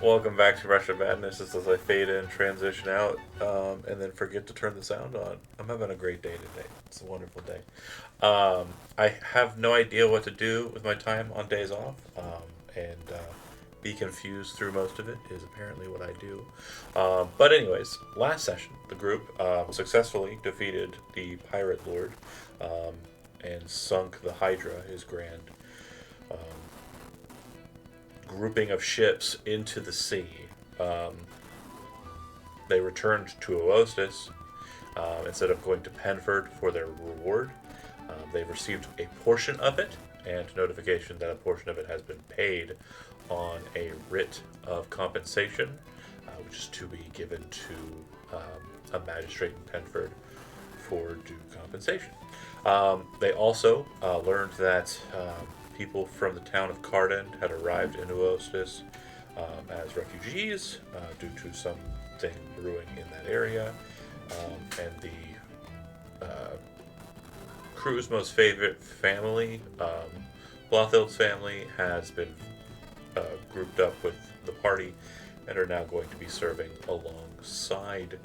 Welcome back to Russia Madness. As I fade in, transition out, and then forget to turn the sound on. I'm having a great day today. It's a wonderful day. I have no idea what to do with my time on days off, and be confused through most of it is apparently what I do. But anyways, last session, the group successfully defeated the Pirate Lord and sunk the Hydra, his grand um, grouping of ships into the sea. Um, they returned to Oostis instead of going to Penford for their reward. They've received a portion of it and notification that a portion of it has been paid on a writ of compensation, which is to be given to a magistrate in Penford for due compensation. They also learned that people from the town of Carden had arrived in Uostis as refugees due to something brewing in that area. And the crew's most favorite family, Blothild's family, has been grouped up with the party and are now going to be serving alongside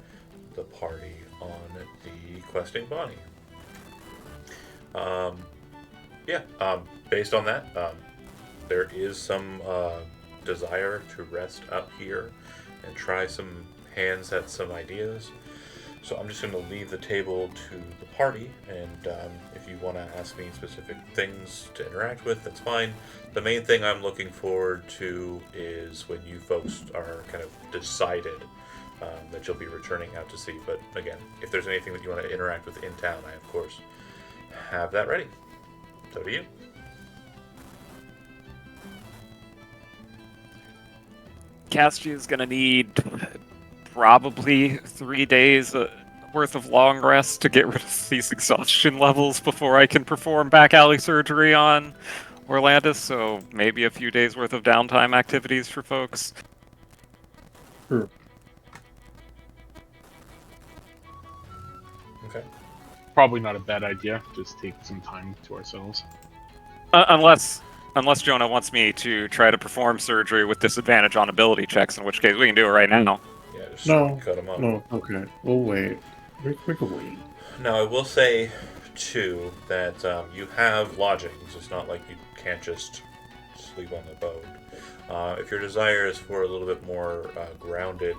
the party on the questing Bonnie. Um, Based on that, there is some desire to rest up here and try some hands at some ideas. So I'm just going to leave the table to the party, and if you want to ask me specific things to interact with, that's fine. The main thing I'm looking forward to is when you folks are kind of decided that you'll be returning out to sea. But again, if there's anything that you want to interact with in town, I of course have that ready. So do you. Casty is going to need probably 3 days worth of long rest to get rid of these exhaustion levels before I can perform back alley surgery on Orlandis, so maybe a few days worth of downtime activities for folks. Sure. Okay. Probably not a bad idea. Just take some time to ourselves. Unless Jonah wants me to try to perform surgery with disadvantage on ability checks, in which case we can do it right now. Yeah, just No, cut them off. no, okay. We'll wait. We can wait. Now, I will say, too, that you have lodgings. It's not like you can't just sleep on the boat. If your desire is for a little bit more grounded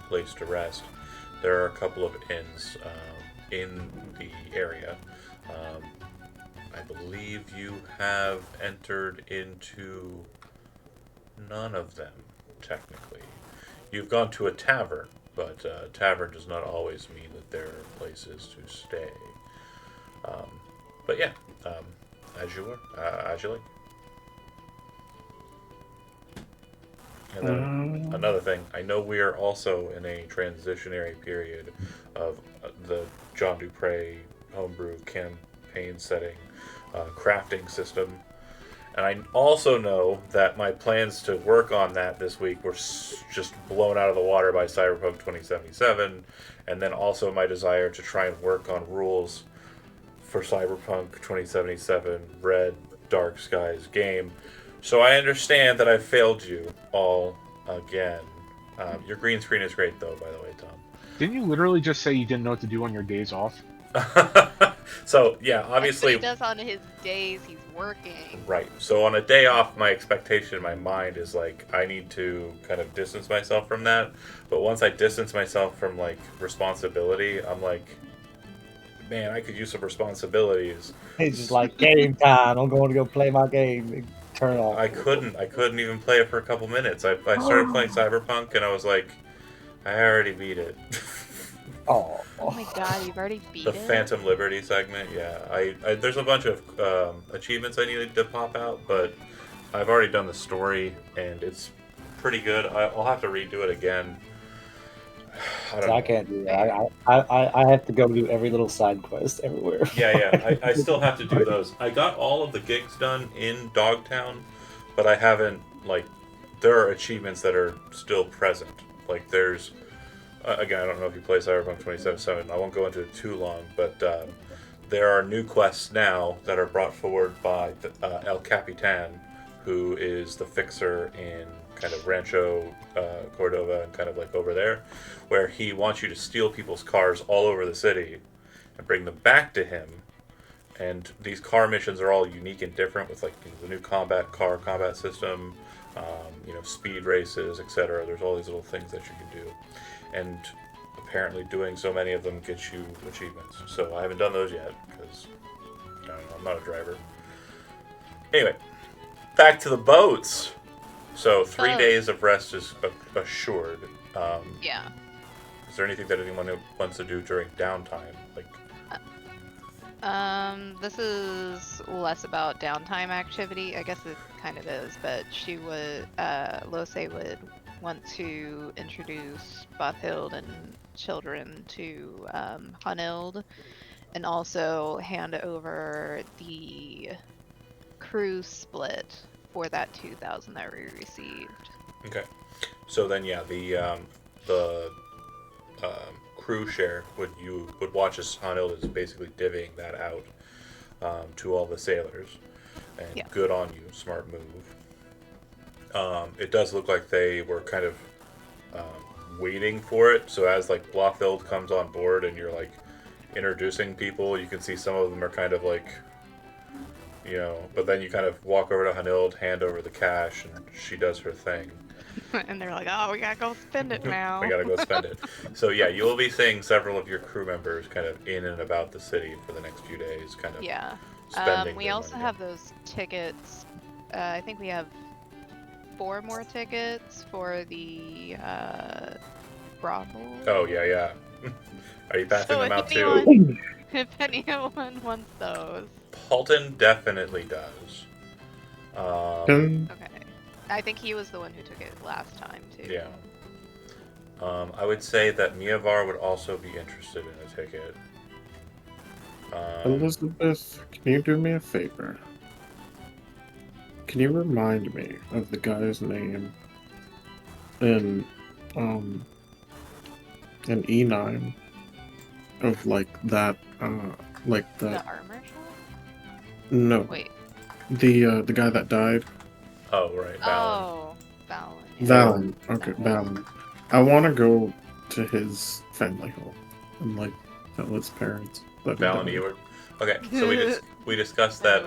place to rest, there are a couple of inns in the area. I believe you have entered into none of them, technically. You've gone to a tavern, but a tavern does not always mean that there are places to stay. But yeah, as you like. And then another thing, I know we are also in a transitionary period of the John Dupre homebrew campaign setting crafting system. And I also know that my plans to work on that this week were just blown out of the water by Cyberpunk 2077, and then also my desire to try and work on rules for Cyberpunk 2077 Red Dark Skies game. So I understand that I failed you all again. Your green screen is great, though, by the way, Tom. Didn't you literally just say you didn't know what to do on your days off? So yeah, obviously he does on his days he's working. Right. So on a day off, my expectation in my mind is like I need to kind of distance myself from that. But once I distance myself from like responsibility, I'm like, man, I could use some responsibilities. He's just like game time. I'm going to go play my game. Turn it off. I couldn't even play it for a couple minutes. I started playing Cyberpunk and I was like, I already beat it. Oh my god, you've already beat The it? Phantom Liberty segment, yeah. I there's a bunch of achievements I needed to pop out, but I've already done the story, and it's pretty good. I'll have to redo it again. I can't do that. I have to go do every little side quest everywhere. Yeah. I still have to do those. I got all of the gigs done in Dogtown, but I haven't, like, there are achievements that are still present. Like, there's again, I don't know if you play Cyberpunk 2077. I won't go into it too long, but there are new quests now that are brought forward by El Capitan, who is the fixer in kind of Rancho Cordova and kind of like over there, where he wants you to steal people's cars all over the city and bring them back to him. And these car missions are all unique and different with like the new combat system, speed races, etc. There's all these little things that you can do, and apparently doing so many of them gets you achievements. So I haven't done those yet because I'm not a driver. Anyway, back to the boats. So 3 days of rest is assured. Yeah. Is there anything that anyone wants to do during downtime? Like, this is less about downtime activity. I guess it kind of is, but she would, Lose would want to introduce Bothild and children to Hunild, and also hand over the crew split for that 2,000 that we received. okay. So then, yeah, the crew share would watch as Hunild is basically divvying that out to all the sailors, and Yeah. good on you, smart move. It does look like they were kind of waiting for it. So as like Blothild comes on board and you're like introducing people, you can see some of them are kind of like, but then you kind of walk over to Hunild, hand over the cash, and she does her thing. And they're like, oh, we gotta go spend it now. We gotta go spend it. So yeah, you will be seeing several of your crew members kind of in and about the city for the next few days, kind of Yeah. spending We their also money. have those tickets. I think we have 4 more tickets for the brothel. Oh yeah. Are you passing So them out if too? anyone- If anyone wants those. Paulton definitely does. Okay. I think he was the one who took it last time too. Yeah. I would say that Miavar would also be interested in a ticket. Elizabeth, can you do me a favor? Can you remind me of the guy's name in E9 of like that like The that armor shop? no Wait. the guy that died. Oh right, Valen. Oh, Valen. Valen. Okay, Valen. I want to go to his family home and like tell his parents that he Valen died. Eward. Okay, so we discussed that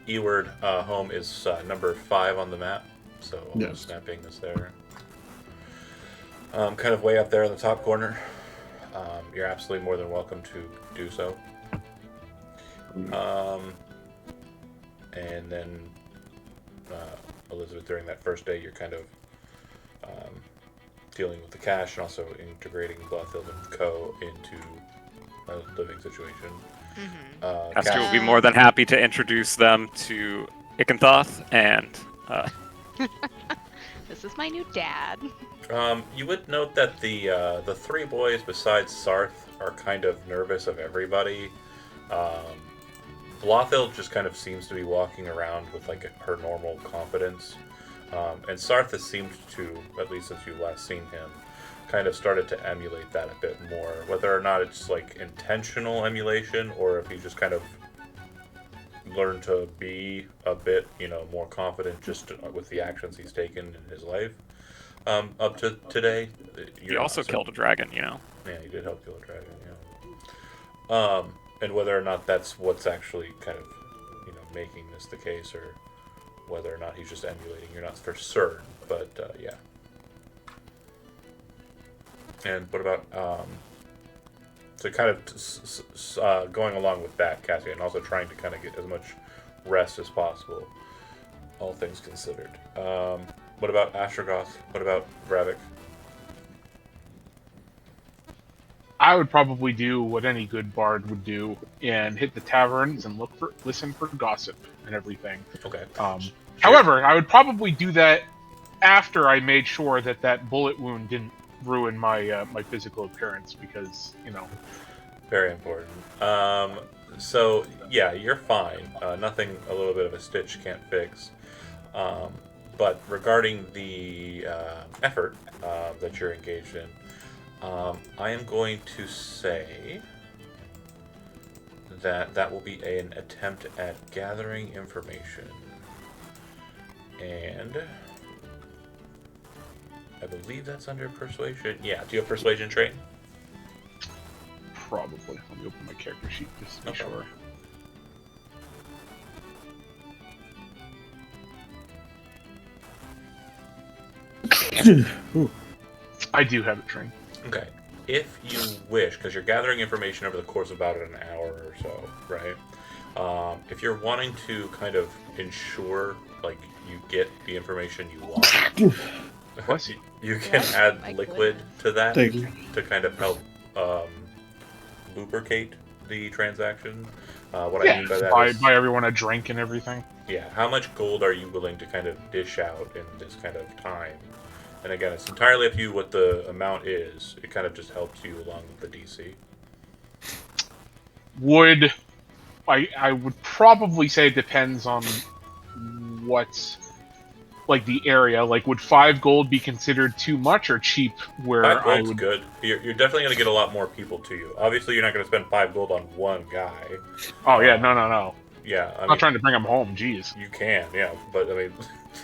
Eward home is number 5 on the map. So I'm Yes. snapping this there. Kind of way up there in the top corner. You're absolutely more than welcome to do so. And then Elizabeth, during that first day, you're kind of dealing with the cash and also integrating Blothild and Co. into a living situation. Mm-hmm. Astrid will be more than happy to introduce them to Ikanthoth and This is my new dad. You would note that the 3 boys besides Sarth are kind of nervous of everybody. Blothild just kind of seems to be walking around with like her normal confidence. And Sarth has seemed to, at least since you've last seen him, kind of started to emulate that a bit more. Whether or not it's like intentional emulation or if he just kind of learned to be a bit, more confident just with the actions he's taken in his life. Up to today. he also killed a dragon, Yeah, he did help kill a dragon, yeah. And whether or not that's what's actually kind of, making this the case, or whether or not he's just emulating, you're not for certain, but yeah. And what about, so kind of going along with that, Cassie, and also trying to kind of get as much rest as possible, all things considered. What about Astrogoth? What about Bravik? I would probably do what any good bard would do and hit the taverns and listen for gossip and everything. Okay. However, I would probably do that after I made sure that bullet wound didn't ruin my my physical appearance, because Very important. So yeah, you're fine. Nothing a little bit of a stitch can't fix. But regarding the effort that you're engaged in, I am going to say that will be an attempt at gathering information. And I believe that's under persuasion. Yeah, do you have persuasion trait? Probably. Let me open my character sheet just to be Okay. sure. Ooh. I do have it trained. Okay. If you wish, because you're gathering information over the course of about an hour or so, right? If you're wanting to kind of ensure, like, you get the information you want, Bless you. you can Bless add my liquid goodness. to that Thank you. to kind of help lubricate the transaction. What I Yeah, mean by that buy, is, buy everyone a drink and everything. yeah, how much gold are you willing to kind of dish out in this kind of time? And again, it's entirely up to you what the amount is. It kind of just helps you along with the DC. I would probably say it depends on what's like the area. Like, would 5 gold be considered too much or cheap? Where 5 I gold's would. good. You're definitely going to get a lot more people to you. Obviously, you're not going to spend 5 gold on one guy. Oh yeah, no. Yeah, I I'm mean, not trying to bring them home. Jeez. you can, yeah, but I mean,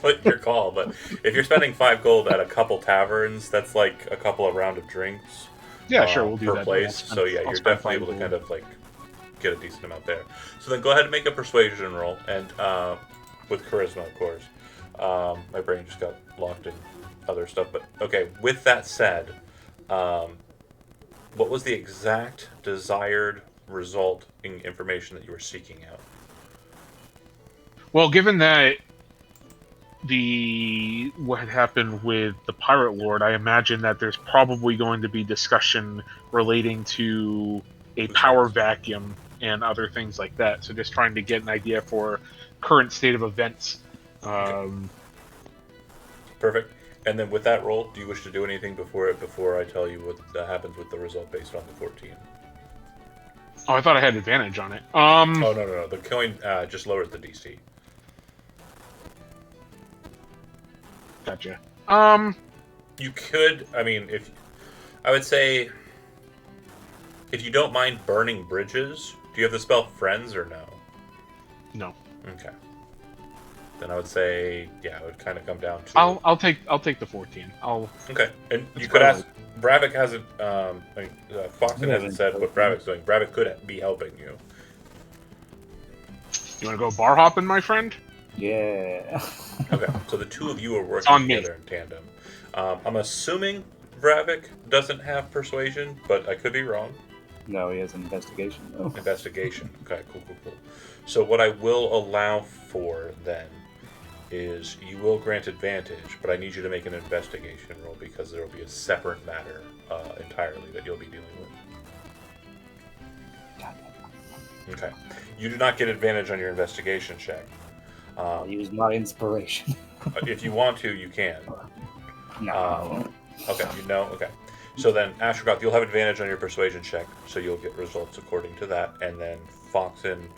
it's your call. But if you're spending 5 gold at a couple taverns, that's like a couple of round of drinks. Yeah, sure, we'll do per that. place. So yeah, you're definitely able to kind of like get a decent amount there. So then go ahead and make a persuasion roll, and with charisma, of course. My brain just got locked in other stuff, but okay. With that said, what was the exact desired result in information that you were seeking out? Well, given that what happened with the Pirate Lord, I imagine that there's probably going to be discussion relating to a power vacuum and other things like that. So just trying to get an idea for current state of events. Perfect. And then with that roll, do you wish to do anything before I tell you what happens with the result based on the 14? Oh, I thought I had advantage on it. Oh no. The coin just lowers the DC. Gotcha. You could, I mean, I would say, if you don't mind burning bridges, do you have the spell Friends or no? No. Okay. Then I would say, yeah, it would kind of come down to. I'll take the 14. Okay, and you That's could what I ask. Bravik hasn't. Foxton hasn't said what Bravik's doing. Bravik could be helping you. You want to go bar hopping, my friend? Yeah. Okay, so the two of you are It's on working me. together in tandem. I'm assuming Bravik doesn't have persuasion, but I could be wrong. No, he has an investigation though. Investigation. Okay, cool. So what I will allow for then is you will grant advantage, but I need you to make an investigation roll because there will be a separate matter entirely that you'll be dealing with. Okay. You do not get advantage on your investigation check. I'll use my inspiration. If you want to, you can. No. Okay, you know? Okay. So then, Astrogoth, you'll have advantage on your persuasion check, so you'll get results according to that. And then Foxen,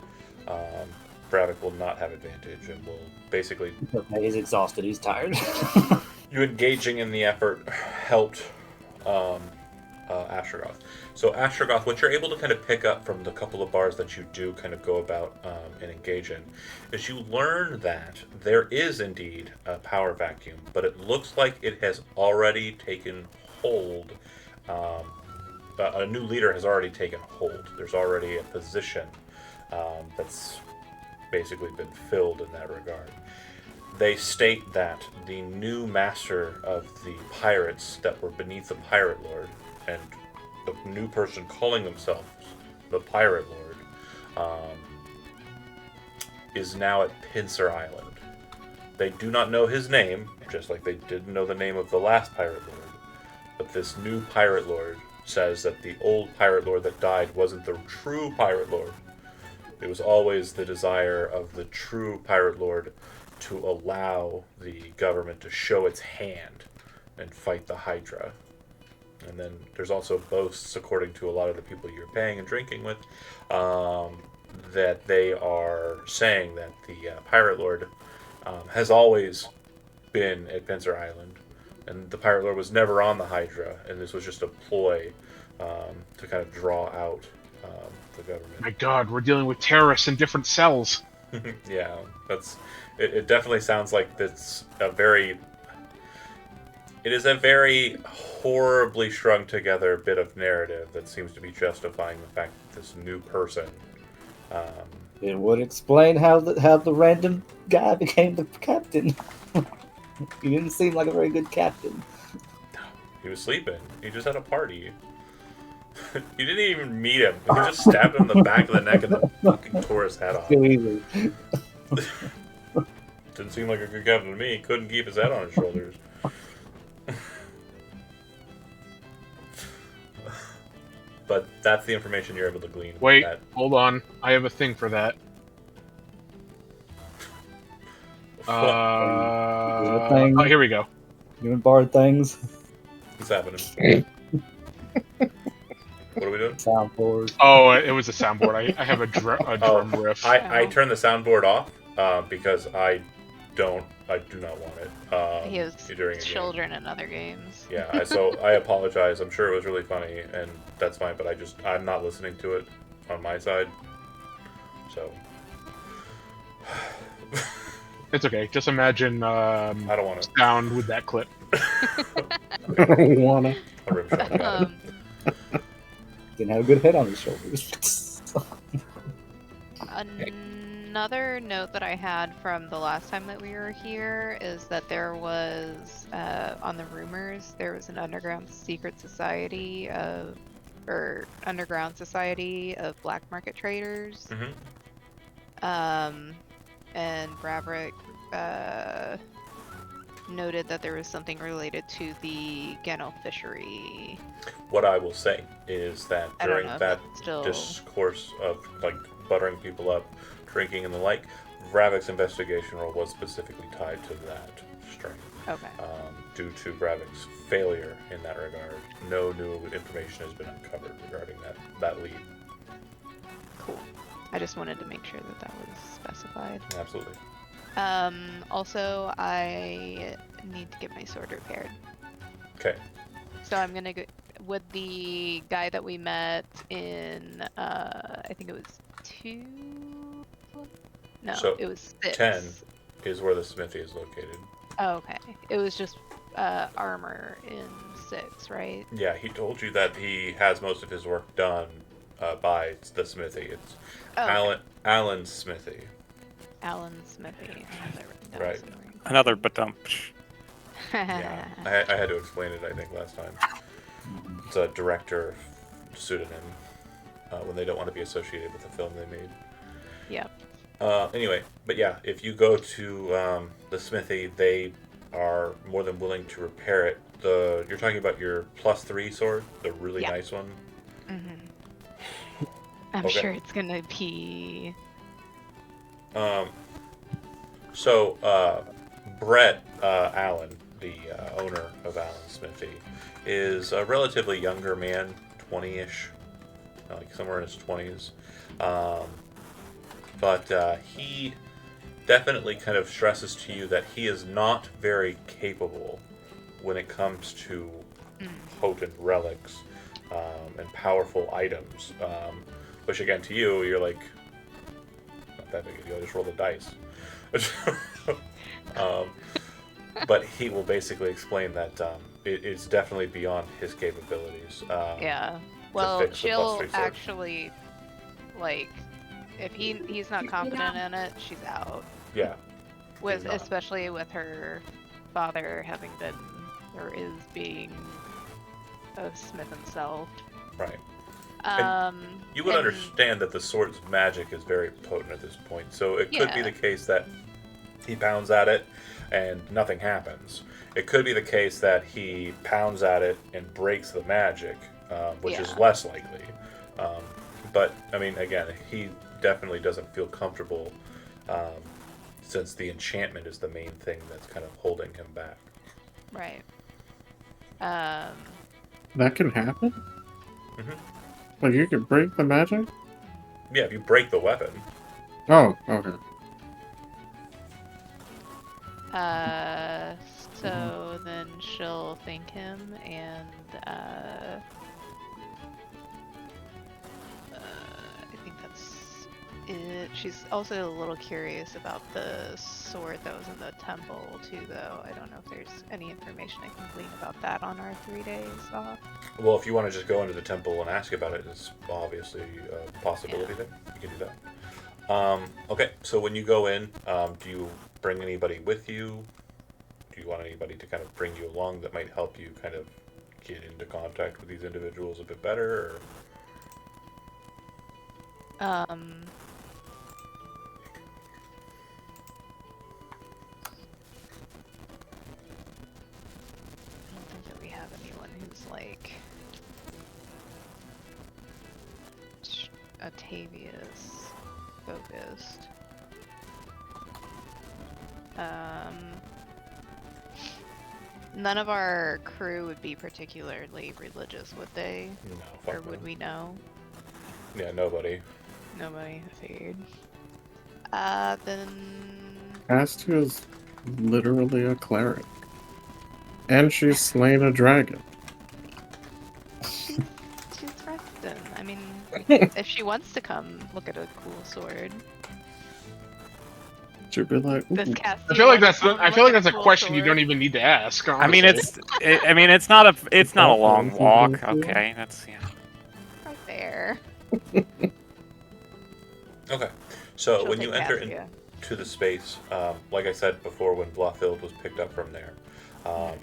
Bravik will not have advantage and will basically... Okay, he's exhausted. He's tired. You engaging in the effort helped Astrogoth. So Astrogoth, what you're able to kind of pick up from the couple of bars that you do kind of go about and engage in, is you learn that there is indeed a power vacuum, but it looks like it has already taken hold. A new leader has already taken hold. There's already a position that's basically been filled in that regard. They state that the new master of the pirates that were beneath the Pirate Lord, and the new person calling themselves the Pirate Lord, is now at Pincer Island. They do not know his name, just like they didn't know the name of the last Pirate Lord. But this new Pirate Lord says that the old Pirate Lord that died wasn't the true Pirate Lord. It was always the desire of the true Pirate Lord to allow the government to show its hand and fight the Hydra. And then there's also boasts, according to a lot of the people you're paying and drinking with, that they are saying that the Pirate Lord has always been at Pincer Island, and the Pirate Lord was never on the Hydra, and this was just a ploy to kind of draw out the government. My God, we're dealing with terrorists in different cells. Yeah, that's. It definitely sounds like it's a very. It is a very horribly strung together bit of narrative that seems to be justifying the fact that this new person. Um, It would explain how the random guy became the captain. He didn't seem like a very good captain. he was sleeping. He just had a party. You didn't even meet him. You just stabbed him in the back of the neck and then fucking tore his head off. Too easy. Didn't seem like a good captain to me. He couldn't keep his head on his shoulders. But that's the information you're able to glean. Wait, That, hold on. I have a thing for that. thing? Here we go. Doing bard things. what's happening? What are we doing? Soundboard. Oh, it was a soundboard. I have a drum riff. I turned the soundboard off because I do not want it. He has during a game. children in other games. Yeah, so I apologize. I'm sure it was really funny, and that's fine. But I'm not listening to it on my side. So It's okay. Just imagine I don't want to. sound with that clip. I don't wanna. A rim shot. Got it. Didn't have a good head on his shoulders. Another note that I had from the last time that we were here is that there was, on the rumors, there was an underground secret society underground society of black market traders. Mhm. And Braverick noted that there was something related to the Gano fishery. What I will say is that I don't during know if that that's still... discourse of like buttering people up, drinking and the like, Bravick's investigation role was specifically tied to that string. Okay. Due to Bravick's failure in that regard, no new information has been uncovered regarding that lead. Cool. I just wanted to make sure that that was specified. Absolutely. Also, I need to get my sword repaired. Okay. So I'm gonna go with the guy that we met in, I think it was 2? No, So, it was 6. 10 is where the smithy is located. Oh, okay. It was just armor in 6, right? Yeah, he told you that he has most of his work done by the smithy. It's Oh, Alan's smithy. Alan Smithy. I have that written down Right. somewhere. Another badump. Yeah, I had to explain it, I think, last time. It's a director pseudonym when they don't want to be associated with the film they made. Yep. Anyway, but yeah, if you go to the smithy, they are more than willing to repair it. You're talking about your +3 sword, the really Yeah. nice one. I'm Okay. sure it's gonna be... Brett Allen, the owner of Allen Smithy, is a relatively younger man, 20-ish, like somewhere in his 20s. But he definitely kind of stresses to you that he is not very capable when it comes to potent relics and powerful items. Which again, to you, you're like, not that big a deal, just roll the dice. But he will basically explain that it's definitely beyond his capabilities. Yeah. Well, fix the she'll +3 sword. actually, like, if he's not confident in it, she's out. Yeah, With He's not. especially with her father having been or is being a smith himself. right. You would and- understand that the sword's magic is very potent at this point, so it could be Yeah. the case that he pounds at it and nothing happens. It could be the case that he pounds at it and breaks the magic, which is Yeah. less likely. But, I mean, again, he definitely doesn't feel comfortable since the enchantment is the main thing that's kind of holding him back. Right. That can happen? Mhm. Like, you can break the magic? Yeah, if you break the weapon. Oh, okay. So then she'll thank him and I think that's She's also a little curious about the sword that was in the temple too, though. I don't know if there's any information I can glean about that on our 3 days off. Well, if you want to just go into the temple and ask about it, it's obviously a possibility there. You can do that. Okay, so when you go in, do you bring anybody with you? Do you want anybody to kind of bring you along that might help you kind of get into contact with these individuals a bit better? Or? I don't think that we have anyone who's like Atavius focused. None of our crew would be particularly religious, would they? No, fuck Or would no. we know? Yeah, nobody. Nobody, I figured. Then... Castia is literally a cleric. And she's slain a dragon. She's resting. I mean, if she wants to come look at a cool sword. She'd be like, This "Ooh." cast. I feel like that's a question you don't even need to ask. I mean, honestly. it's not a long That's walk. awesome. Okay, that's yeah. Right there. Okay, so She'll when you take enter Cassia. into the space, like I said before, when Blothild was picked up from there,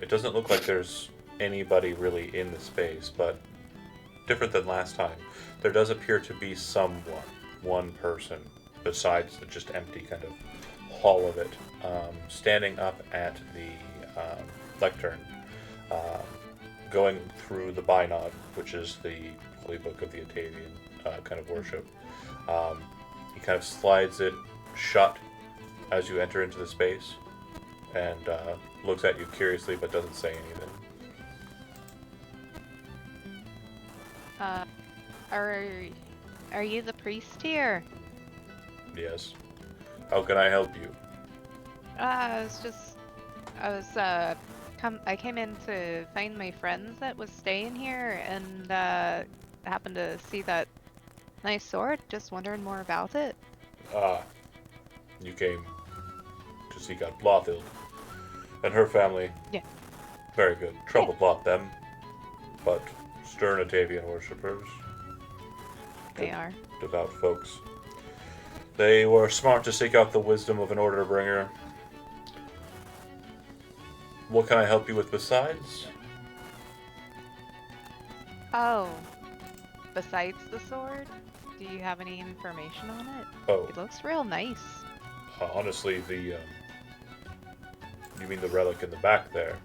it doesn't look like there's anybody really in the space, but different than last time, there does appear to be one person, besides the just empty kind of hall of it, standing up at the lectern, going through the Bynod, which is the holy book of the Atavian kind of worship. He kind of slides it shut as you enter into the space, and looks at you curiously but doesn't say anything. Are you the priest here? Yes. How can I help you? I came in to find my friends that was staying here, and happened to see that nice sword. Just wondering more about it. Ah, you came to seek out Blothild and her family. Yeah. Very good. Trouble not them, but stern Atavian worshippers, They are. devout folks. They were smart to seek out the wisdom of an order bringer. What can I help you with besides? Oh. Besides the sword, do you have any information on it? Oh, It looks real nice. honestly, you mean the relic in the back there?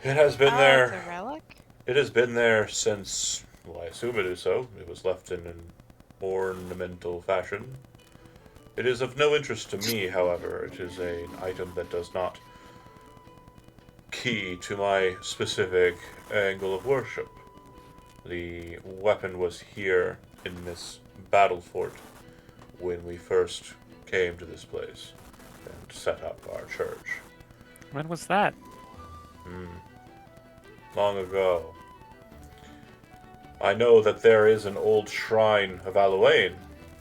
It has been Oh, there. it's a relic? It has been there since, well, I assume it is so. It was left in an ornamental fashion. It is of no interest to me, however. It is an item that does not key to my specific angle of worship. The weapon was here in this battle fort when we first came to this place and set up our church. When was that? Long ago. I know that there is an old shrine of Alawain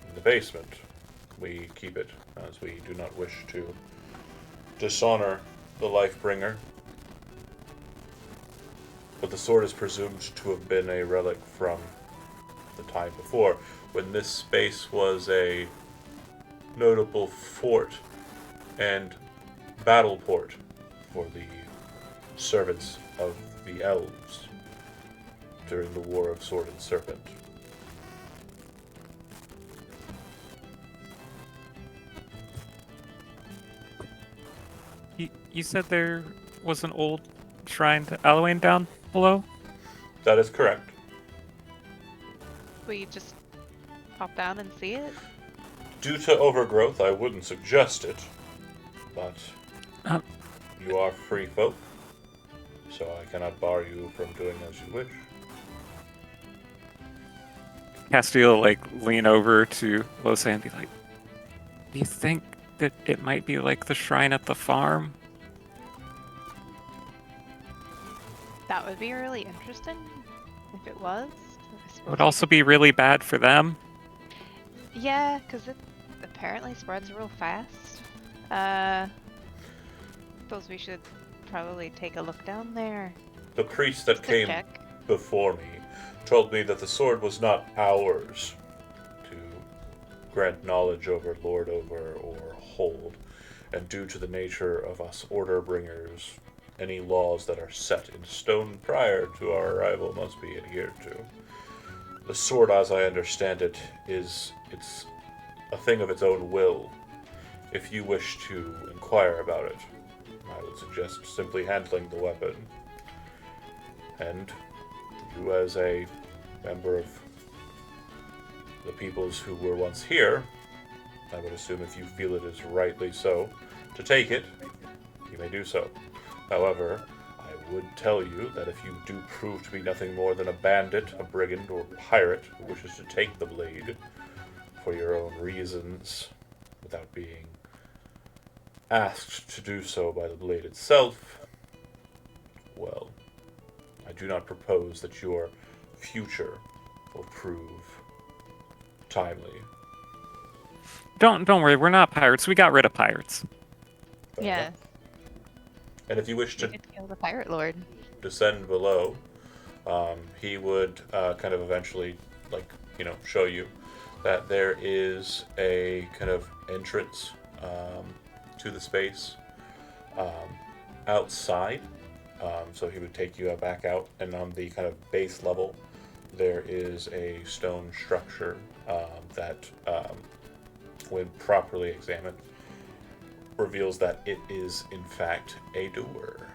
in the basement. We keep it, as we do not wish to dishonor the Lifebringer. But the sword is presumed to have been a relic from the time before, when this space was a notable fort and battle port for the servants of the elves during the War of Sword and Serpent. You said there was an old shrine to Alawain down below? That is correct. Will you just pop down and see it? Due to overgrowth, I wouldn't suggest it, but Um. you are free folk, so I cannot bar you from doing as you wish. Castile lean over to Lose and be like, "Do you think that it might be like the shrine at the farm?" That would be really interesting if it was. I It suppose would also be really bad for them. Yeah, because it apparently spreads real fast. Suppose we should probably take a look down there. The priest that Just to came check. before me told me that the sword was not ours to grant knowledge over, lord over, or hold, and due to the nature of us order bringers, any laws that are set in stone prior to our arrival must be adhered to. The sword, as I understand it, it's a thing of its own will. If you wish to inquire about it, I would suggest simply handling the weapon. And you, as a member of the peoples who were once here, I would assume if you feel it is rightly so to take it, you may do so. However, I would tell you that if you do prove to be nothing more than a bandit, a brigand, or pirate who wishes to take the blade for your own reasons, without being asked to do so by the blade itself, well, I do not propose that your future will prove timely. Don't worry, we're not pirates. We got rid of pirates. Fair Yeah, enough. And if you wish we to could kill the pirate lord. descend below, he would kind of eventually, show you that there is a kind of entrance to the space outside. So he would take you back out, and on the kind of base level, there is a stone structure that, when properly examined, reveals that it is, in fact, a door.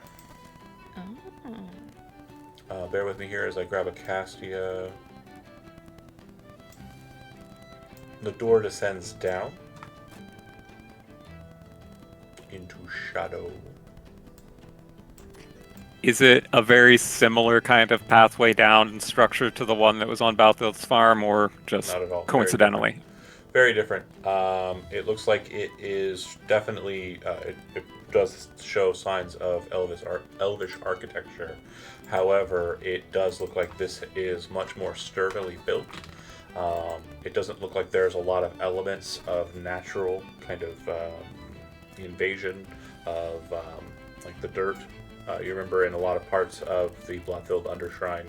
Oh. Bear with me here as I grab a Castia. The door descends down into shadow. Is it a very similar kind of pathway down and structure to the one that was on Balthild's farm, or just Not at all. coincidentally? Very different. It looks like it is definitely. It does show signs of elvish architecture. However, it does look like this is much more sturdily built. It doesn't look like there's a lot of elements of natural kind of invasion of like the dirt. You remember in a lot of parts of the Blothild Undershrine,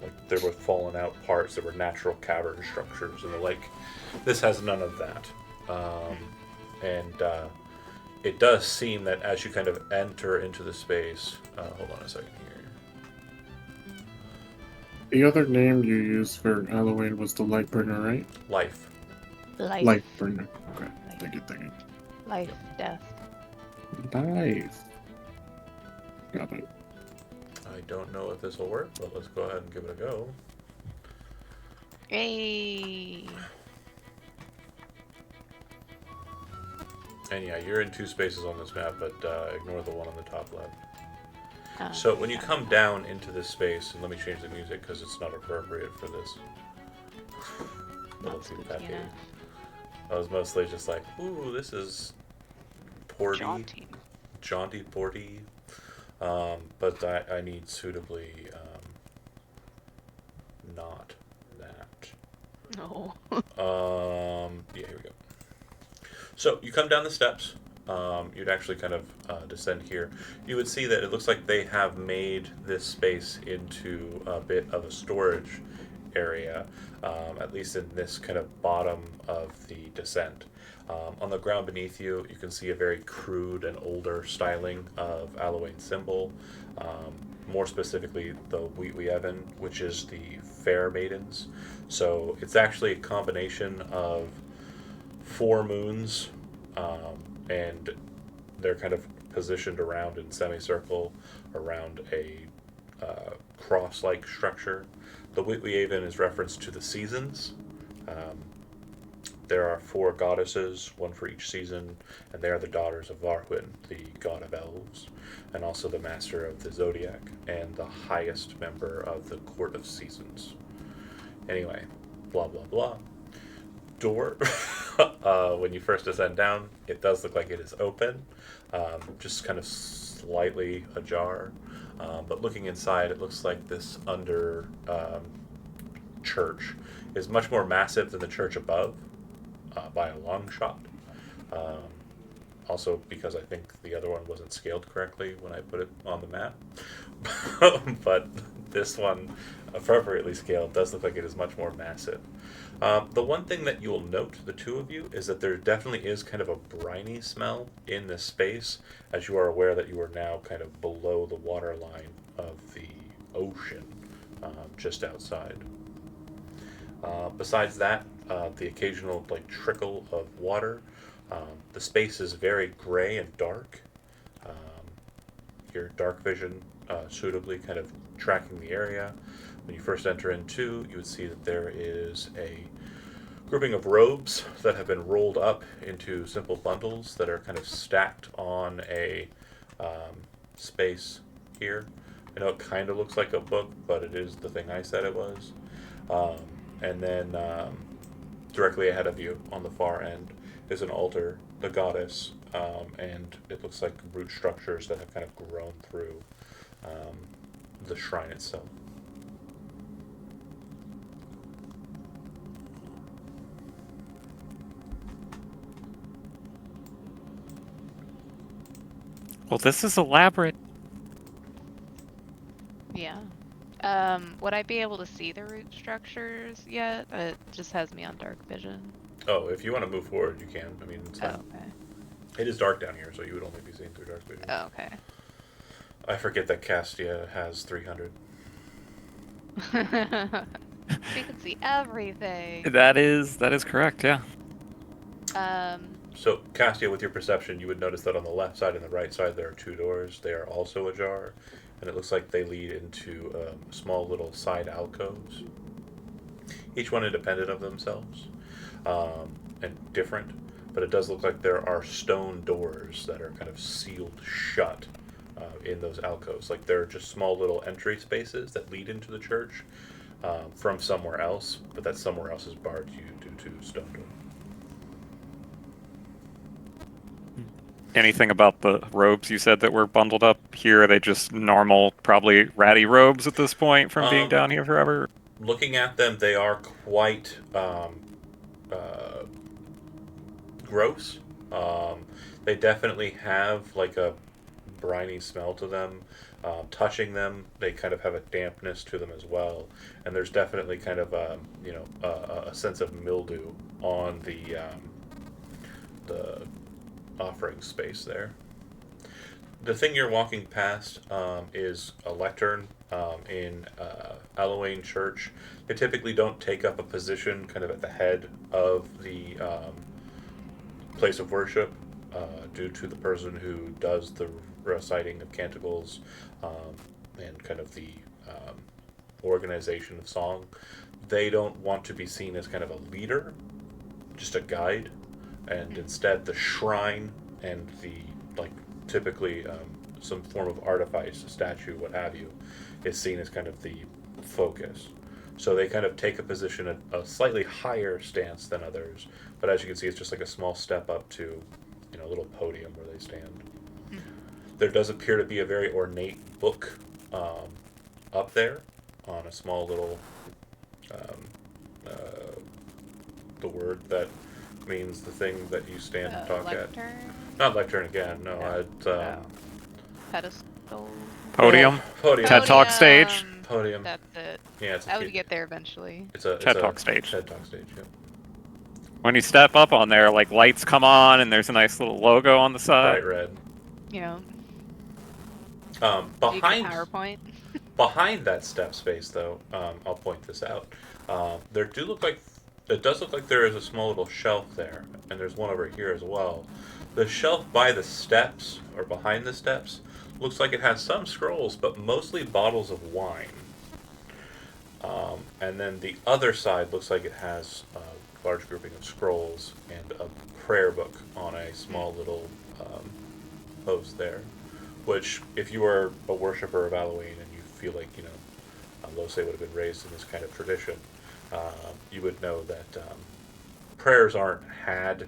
like there were fallen out parts, there were natural cavern structures and the like. This has none of that. And it does seem that as you kind of enter into the space, hold on a second here. The other name you used for Halloween was the Lightbringer, right? Life. Life. Lightbringer. Okay. Thank you. Life, death. Nice. Got it. I don't know if this will work, but let's go ahead and give it a go. Hey. And yeah, you're in two spaces on this map, but ignore the one on the top left. Oh, So when you sorry. come down into this space, and let me change the music because it's not appropriate for this. Not Let's see what spooky that enough. is. I was mostly just like, ooh, this is porty, jaunty porty. But I need suitably not that. No. Yeah, here we go. So you come down the steps. You'd actually kind of descend here. You would see that it looks like they have made this space into a bit of a storage area, at least in this kind of bottom of the descent. On the ground beneath you, you can see a very crude and older styling of Allowain symbol. More specifically, the Wheatley-Evan, which is the Fair Maidens. So it's actually a combination of 4 moons, and they're kind of positioned around in semicircle around a cross-like structure. The Wheatley-Evan is reference to the seasons. There are 4 goddesses, one for each season, and they are the daughters of Varhuin, the god of elves, and also the master of the zodiac, and the highest member of the court of seasons. Anyway, blah blah blah. Door, when you first descend down, it does look like it is open, just kind of slightly ajar. But looking inside, it looks like this under church is much more massive than the church above. by a long shot. Also, because I think the other one wasn't scaled correctly when I put it on the map. But this one, appropriately scaled, does look like it is much more massive. The one thing that you will note, the two of you, is that there definitely is kind of a briny smell in this space, as you are aware that you are now kind of below the water line of the ocean, just outside. Besides that, the occasional trickle of water. The space is very gray and dark. Your dark vision suitably kind of tracking the area. When you first enter in too, you would see that there is a grouping of robes that have been rolled up into simple bundles that are kind of stacked on a space here. I know it kind of looks like a book, but it is the thing I said it was. And then directly ahead of you on the far end is an altar, the goddess, and it looks like root structures that have kind of grown through the shrine itself. Well, this is elaborate. Yeah. Would I be able to see the root structures yet? It just has me on dark vision. Oh, if you want to move forward, you can. I mean, it's Oh, not, okay. it is dark down here, so you would only be seeing through dark vision. Oh, okay. I forget that Castia has 300. We can see everything. That is correct. Yeah. So, Castia, with your perception, you would notice that on the left side and the right side there are two doors. They are also ajar, and it looks like they lead into small little side alcoves, each one independent of themselves and different. But it does look like there are stone doors that are kind of sealed shut in those alcoves. Like they're just small little entry spaces that lead into the church from somewhere else, but that somewhere else is barred to you due to stone door. Anything about the robes you said that were bundled up here? Are they just normal, probably ratty robes at this point from being down here forever? Looking at them, they are quite gross. They definitely have like a briny smell to them. Touching them, they kind of have a dampness to them as well, and there's definitely kind of a sense of mildew on the offering space there. The thing you're walking past is a lectern in Allawain Church. They typically don't take up a position kind of at the head of the place of worship due to the person who does the reciting of canticles and kind of the organization of song. They don't want to be seen as kind of a leader, just a guide, and instead the shrine and the typically some form of artifice, a statue, what have you, is seen as kind of the focus. So they kind of take a position at a slightly higher stance than others, but as you can see, it's just like a small step up to, a little podium where they stand. There does appear to be a very ornate book up there on a small little, the word that means the thing that you stand and talk lectern? at. Not lectern again, no. No. Pedestal? Podium? Podium. TED Talk stage? Podium. That's it. Yeah, it's a I would key- get there eventually. It's a TED it's Talk a stage. TED Talk stage, yeah. When you step up on there, lights come on and there's a nice little logo on the side. Bright red. You know, do you get Behind PowerPoint? behind that step space, though, I'll point this out. It does look like there is a small little shelf there, and there's one over here as well. The shelf by the steps or behind the steps looks like it has some scrolls, but mostly bottles of wine. And then the other side looks like it has a large grouping of scrolls and a prayer book on a small little post there. Which, if you are a worshiper of Allawain and you feel like, Lose would have been raised in this kind of tradition, you would know that prayers aren't had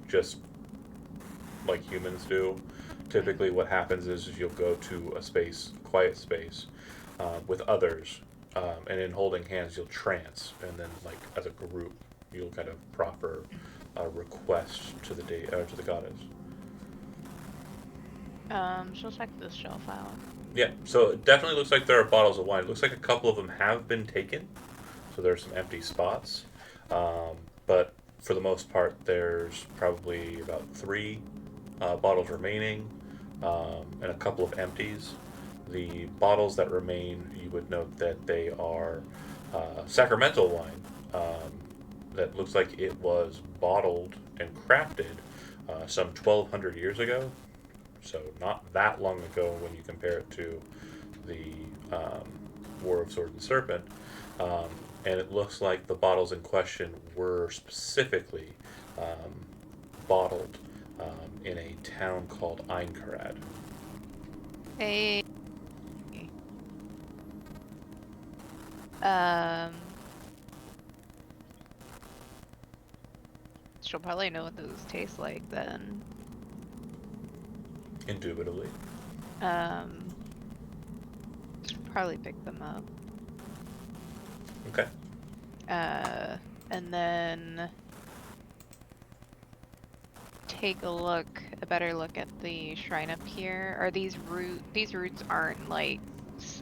just like humans do. Typically what happens is you'll go to a space, quiet space, with others, and in holding hands you'll trance, and then as a group you'll kind of proffer request to the to the goddess. She'll check this shelf out. Yeah, so it definitely looks like there are bottles of wine. It looks like a couple of them have been taken, so there's some empty spots. But for the most part, there's probably about 3 bottles remaining, and a couple of empties. The bottles that remain, you would note that they are sacramental wine that looks like it was bottled and crafted some 1,200 years ago. So not that long ago when you compare it to the War of Sword and Serpent. And it looks like the bottles in question were specifically bottled in a town called Einkarad. Hey. She'll probably know what those taste like then. Indubitably. Probably pick them up. Okay. And then take a better look at the shrine up here. Are these roots aren't like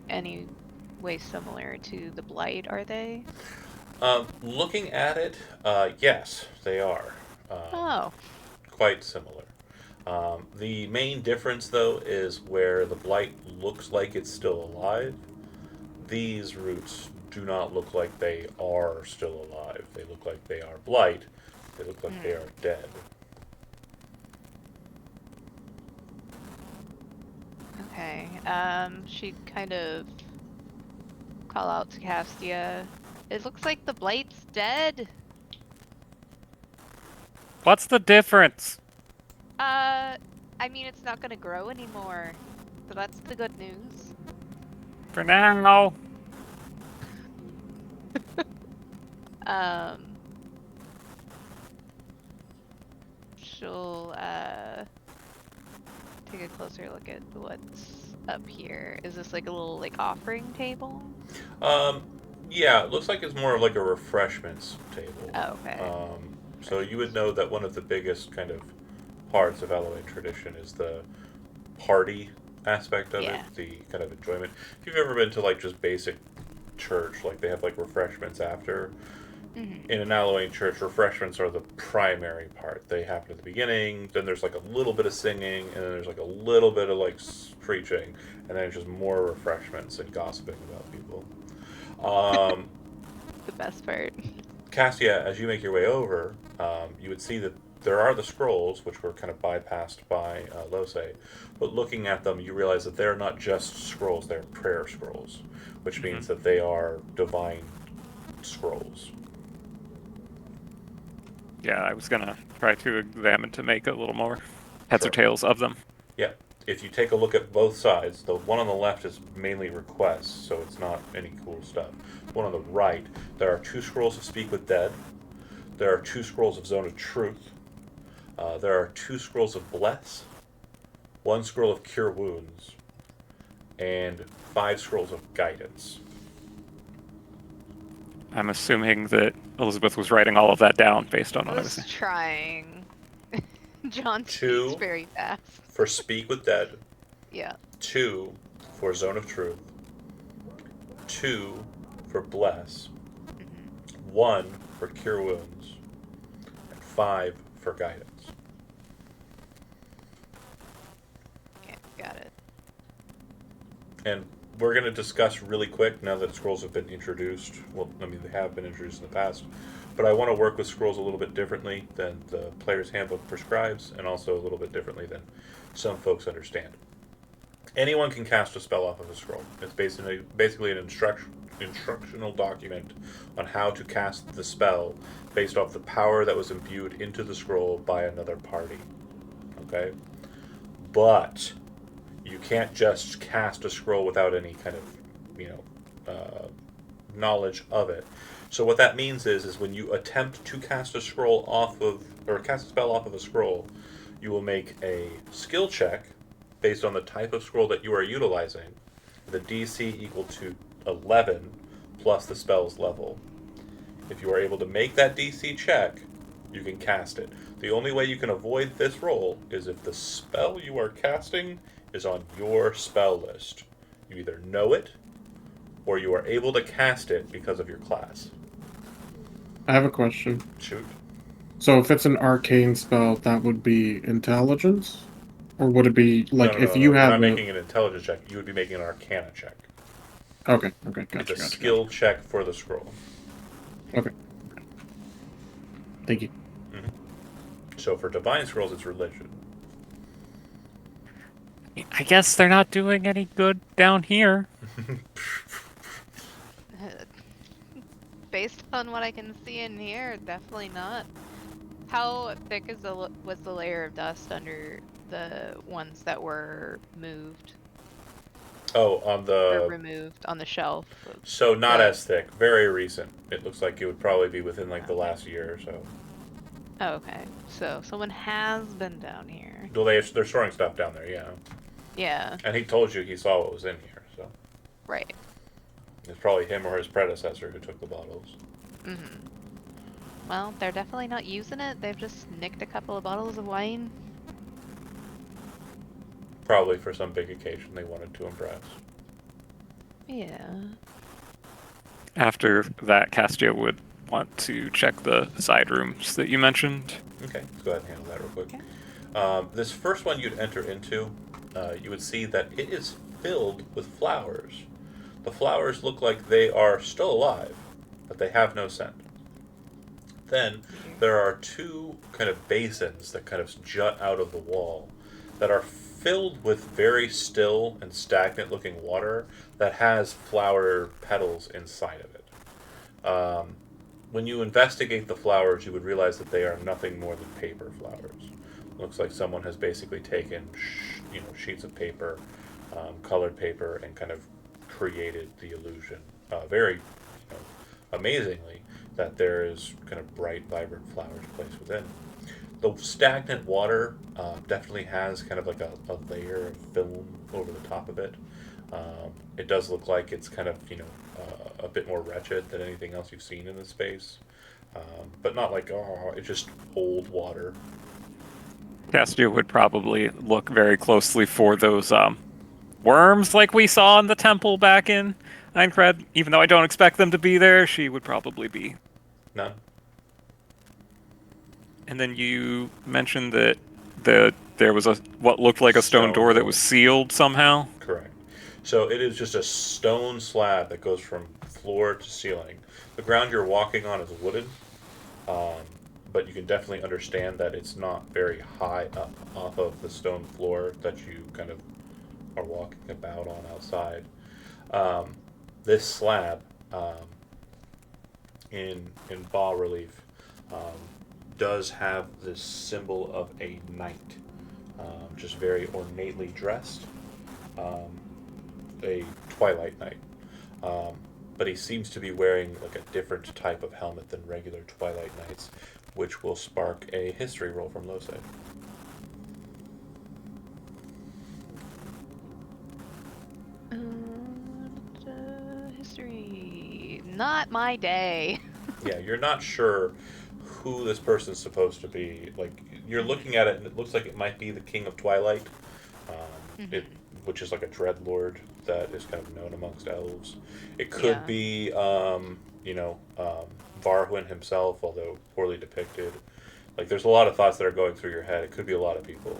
any way similar to the blight, are they? Looking at it, yes, they are. Oh. Quite similar. The main difference, though, is where the blight looks like it's still alive. These roots do not look like they are still alive. They look like they are blight. They look like they are dead. Okay. She'd kind of call out to Castia. It looks like the blight's dead. What's the difference? I mean, it's not gonna grow anymore. So that's the good news. For now. She'll, take a closer look at what's up here. Is this like a little, like, offering table? Yeah, it looks like it's more of like a refreshments table. Oh, okay. So you would know that one of the biggest kind of parts of Alloy tradition is the party aspect of it, the kind of enjoyment. If you've ever been to like just basic church, like they have like refreshments after. Mm-hmm. In an Alloy church, refreshments are the primary part. They happen at the beginning, then there's like a little bit of singing, and then there's like a little bit of like preaching, and then it's just more refreshments and gossiping about people. The best part. Cassia, as you make your way over, you would see that there are the scrolls, which were kind of bypassed by Lose, but looking at them, you realize that they're not just scrolls, they're prayer scrolls, which means that they are divine scrolls. Yeah, I was gonna try to examine to make a little more heads or tails of them. Yeah. If you take a look at both sides, the one on the left is mainly requests, so it's not any cool stuff. The one on the right, there are 2 scrolls of Speak with Dead. There are 2 scrolls of Zone of Truth. There are 2 scrolls of Bless. 1 scroll of Cure Wounds. And 5 scrolls of Guidance. I'm assuming that Elizabeth was writing all of that down based on I what I was was saying. trying. John 2 speaks very fast. for Speak with Dead. Yeah. 2 for Zone of Truth. 2 for Bless. 1 for Cure Wounds. And 5 for Guidance. Okay, got it. And we're going to discuss really quick now that scrolls have been introduced. Well, I mean, they have been introduced in the past. But I want to work with scrolls a little bit differently than the player's handbook prescribes, and also a little bit differently than some folks understand. Anyone can cast a spell off of a scroll. It's basically an instructional document on how to cast the spell based off the power that was imbued into the scroll by another party. Okay? But you can't just cast a scroll without any kind of, knowledge of it. So what that means is when you attempt to cast a scroll off of, or cast a spell off of a scroll, you will make a skill check based on the type of scroll that you are utilizing, the DC equal to 11 plus the spell's level. If you are able to make that DC check, you can cast it. The only way you can avoid this roll is if the spell you are casting is on your spell list. You either know it, or you are able to cast it because of your class. I have a question. Shoot. So if it's an arcane spell, that would be intelligence? Or would it be, like, no, if no, you you're have not a... making an intelligence check. You would be making an arcana check. Okay, gotcha, It's a gotcha. skill check for the scroll. Okay. Thank you. So for divine scrolls, it's religion. I guess they're not doing any good down here. Based on what I can see in here, definitely not. How thick is was the layer of dust under the ones that were moved Oh, on or the removed on the shelf? so not the- as thick, very recent. It looks like it would probably be within like the last year or so. Oh, okay, so someone has been down here. Well, they're storing stuff down there, yeah. Yeah, And he told you he saw what was in here, so right. it's probably him or his predecessor who took the bottles. Mm-hmm. Well, they're definitely not using it. They've just nicked a couple of bottles of wine. Probably for some big occasion they wanted to impress. Yeah. After that, Castia would want to check the side rooms that you mentioned. Okay, let's go ahead and handle that real quick. Okay. This first one you'd enter into, you would see that it is filled with flowers. The flowers look like they are still alive, but they have no scent. Then there are two kind of basins that kind of jut out of the wall that are filled with very still and stagnant looking water that has flower petals inside of it. When you investigate the flowers, you would realize that they are nothing more than paper flowers. Looks like someone has basically taken sheets of paper, colored paper, and kind of created the illusion. Very amazingly, that there is kind of bright, vibrant flowers placed within. The stagnant water definitely has kind of like a layer of film over the top of it. It does look like it's kind of a bit more wretched than anything else you've seen in this space, but not like it's just old water. Castia would probably look very closely for those worms like we saw in the temple back in Aincrad. Even though I don't expect them to be there, she would probably be. None. And then you mentioned that there was what looked like a stone Stone door that door. was sealed somehow. Correct. So it is just a stone slab that goes from floor to ceiling. The ground you're walking on is wooden, but you can definitely understand that it's not very high up off of the stone floor that you kind of are walking about on outside. This slab, in bas relief, does have this symbol of a knight, just very ornately dressed. A Twilight Knight. But he seems to be wearing like a different type of helmet than regular Twilight Knights, which will spark a history roll from Lose. History. Not my day. Yeah, you're not sure who this person's supposed to be. Like, you're looking at it and it looks like it might be the King of Twilight, which is like a dreadlord that is kind of known amongst elves. It could Yeah. be, Varhuin himself, although poorly depicted. Like, there's a lot of thoughts that are going through your head. It could be a lot of people.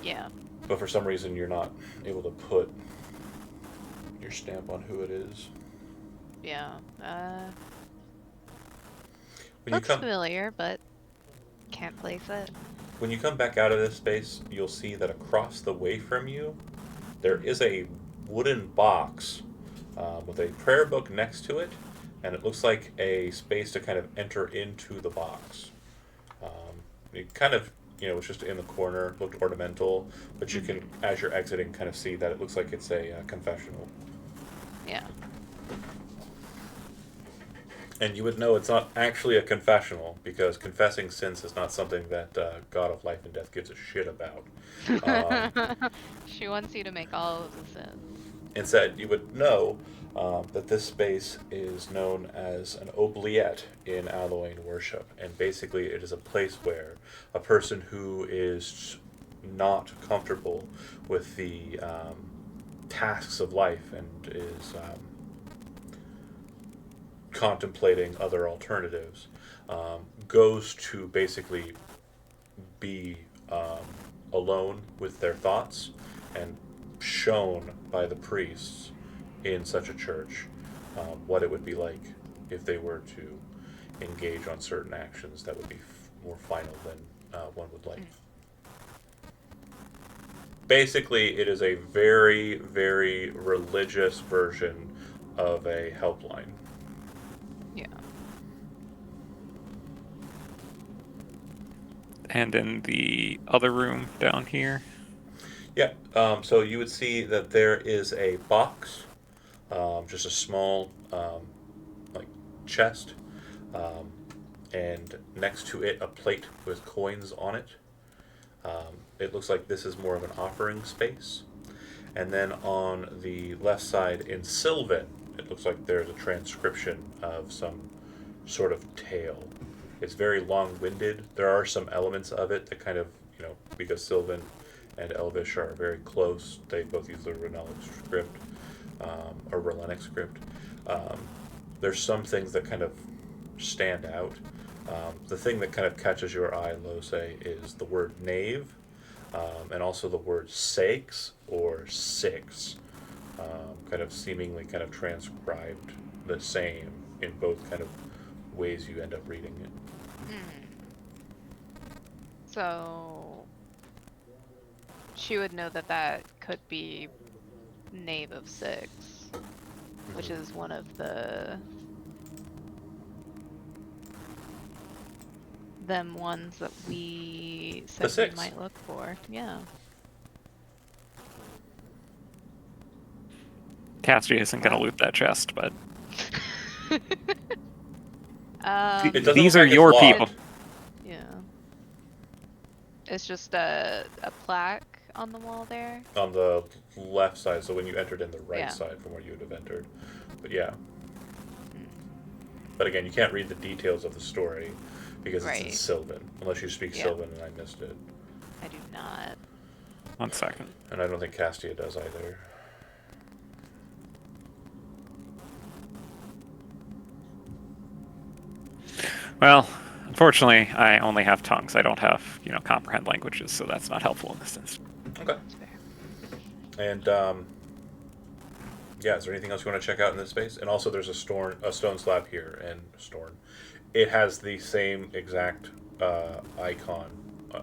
Yeah. But for some reason, you're not able to put your stamp on who it is. Yeah. When you Looks come familiar, but can't place it. when you come back out of this space, you'll see that across the way from you, there is a wooden box with a prayer book next to it, and it looks like a space to kind of enter into the box. It kind of, it's just in the corner, looked ornamental, but you can, as you're exiting, kind of see that it looks like it's a confessional. Yeah. And you would know it's not actually a confessional, because confessing sins is not something that God of Life and Death gives a shit about. She wants you to make all of the sins. Instead, you would know that this space is known as an oubliette in Alloyne worship, and basically it is a place where a person who is not comfortable with the tasks of life and is contemplating other alternatives goes to basically be alone with their thoughts and shown by the priests in such a church what it would be like if they were to engage on certain actions that would be more final than one would like. Basically, it is a very, very religious version of a helpline. Yeah. And in the other room down here. Yeah, so you would see that there is a box, just a small, like, chest, and next to it a plate with coins on it. It looks like this is more of an offering space. And then on the left side in Sylvan, it looks like there's a transcription of some sort of tale. It's very long-winded. There are some elements of it that kind of, because Sylvan and Elvish are very close, they both use the Rennelic script, or Rellenic script. There's some things that kind of stand out. The thing that kind of catches your eye, Lose, is the word knave, and also the word sakes or six, kind of seemingly kind of transcribed the same in both kind of ways you end up reading it. So she would know that that could be Knave of Six, which is one of them ones that we said we six. might look for. Yeah. Cassidy isn't going to loot that chest, but It doesn't these look are like it's your locked. people. Yeah. It's just a plaque on the wall there. On the left side, so when you entered in the right Yeah. side from where you would have entered. But yeah. But again, you can't read the details of the story because it's in Right. Sylvan, unless you speak Yeah. Sylvan and I missed it. I do not. 1 second. And I don't think Castia does either. Well, unfortunately, I only have tongues. I don't have, comprehend languages, so that's not helpful in this instance. Okay. And yeah, is there anything else you want to check out in this space? And also, there's a stone slab here, and it has the same exact icon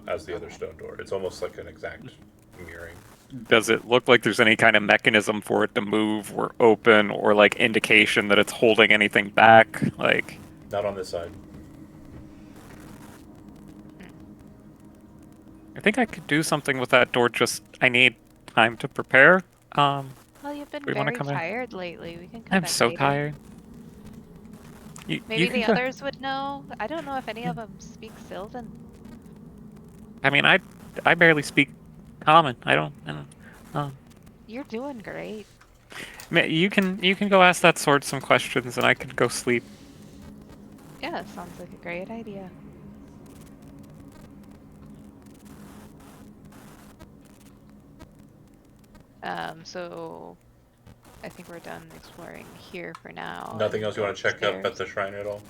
as the other stone door. It's almost like an exact mirroring. Does it look like there's any kind of mechanism for it to move or open or like indication that it's holding anything back? Like, Not on this side. I think I could do something with that door, just I need time to prepare. Well, you've been We wanna very come in? tired lately. We can come I'm back so later. tired. Maybe You can the go- others would know. I don't know if any of them speak Sylvan. I mean, I barely speak common. I don't. You're doing great. You can go ask that sword some questions, and I can go sleep. Yeah, it sounds like a great idea. So I think we're done exploring here for now. Nothing and else you want to check up at upstairs. the shrine at all?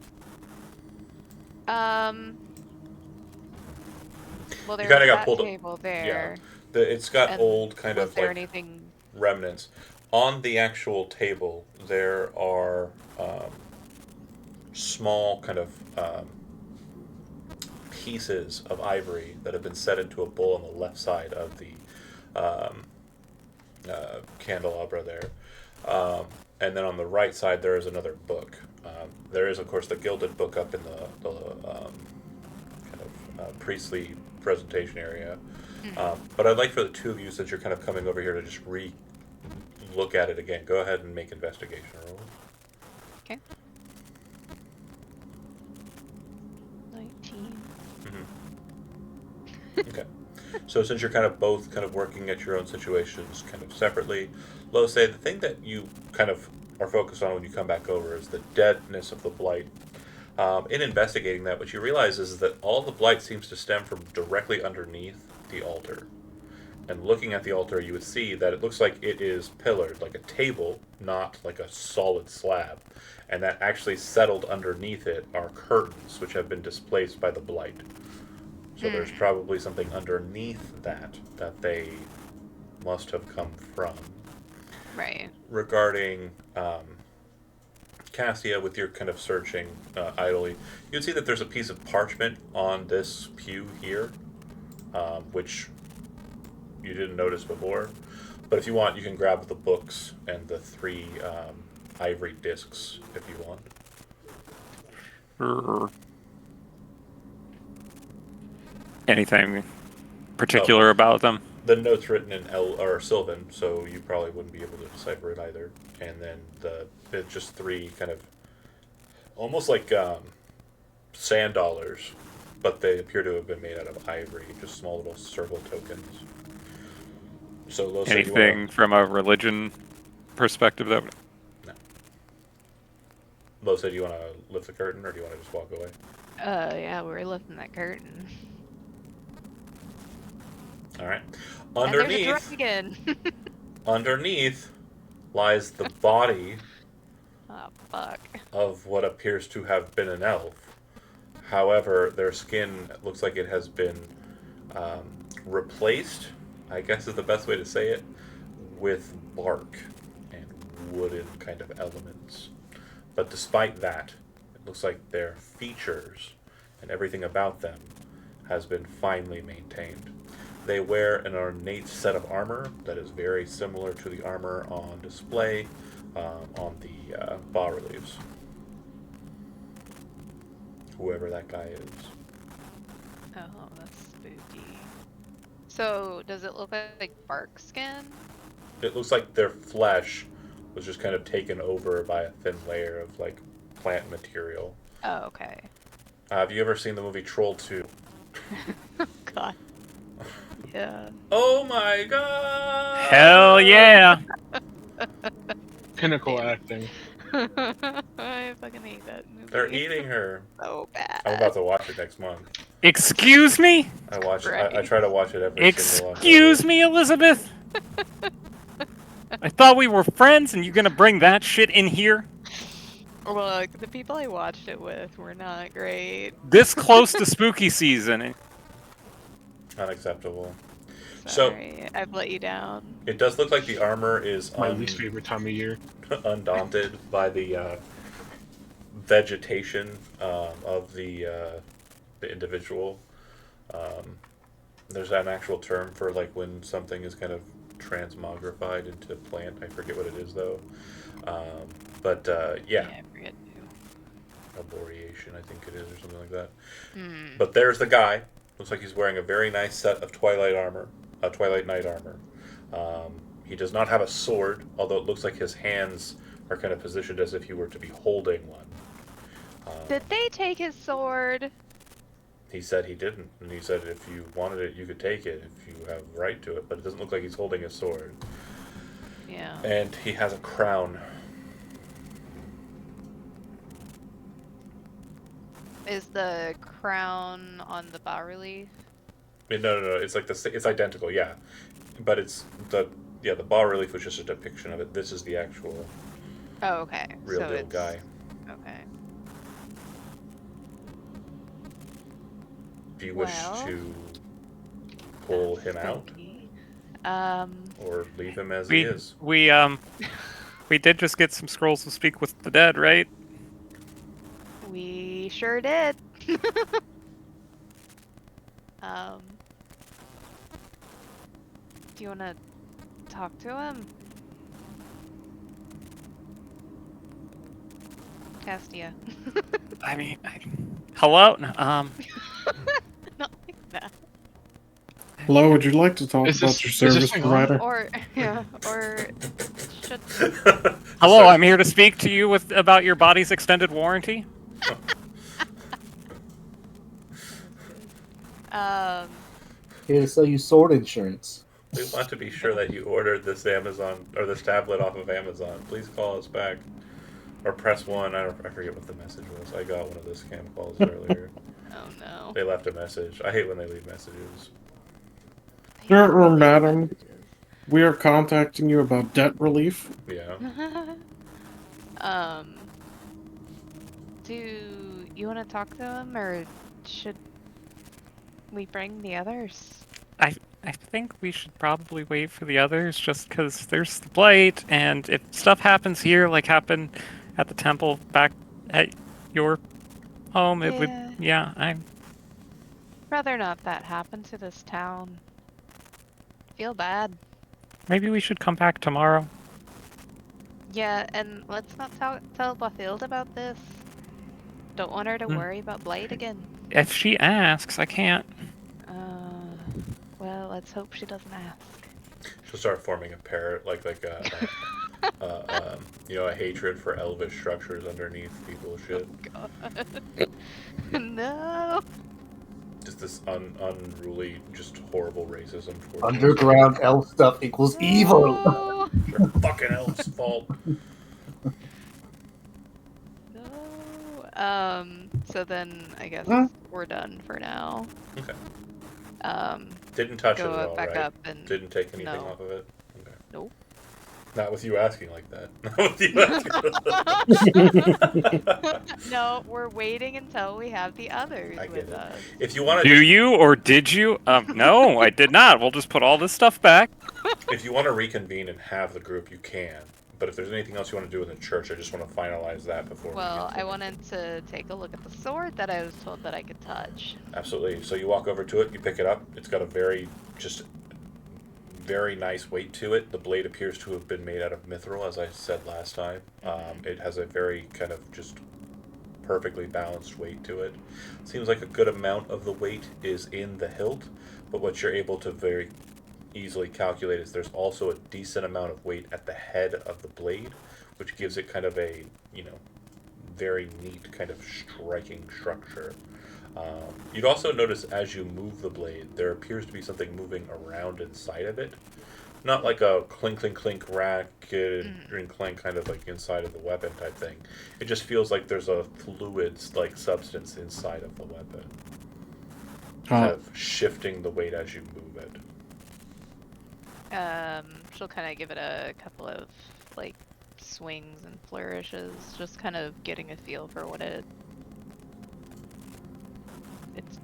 Well, there's kinda got that pulled up- table there. It's got And old kind Was of there like anything? remnants. On the actual table, there are small kind of pieces of ivory that have been set into a bowl on the left side of the candelabra there. And then on the right side, there is another book. There is, of course, the gilded book up in the kind of priestly presentation area. But I'd like for the two of you, since you're kind of coming over here, to just look at it again. Go ahead and make investigation rolls. Okay. 19. Okay. So since you're kind of both kind of working at your own situations kind of separately, Lo say the thing that you kind of are focused on when you come back over is the deadness of the blight. In investigating that, what you realize is that all the blight seems to stem from directly underneath the altar. And looking at the altar, you would see that it looks like it is pillared, like a table, not like a solid slab. And that actually settled underneath it are curtains, which have been displaced by the blight. So there's probably something underneath that they must have come from. Right. Regarding Cassia, with your kind of searching idly, you'd see that there's a piece of parchment on this pew here, which you didn't notice before. But if you want, you can grab the books and the 3 ivory discs if you want. Anything particular about them? The note's written in Sylvan, so you probably wouldn't be able to decipher it either. And then it's just 3 kind of almost like sand dollars, but they appear to have been made out of ivory, just small little circle tokens. So Lo said Anything from a religion perspective that Lo said you want to lift the curtain, or do you want to just walk away? Yeah, we're lifting that curtain. All right. And there's a Underneath, dragon. underneath lies the body Oh, fuck. of what appears to have been an elf. However, their skin looks like it has been replaced, I guess is the best way to say it, with bark and wooden kind of elements. But despite that, it looks like their features and everything about them has been finely maintained. They wear an ornate set of armor that is very similar to the armor on display on the bas-reliefs. Whoever that guy is. Oh, that's spooky. So, does it look like bark skin? It looks like their flesh was just kind of taken over by a thin layer of like plant material. Oh, okay. Have you ever seen the movie Troll 2? God. Yeah. Oh my god! Hell yeah! Pinnacle acting. I fucking hate that movie. They're eating her. So bad. I'm about to watch it next month. Excuse me? I watch. Right. I try to watch it every single month. Excuse me, Elizabeth? I thought we were friends and you're gonna bring that shit in here? Look, the people I watched it with were not great. This close to spooky season. Unacceptable. So- Sorry, I've let you down. It does look like the armor is My least favorite time of year. undaunted by the vegetation of the individual. There's an actual term for like when something is kind of transmogrified into plant. I forget what it is though. But yeah, I forget to. arboreation, I think it is, or something like that. Hmm. But there's the guy. Looks like he's wearing a very nice set of Twilight Knight armor. He does not have a sword, although it looks like his hands are kind of positioned as if he were to be holding one. Did they take his sword? He said he didn't, and he said if you wanted it, you could take it if you have right to it. But it doesn't look like he's holding a sword. Yeah. And he has a crown. Is the crown on the bas-relief? No. It's like it's identical, yeah. But it's the bas-relief was just a depiction of it. This is the actual Oh, okay. real so deal it's... guy. Okay. Do you wish Well, to pull that's him out spooky. or leave him as he is? We did just get some scrolls to speak with the dead, right? We sure did. Do you want to talk to him? Castia. I mean, hello? Not like that. Hello, would you like to talk Is about this- your is this service thing on? provider? Or, yeah, or should... Hello, So- I'm here to speak to you about your body's extended warranty. Here to sell you sword insurance. We want to be sure that you ordered this Amazon or this tablet off of Amazon. Please call us back or press 1. I forget what the message was. I got one of those scam calls earlier. Oh no. They left a message. I hate when they leave messages. Sir or madam, we are contacting you about debt relief. Yeah. Do you want to talk to them, or should we bring the others? I think we should probably wait for the others, just because there's the blight, and if stuff happens here, like happened at the temple back at your home, it would. Yeah, I'm. Rather not that happen to this town. Feel bad. Maybe we should come back tomorrow. Yeah, and let's not tell Bathild about this. Don't want her to worry about Blight again. If she asks, I can't. Well, let's hope she doesn't ask. She'll start forming a a hatred for elvish structures underneath people's shit. God. No. Just this unruly, just horrible racism towards Underground elf stuff equals evil. No. Your fucking elf's fault. No. So then I guess we're done for now. Okay. Um, Didn't touch it go at all, back right? up and Didn't take anything no. off of it? Okay. Nope. Not with you asking like that. Not with you asking. No, we're waiting until we have the others I get with it. us. If you want to Do you or did you? No, I did not. We'll just put all this stuff back. if you want to reconvene and have the group, you can. But if there's anything else you want to do in the church, I just want to finalize that before. Well, I wanted to take a look at the sword that I was told that I could touch. Absolutely. So you walk over to it, you pick it up. It's got a very nice weight to it. The blade appears to have been made out of mithril, as I said last time. It has a very kind of just perfectly balanced weight to it. Seems like a good amount of the weight is in the hilt, but what you're able to very easily calculate is there's also a decent amount of weight at the head of the blade, which gives it kind of a, very neat kind of striking structure. You'd also notice as you move the blade, there appears to be something moving around inside of it. Not like a clink, clink, clink, racket, and clank kind of like inside of the weapon type thing. It just feels like there's a fluid-like substance inside of the weapon. Kind of shifting the weight as you move it. She'll kind of give it a couple of, swings and flourishes, just kind of getting a feel for what it's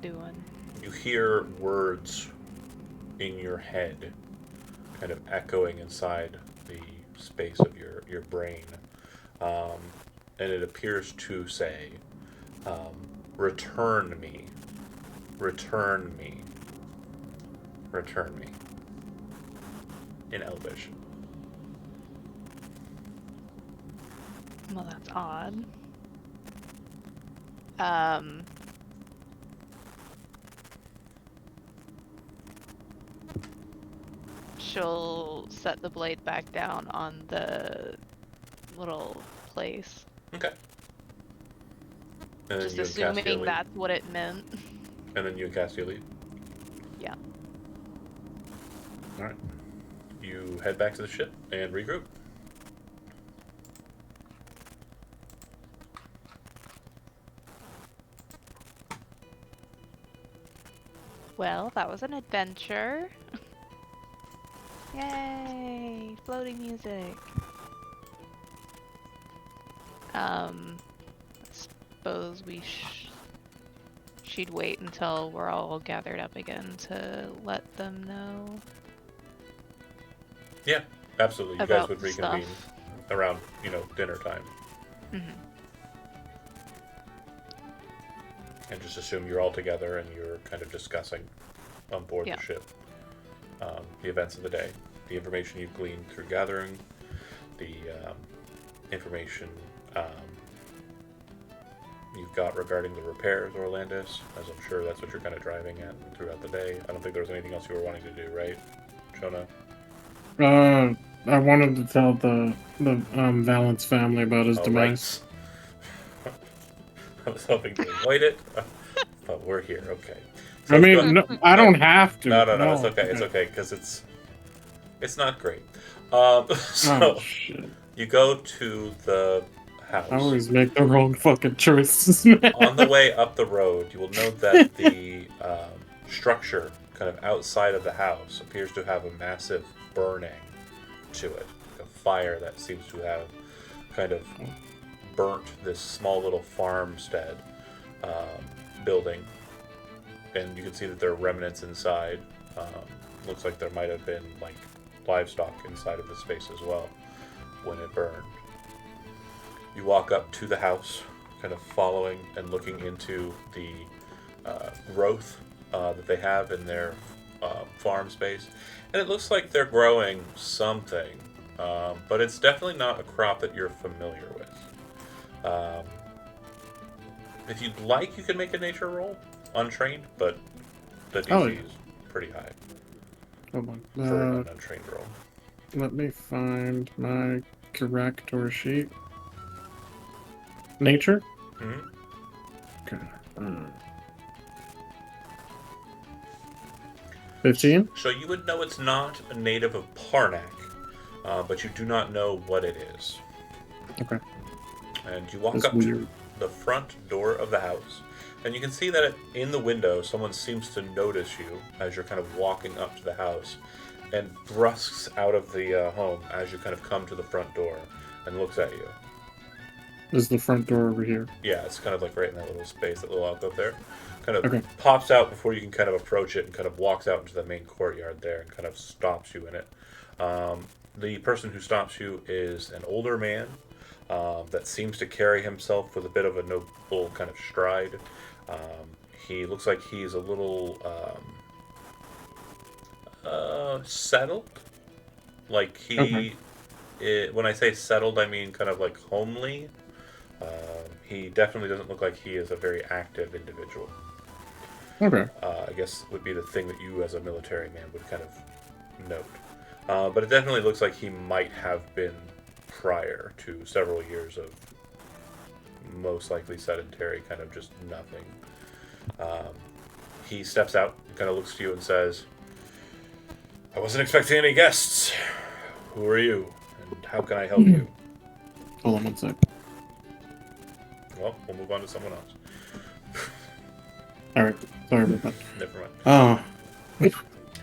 doing. You hear words in your head kind of echoing inside the space of your brain. And it appears to say, return me, return me, return me. In Elvish. Well, that's odd. She'll set the blade back down on the little place. Okay. And Just you and Castiel assuming leave. that's what it meant. And then you and Castiel leave? Yeah. Alright. You head back to the ship and regroup. Well, that was an adventure. Yay! Floating music. I suppose she'd wait until we're all gathered up again to let them know. Yeah, absolutely. You About guys would reconvene around, dinner time. Mm-hmm. And just assume you're all together and you're kind of discussing on board the ship the events of the day, the information you've gleaned through gathering, the information you've got regarding the repairs, Orlandis, as I'm sure that's what you're kind of driving at throughout the day. I don't think there was anything else you were wanting to do, right, Shona? I wanted to tell the Valance family about his demise. Right. I was hoping to avoid it, but we're here. Okay. So I let's mean, go- no, I don't have to. no, it's okay. It's okay because it's not great. So Oh shit! you go to the house. I always make the wrong fucking choices, man. On the way up the road, you will note that the structure kind of outside of the house appears to have a massive burning to it. Like a fire that seems to have kind of burnt this small little farmstead building. And you can see that there are remnants inside. Looks like there might have been like livestock inside of the space as well when it burned. You walk up to the house, kind of following and looking into the growth that they have in their farm space. And it looks like they're growing something, but it's definitely not a crop that you're familiar with. If you'd like, you can make a nature roll, untrained, but the DC Oh, yeah. is pretty high Hold on. for an untrained roll. Let me find my character sheet. Nature? Mhm. Okay. 15? So you would know it's not a native of Parnak, but you do not know what it is. Okay. And you walk That's up weird. to the front door of the house, and you can see that in the window, someone seems to notice you as you're kind of walking up to the house, and brusques out of the home as you kind of come to the front door and looks at you. Is the front door over here? Yeah, it's kind of like right in that little space, that little alcove there. Kind of Okay. pops out before you can kind of approach it, and kind of walks out into the main courtyard there and kind of stops you in it. The person who stops you is an older man that seems to carry himself with a bit of a noble kind of stride. He looks like he's a little settled. Like he, when I say settled, I mean kind of like homely. He definitely doesn't look like he is a very active individual. Okay. I guess would be the thing that you as a military man would kind of note. But it definitely looks like he might have been prior to several years of most likely sedentary, kind of just nothing. He steps out, kind of looks to you and says, "I wasn't expecting any guests. Who are you, and how can I help you?" Hold on one sec. Well, we'll move on to someone else. Alright. Sorry about that. Never mind. Oh.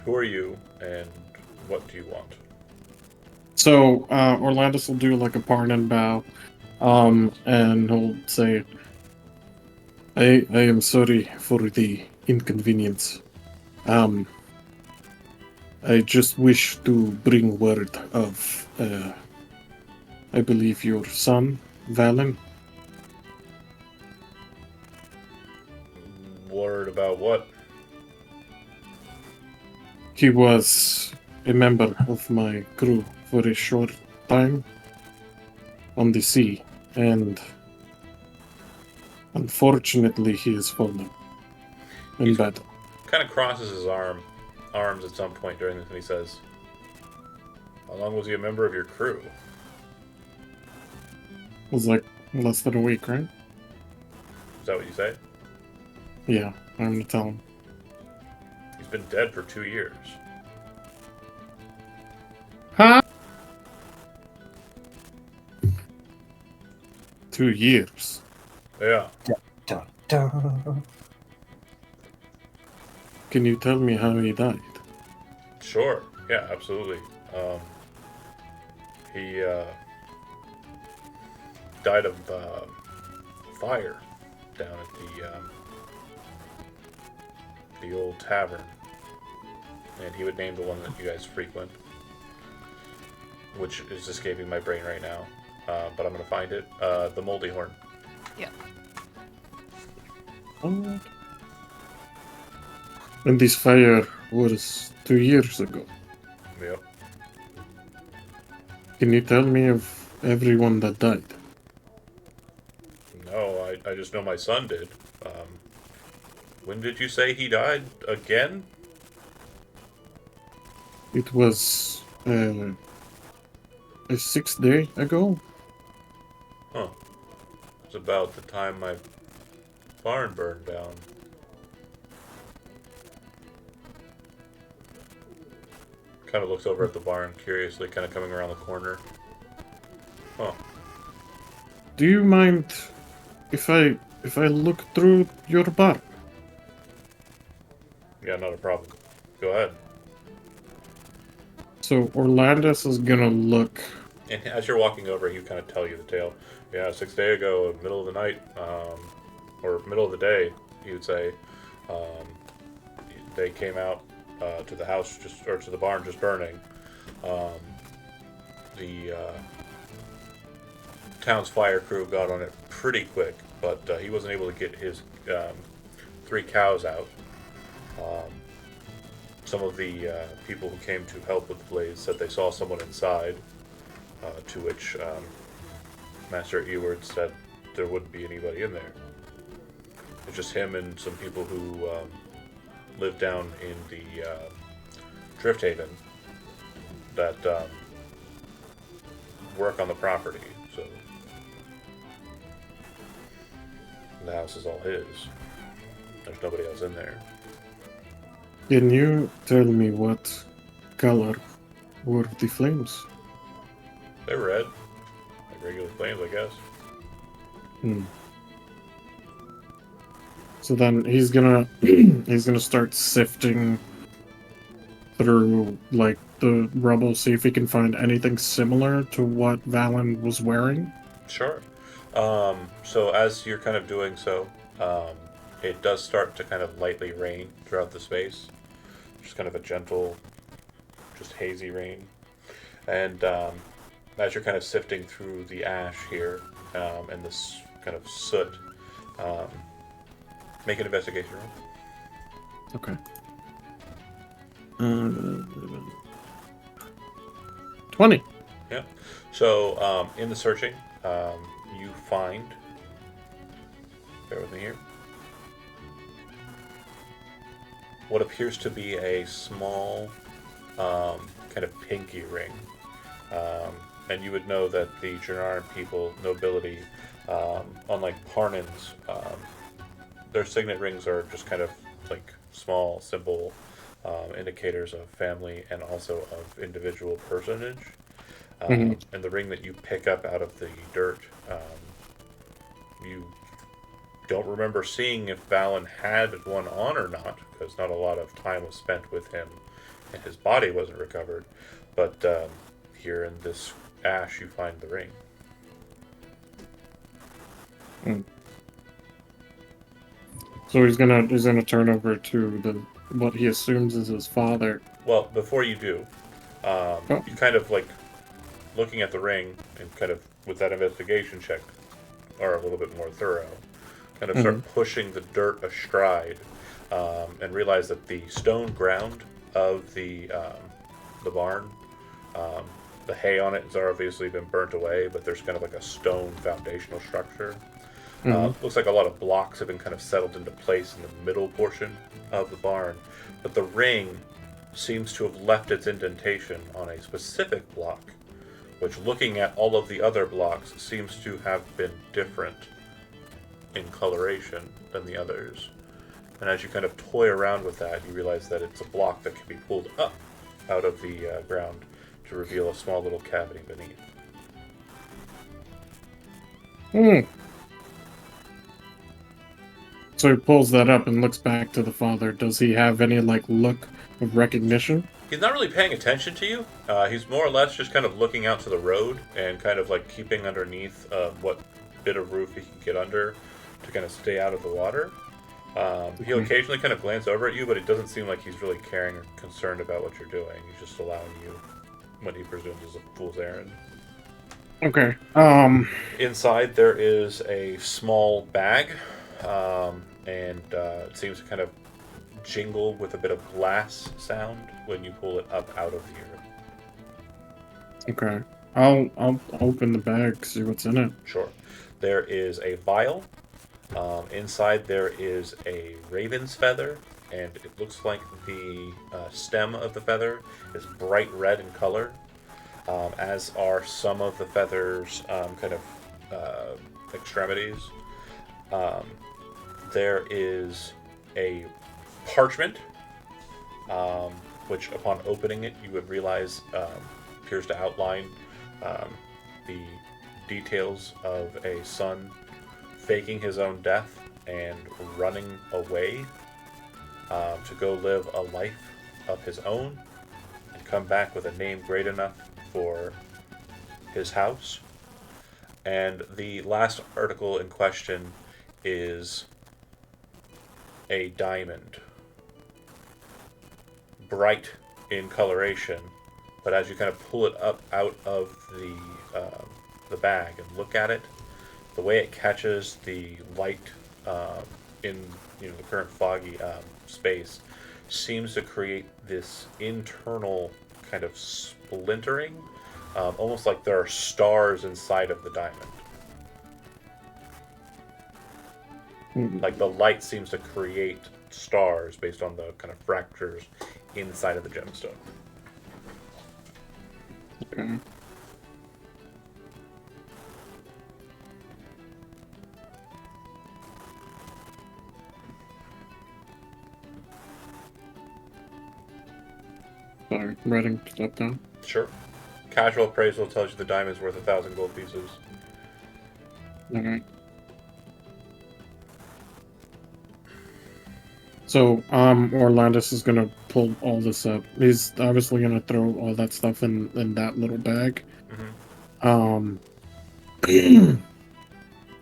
Who are you, and what do you want? So, Orlandis will do like a pardon bow. And he'll say, I am sorry for the inconvenience. I just wish to bring word of, I believe your son, Valen. Word about what? He was a member of my crew for a short time on the sea, and unfortunately he has fallen in battle. Kind of crosses his arms at some point during this, and he says, "How long was he a member of your crew?" It was like less than a week, right? Is that what you say? Yeah, I'm gonna tell him. He's been dead for 2 years. Huh? 2 years. Yeah. Dun, dun. Can you tell me how he died? Sure. Yeah, absolutely. He died of fire down at the old tavern, and he would name the one that you guys frequent, which is escaping my brain right now. But I'm gonna find it. The Moldy Horn. What? And this fire was 2 years ago. Yep. Can you tell me of everyone that died? No, I just know my son did. When did you say he died again? It was a 6th day ago. Huh. It's about the time my barn burned down. Kind of looks over at the barn curiously, kind of coming around the corner. Oh, Do you mind if I look through your bar? yeah, not a problem. Go ahead. So Orlandis is gonna look. And as you're walking over, he kind of tell you the tale. Yeah, 6 days ago, middle of the night, or middle of the day, he would say, um, they came out to the house or to the barn just burning. The town's fire crew got on it pretty quick, but he wasn't able to get his 3 cows out. Some of the people who came to help with the blaze said they saw someone inside, to which Master Eward said there wouldn't be anybody in there. It's just him and some people who live down in the Drift Haven that work on the property. So the house is all his. There's nobody else in there. Can you tell me what color were the flames? They're red, like regular flames, I guess. Hmm. So then he's gonna he's gonna start sifting through like the rubble, see if he can find anything similar to what Valen was wearing. Sure. So as you're kind of doing so, it does start to kind of lightly rain throughout the space. Just kind of a gentle, just hazy rain. And as you're kind of sifting through the ash here, and this kind of soot, make an investigation roll. Okay. 20. Yeah. So in the searching, you find. Bear with me here. What appears to be a small, kind of pinky ring. And you would know that the Janaran people, nobility, unlike Parnans, their signet rings are just kind of like small, simple indicators of family and also of individual personage. And the ring that you pick up out of the dirt, you don't remember seeing if Valen had one on or not, because not a lot of time was spent with him and his body wasn't recovered. But here in this ash, you find the ring. So he's gonna turn over to the what he assumes is his father. Well, before you do, you kind of like looking at the ring and kind of with that investigation check, or a little bit more thorough, kind of start pushing the dirt astride, and realize that the stone ground of the barn, the hay on it has obviously been burnt away, but there's kind of like a stone foundational structure. Looks like a lot of blocks have been kind of settled into place in the middle portion of the barn, but the ring seems to have left its indentation on a specific block, which, looking at all of the other blocks, seems to have been different in coloration than the others. And as you kind of toy around with that, you realize that it's a block that can be pulled up out of the ground to reveal a small little cavity beneath. So he pulls that up and looks back to the father. Does he have any like look of recognition? He's not really paying attention to you. He's more or less just kind of looking out to the road and kind of like keeping underneath what bit of roof he can get under to kind of stay out of the water. He'll occasionally kind of glance over at you, but it doesn't seem like he's really caring or concerned about what you're doing. He's just allowing you what he presumes is a fool's errand. Okay. Inside there is a small bag, and it seems to kind of jingle with a bit of glass sound when you pull it up out of here. Okay. I'll open the bag, see what's in it. Sure. There is a vial. Inside there is a raven's feather, and it looks like the stem of the feather is bright red in color, as are some of the feather's kind of extremities. There is a parchment which upon opening it you would realize appears to outline the details of a son faking his own death and running away to go live a life of his own and come back with a name great enough for his house. And the last article in question is a diamond, bright in coloration, but as you kind of pull it up out of the bag and look at it, the way it catches the light in the current foggy space seems to create this internal kind of splintering, almost like there are stars inside of the diamond. Like the light seems to create stars based on the kind of fractures inside of the gemstone. Okay. Sorry, writing stuff down. Sure. Casual appraisal tells you the diamond's worth 1,000 gold pieces. Okay. So, Orlandis is gonna pull all this up. He's obviously gonna throw all that stuff in that little bag. Mm-hmm.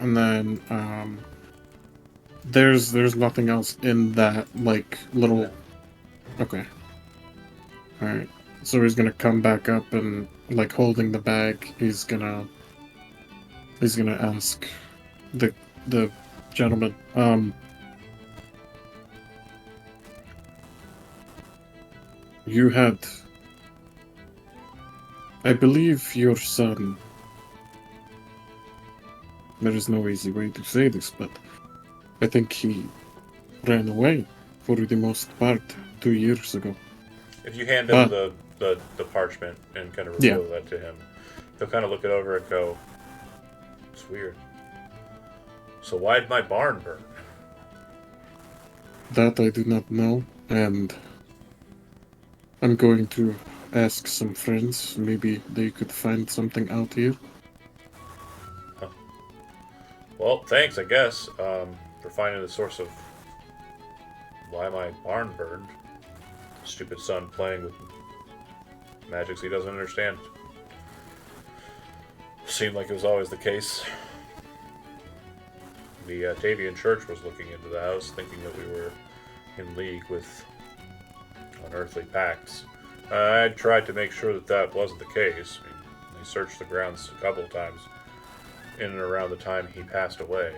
And then, there's nothing else in that, like, little... No. Okay. Alright. So he's gonna come back up and, like, holding the bag, he's gonna ask the gentleman, you had, I believe your son, there is no easy way to say this, but I think he ran away for the most part 2 years ago. If you hand him the parchment and kind of reveal that to him, he'll kind of look it over and go, "It's weird. So why did my barn burn?" That I do not know, and I'm going to ask some friends. Maybe they could find something out here. Well, thanks, I guess, for finding the source of why my barn burned. Stupid son playing with magics he doesn't understand. Seemed like it was always the case. The Tavian Church was looking into the house, thinking that we were in league with unearthly pacts. I tried to make sure that that wasn't the case. I mean, they searched the grounds a couple of times in and around the time he passed away.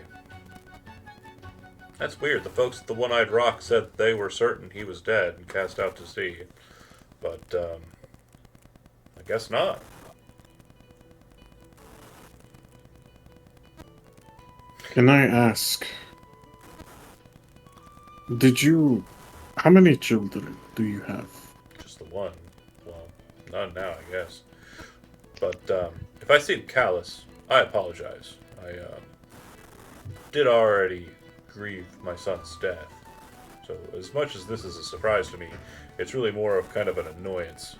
That's weird. The folks at the One-Eyed Rock said they were certain he was dead and cast out to sea. But, I guess not. Can I ask, how many children do you have? Just the one. Well, none now, I guess. But, if I seem callous, I apologize. I, did already grieve my son's death. So, as much as this is a surprise to me, it's really more of kind of an annoyance.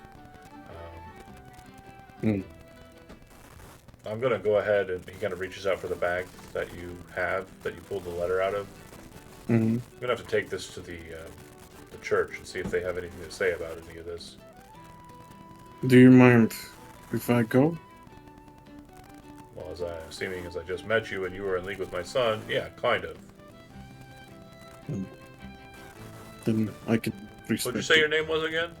I'm gonna go ahead and he kind of reaches out for the bag that you pulled the letter out of. Mm-hmm. I'm gonna have to take this to the church and see if they have anything to say about any of this. Do you mind if I go? Well, seeming as I just met you and you were in league with my son, yeah, kind of. Then I can respect What'd you say your name was again?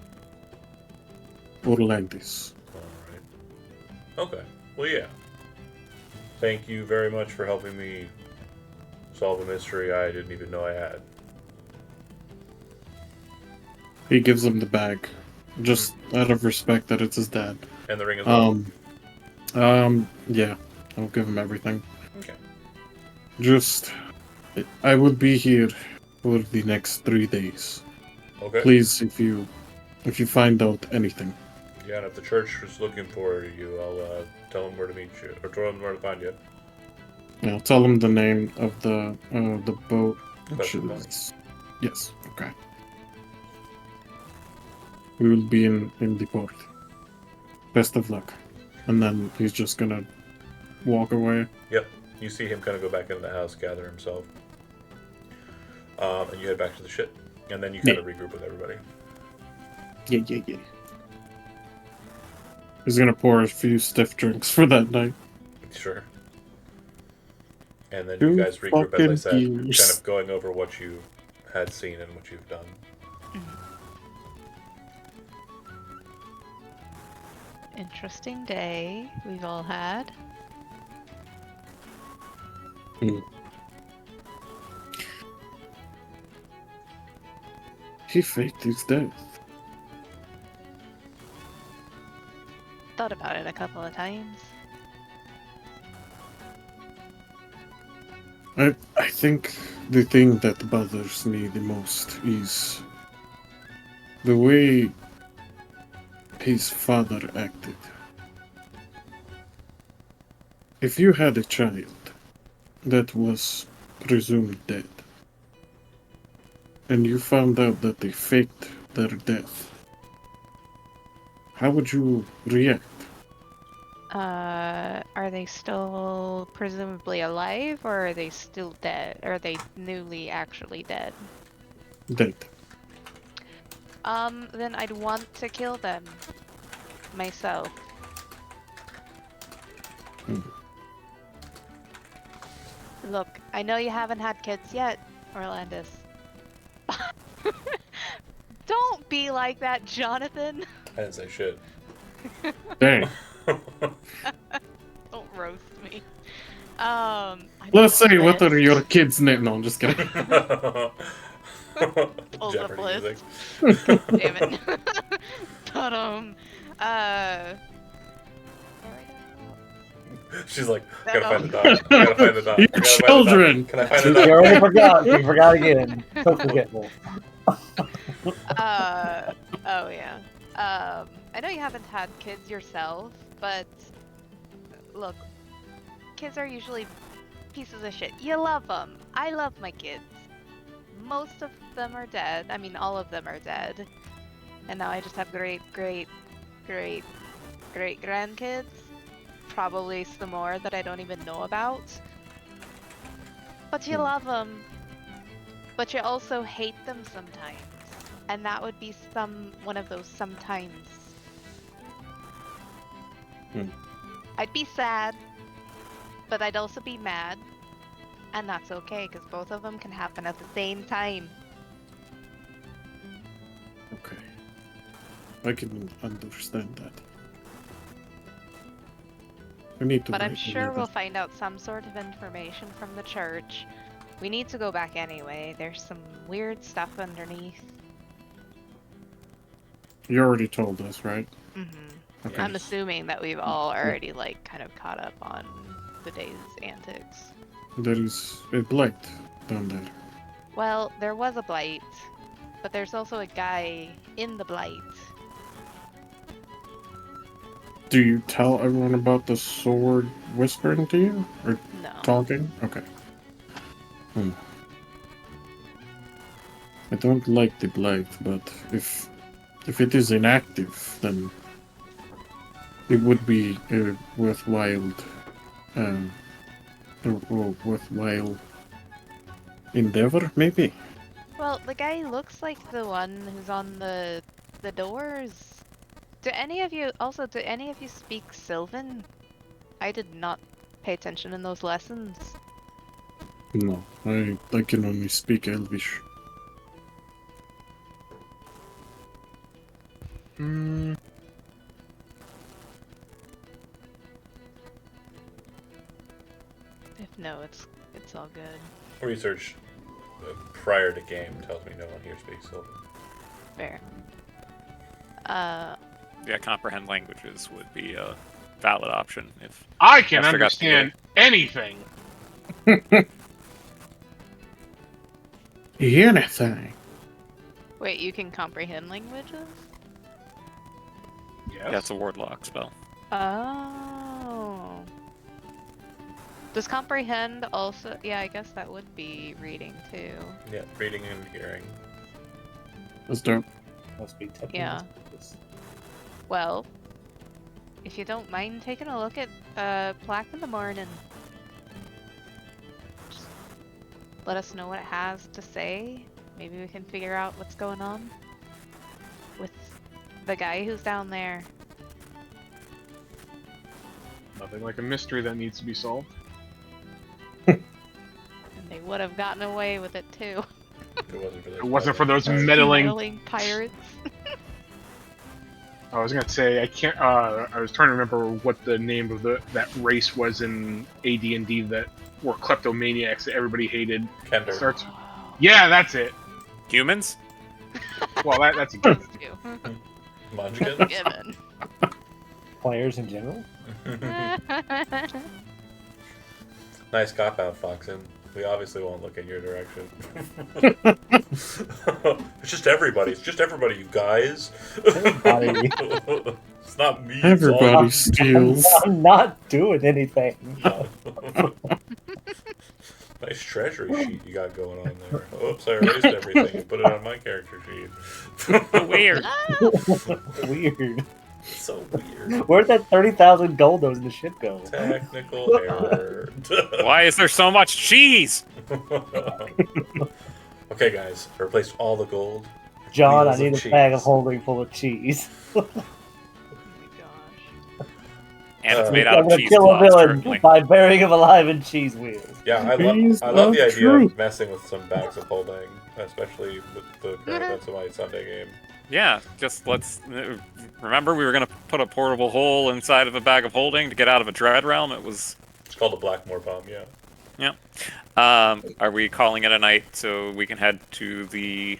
Orlandis. Alright. Okay. Well, yeah. Thank you very much for helping me solve a mystery I didn't even know I had. He gives him the bag, just out of respect that it's his dad. And the ring as well. Yeah, I'll give him everything. Okay. Just, I will be here for the next 3 days. Okay. Please, if you find out anything. Yeah, and if the church is looking for you, I'll tell them where to meet you, or tell them where to find you. Yeah, I'll tell him the name of the boat. That's Which fine. is... Yes, okay. We will be in the port. Best of luck. And then he's just gonna walk away. Yep. You see him kind of go back into the house, gather himself. And you head back to the ship. And then you kind of regroup with everybody. Yeah. He's gonna pour a few stiff drinks for that night. Sure. And then you guys regroup, as I said, kind of going over what you had seen and what you've done. Interesting day we've all had. He faked his death. Thought about it a couple of times. I think the thing that bothers me the most is the way his father acted. If you had a child that was presumed dead, and you found out that they faked their death, how would you react? Are they still presumably alive, or are they still dead? Are they newly actually dead? Dead. Then I'd want to kill them. Myself. Look, I know you haven't had kids yet, Orlandis. Don't be like that, Jonathan! I didn't say shit. Dang. Don't roast me. Let's say, what are your kids' name? No, I'm just kidding. Pulls up Jeopardy list. music. Damn it. But, She's like, I gotta find the know. dog. Gotta find the dog. Your Gotta find the dog. children. Can I find She the dog? already forgot. She forgot again. So forgetful. oh yeah. I know you haven't had kids yourself, but look, kids are usually pieces of shit. You love them. I love my kids. Most of them are dead. I mean, all of them are dead. And now I just have great grandkids. Probably some more that I don't even know about. But you love them. But you also hate them sometimes. And that would be one of those sometimes. I'd be sad, but I'd also be mad. And that's okay, because both of them can happen at the same time. Okay. I can understand that. I need to But I'm write a sure letter. we'll find out some sort of information from the church. We need to go back anyway. There's some weird stuff underneath. You already told us, right? Mm-hmm. Okay. I'm assuming that we've all already, like, kind of caught up on the day's antics. There is a blight down there. Well, there was a blight, but there's also a guy in the blight. Do you tell everyone about the sword whispering to you? Or No. talking? Okay. I don't like the blight, but if it is inactive, then it would be a worthwhile endeavor, maybe. Well, the guy looks like the one who's on the doors. Do any of you speak Sylvan? I did not pay attention in those lessons. No, I can only speak Elvish. If no, it's all good. Research prior to game tells me no one here speaks Sylvan. Fair. Yeah, comprehend languages would be a valid option if I can I forgot to do understand anything. Anything. Wait, you can comprehend languages? Yes. that's a wardlock spell. Oh. Does comprehend also? Yeah, I guess that would be reading too. Yeah, reading and hearing. That's dope. Must be technical. Yeah. Well, if you don't mind taking a look at plaque in the morning, just let us know what it has to say. Maybe we can figure out what's going on with the guy who's down there. Nothing like a mystery that needs to be solved. And they would have gotten away with it too. It wasn't for those It wasn't for those pirates. meddling. pirates. I was gonna say I can't. I was trying to remember what the name of that race was in AD&D that were kleptomaniacs that everybody hated. Kender. Starts. Yeah, that's it. Humans? Well, that's a given. Munchkin. Given. Players in general. Nice cop out, Foxen. We obviously won't look in your direction. It's just everybody. It's just everybody, you guys. Everybody. It's not me. it's all Everybody you. steals. I'm not doing anything. Nice treasury sheet you got going on there. Oops, I erased everything and put it on my character sheet. Weird. Weird. So weird. Where'd that 30,000 gold that was in the ship go? Technical error. Why is there so much cheese? Okay, guys, I replaced all the gold. John, I Wheels need of a bag of cheese. holding full of cheese. Oh my gosh. And it's Uh, made I'm out of gonna cheese kill a cloths, villain certainly. by burying him alive in cheese wheels. Yeah, I Cheese love of the idea truth. of messing with some bags of holding, especially with the current events of my Sunday game. Yeah, just let's remember we were gonna put a portable hole inside of a bag of holding to get out of a dread realm. It was. It's called a Blackmore bomb, yeah. Are we calling it a night so we can head to the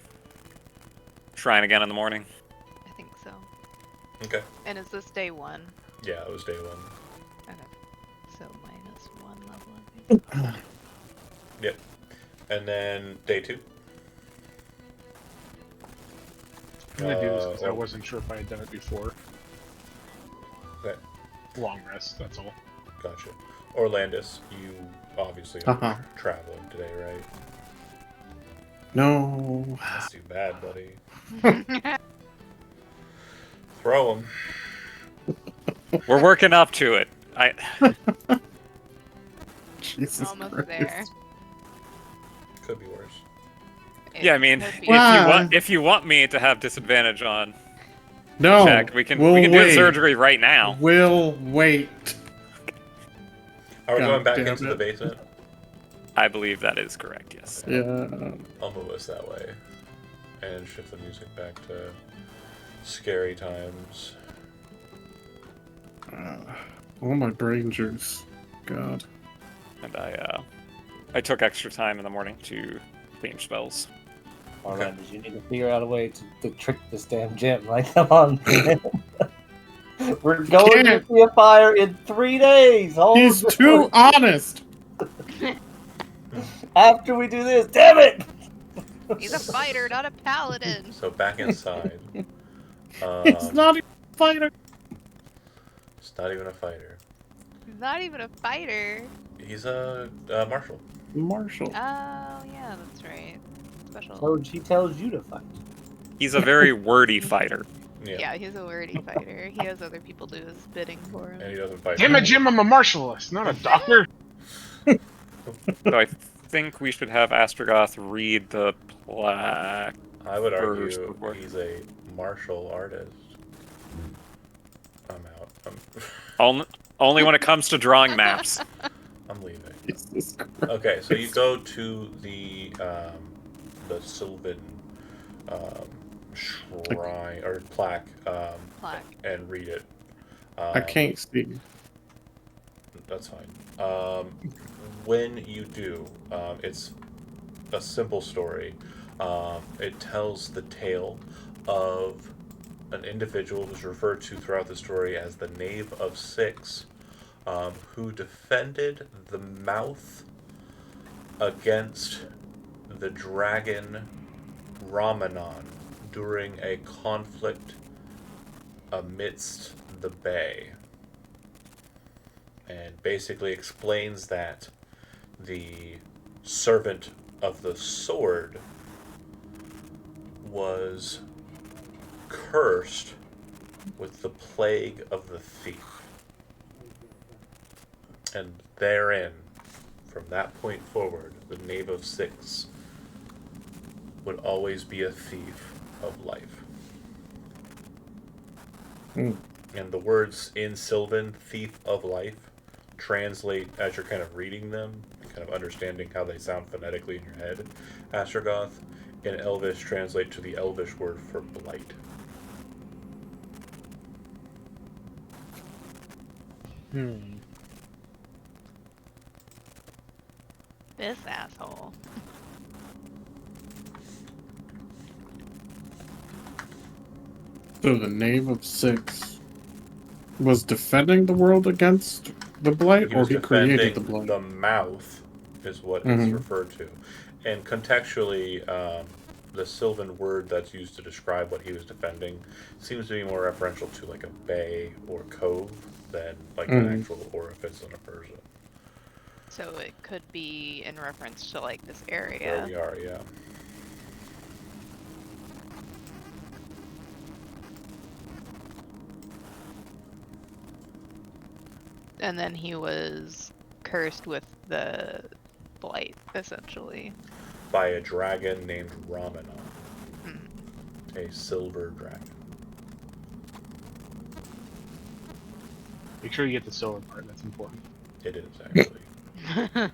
shrine again in the morning? I think so. Okay. And is this day one? Yeah, it was day one. Okay. So -1 level, I think. Yep. And then day two. I'm gonna do this because I well, wasn't sure if I had done it before. Okay. Long rest. That's all. Gotcha. Orlandis, you obviously Uh-huh. are traveling today, right? No. That's too bad, buddy. Throw him. We're working up to it. Jesus Almost Christ. there. Could be worse. Yeah, I mean, Could be. Well- if you want me to have disadvantage on No. check, we can we'll do wait. surgery right now. We'll wait. Are we God going back damn into the it. basement? I believe that is correct. Yes. Yeah. I'll move us that way. And shift the music back to scary times. All my brain juice. God. And I took extra time in the morning to clean spells. Alright, you need to figure out a way to trick this damn gem. Like, come on, man. We're going to Can't. see a fire in 3 days. Hold He's on. too honest. After we do this, damn it! He's a fighter, not a paladin. So back inside. It's not even a fighter. It's not even a fighter. He's not even a fighter. He's a marshal. Marshall. Oh, yeah, that's right. Special. So she tells you to fight. He's a very wordy fighter. Yeah, he's a wordy fighter. He has other people do his bidding for him. And he doesn't fight. Damn it, Jim! I'm a martialist, not a doctor. So I think we should have Astrogoth read the plaque. I would First argue before- he's a martial artist. I'm out. Only when it comes to drawing maps. I'm leaving. Jesus Christ. Okay, so you go to the Sylvan shrine or plaque Plaque. and read it. I can't see. That's fine. When you do, it's a simple story. It tells the tale of an individual who's referred to throughout the story as the Knave of Six, who defended the mouth against the dragon Ramanon during a conflict amidst the bay. And basically explains that the servant of the sword was cursed with the plague of the thief. And therein, from that point forward, the Knave of Six would always be a thief of life. Hmm. And the words in Sylvan, thief of life, translate as you're kind of reading them, kind of understanding how they sound phonetically in your head, Astrogoth. In Elvish, translate to the Elvish word for blight. This asshole. So the Knave of Six was defending the world against the Blight, or was he created the defending Blight? the mouth, is what it's Mhm. referred to. And contextually, the Sylvan word that's used to describe what he was defending seems to be more referential to like a bay or cove than like an Mhm. actual orifice in a person. So it could be in reference to like this Where area. we are, yeah. And then he was cursed with the blight, essentially. By a dragon named Ramanon, Hmm. a silver dragon. Make sure you get the silver part. That's important. It is actually.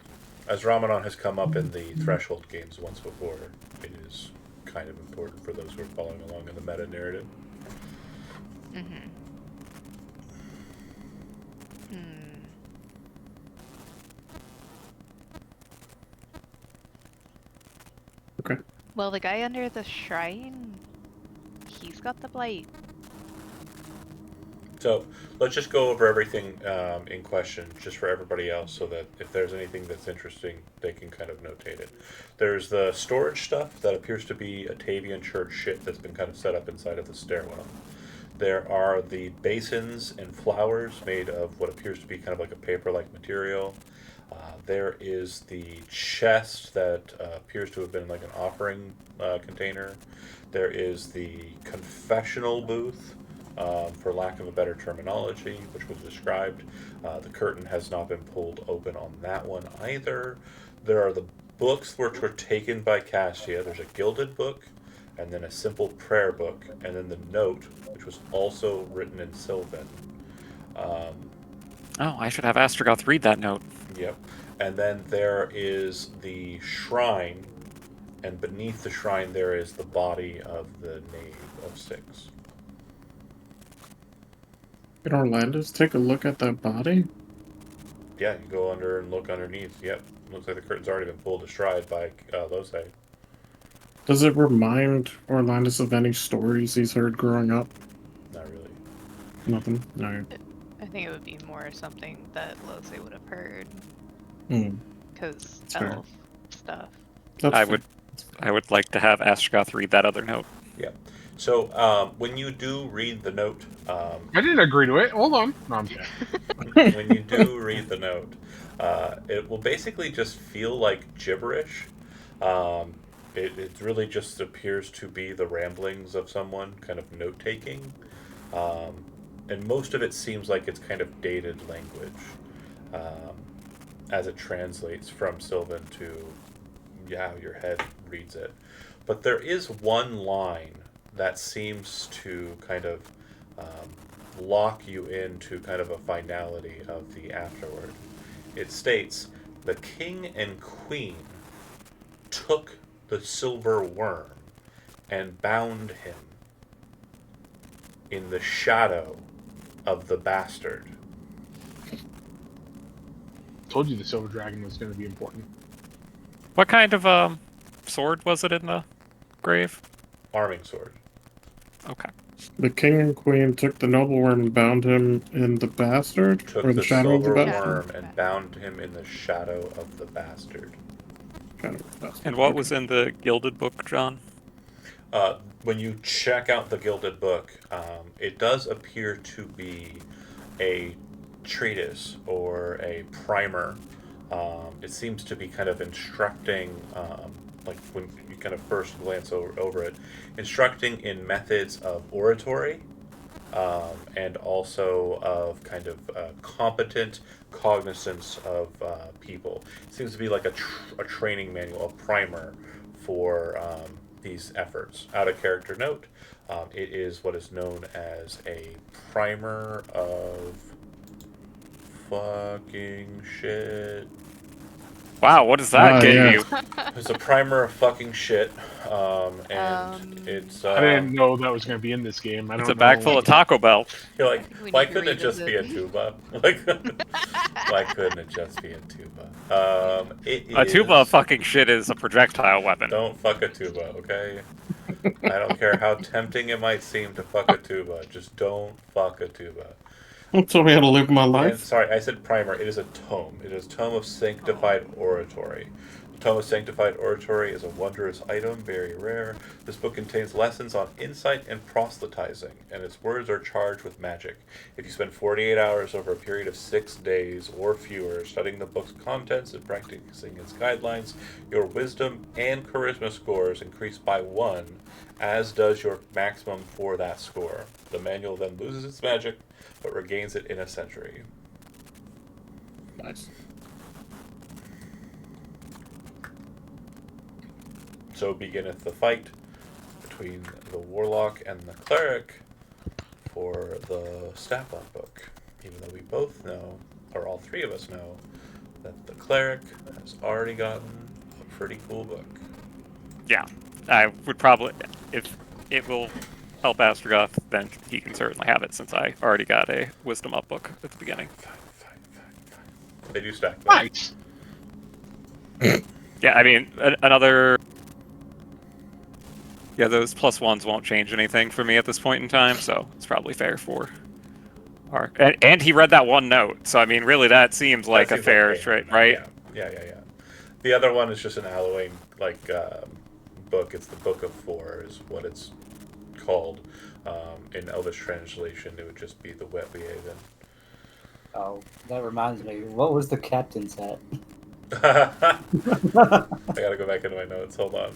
As Ramanon has come up in the Threshold games once before, it is kind of important for those who are following along in the meta narrative. Mm-hmm. Okay. Well, the guy under the shrine, he's got the blight. So let's just go over everything in question, just for everybody else, so that if there's anything that's interesting, they can kind of notate it. There's the storage stuff that appears to be a Tavian church ship that's been kind of set up inside of the stairwell. There are the basins and flowers made of what appears to be kind of like a paper-like material. There is the chest that appears to have been like an offering container. There is the confessional booth, for lack of a better terminology, which was described. The curtain has not been pulled open on that one either. There are the books which were taken by Cassia. There's a gilded book, and then a simple prayer book, and then the note, which was also written in Sylvan. Oh, I should have Astrogoth read that note. Yep. And then there is the shrine, and beneath the shrine there is the body of the Knave of Six. Can Orlando's take a look at that body? Yeah, you go under and look underneath. Yep. Looks like the curtain's already been pulled astride by Losei. Does it remind Orlandus of any stories he's heard growing up? Not really. Nothing? No. I think it would be more something that Losei would have heard, Hmm. because That's fair. elf stuff. That's I fair. would like to have Astrogoth read that other note. So when you do read the note, I didn't agree to it. Hold on. No, I'm kidding. when you do read the note, it will basically just feel like gibberish. It really just appears to be the ramblings of someone kind of note taking. And most of it seems like it's kind of dated language as it translates from Sylvan to how your head reads it. But there is one line that seems to kind of lock you into kind of a finality of the afterword. It states, "The king and queen took the silver worm and bound him in the shadow of the bastard." Told you the silver dragon was going to be important. What kind of sword was it in the grave? Arming sword. Okay. The king and queen took the noble worm and bound him in the bastard? Took or the shadow of the silver bastard? worm and bound him in the shadow of the bastard. Shadow of the bastard. And what Okay. was in the gilded book, John? When you check out the Gilded Book, it does appear to be a treatise or a primer. It seems to be kind of instructing, like when you kind of first glance over it, instructing in methods of oratory, and also of kind of competent cognizance of people. It seems to be like a training manual, a primer for these efforts. Out of character note, it is what is known as a primer of fucking shit. Wow, what does that get yeah. you? It's a primer of fucking shit, and it's. I didn't know that was going to be in this game. I It's don't a bag know. full of Taco Bell. You're I like, think we why need to couldn't it just be a revisit. tuba? Like, why couldn't it just be a tuba? It A tuba of is- fucking shit is a projectile weapon. Don't fuck a tuba, okay? I don't care how tempting it might seem to fuck a tuba. Just don't fuck a tuba. Don't tell me how to live my And, life. sorry, I said primer. It is a tome. It is a tome of sanctified oratory. The tome of sanctified oratory is a wondrous item, very rare. This book contains lessons on insight and proselytizing, and its words are charged with magic. If you spend 48 hours over a period of 6 days or fewer studying the book's contents and practicing its guidelines, your wisdom and charisma scores increase by 1, as does your maximum for that score. The manual then loses its magic, but regains it in a century. Nice. So beginneth the fight between the warlock and the cleric for the Stafflock book. Even though we both know, or all three of us know, that the cleric has already gotten a pretty cool book. Yeah, I would probably, if it will help Astrogoth, then he can certainly have it since I already got a Wisdom Up book at the beginning. Fine. They do stack though. Nice. Yeah, I mean, another... Yeah, those +1s won't change anything for me at this point in time, so it's probably fair for... And he read that one note, so I mean, really that seems like That a seems fair okay. trade, right? Yeah. The other one is just an Halloween book. It's the Book of Four is what it's called. In Elvish translation, it would just be the Wet Liaison. Oh, that reminds me. What was the captain's hat? I gotta go back into my notes. Hold on.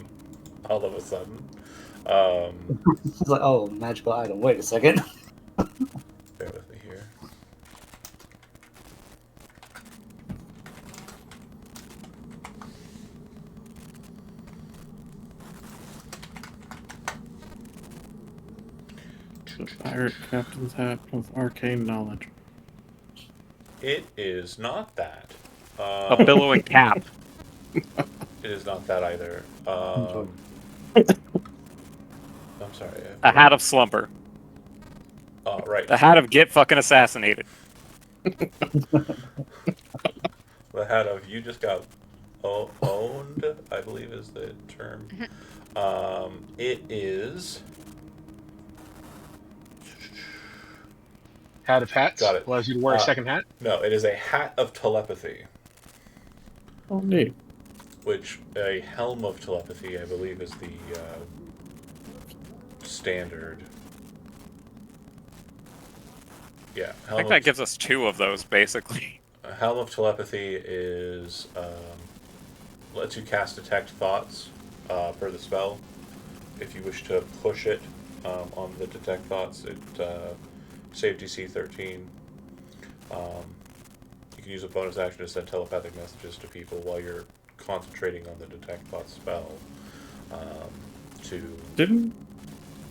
All of a sudden. It's like, oh, magical item. Wait a second. Bear with me here. The pirate captain's hat with arcane knowledge. It is not that. A billowing cap. It is not that either. I'm sorry. A hat of slumber. Oh, right. The hat of get fucking assassinated. The hat of you just got owned, I believe is the term. It is. Hat of hats. Got it. Allows you to wear a second hat. No, it is a hat of telepathy, Oh, neat. which a helm of telepathy, I believe, is the standard. Yeah, I think that gives us 2 of those, basically. A helm of telepathy is lets you cast detect thoughts per the spell. If you wish to push it on the detect thoughts, it save DC 13. You can use a bonus action to send telepathic messages to people while you're concentrating on the detect thoughts spell to Didn't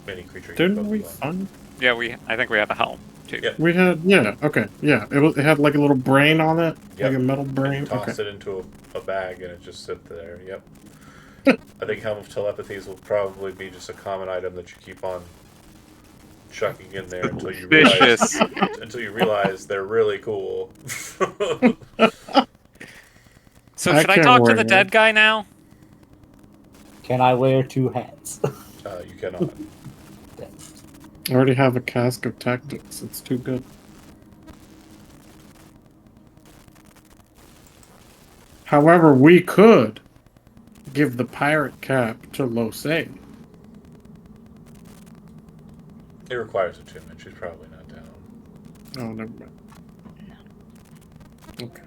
any creature you didn't we focus on. find? Yeah, I think we have a helm, too. Yeah. We had okay it had like a little brain on it, Yep. like a metal brain. Toss Okay. it into a bag and it just sit there. Yep. I think Helm of Telepathies will probably be just a common item that you keep on chucking in there until you realize Vicious. they're really cool. So I should I can't talk to wear the one. dead guy now? Can I wear 2 hats? You cannot. I already have a cask of tactics. It's too good. However, we could give the pirate cap to Losay. It requires attunement. She's probably not down. Oh, never mind. Okay.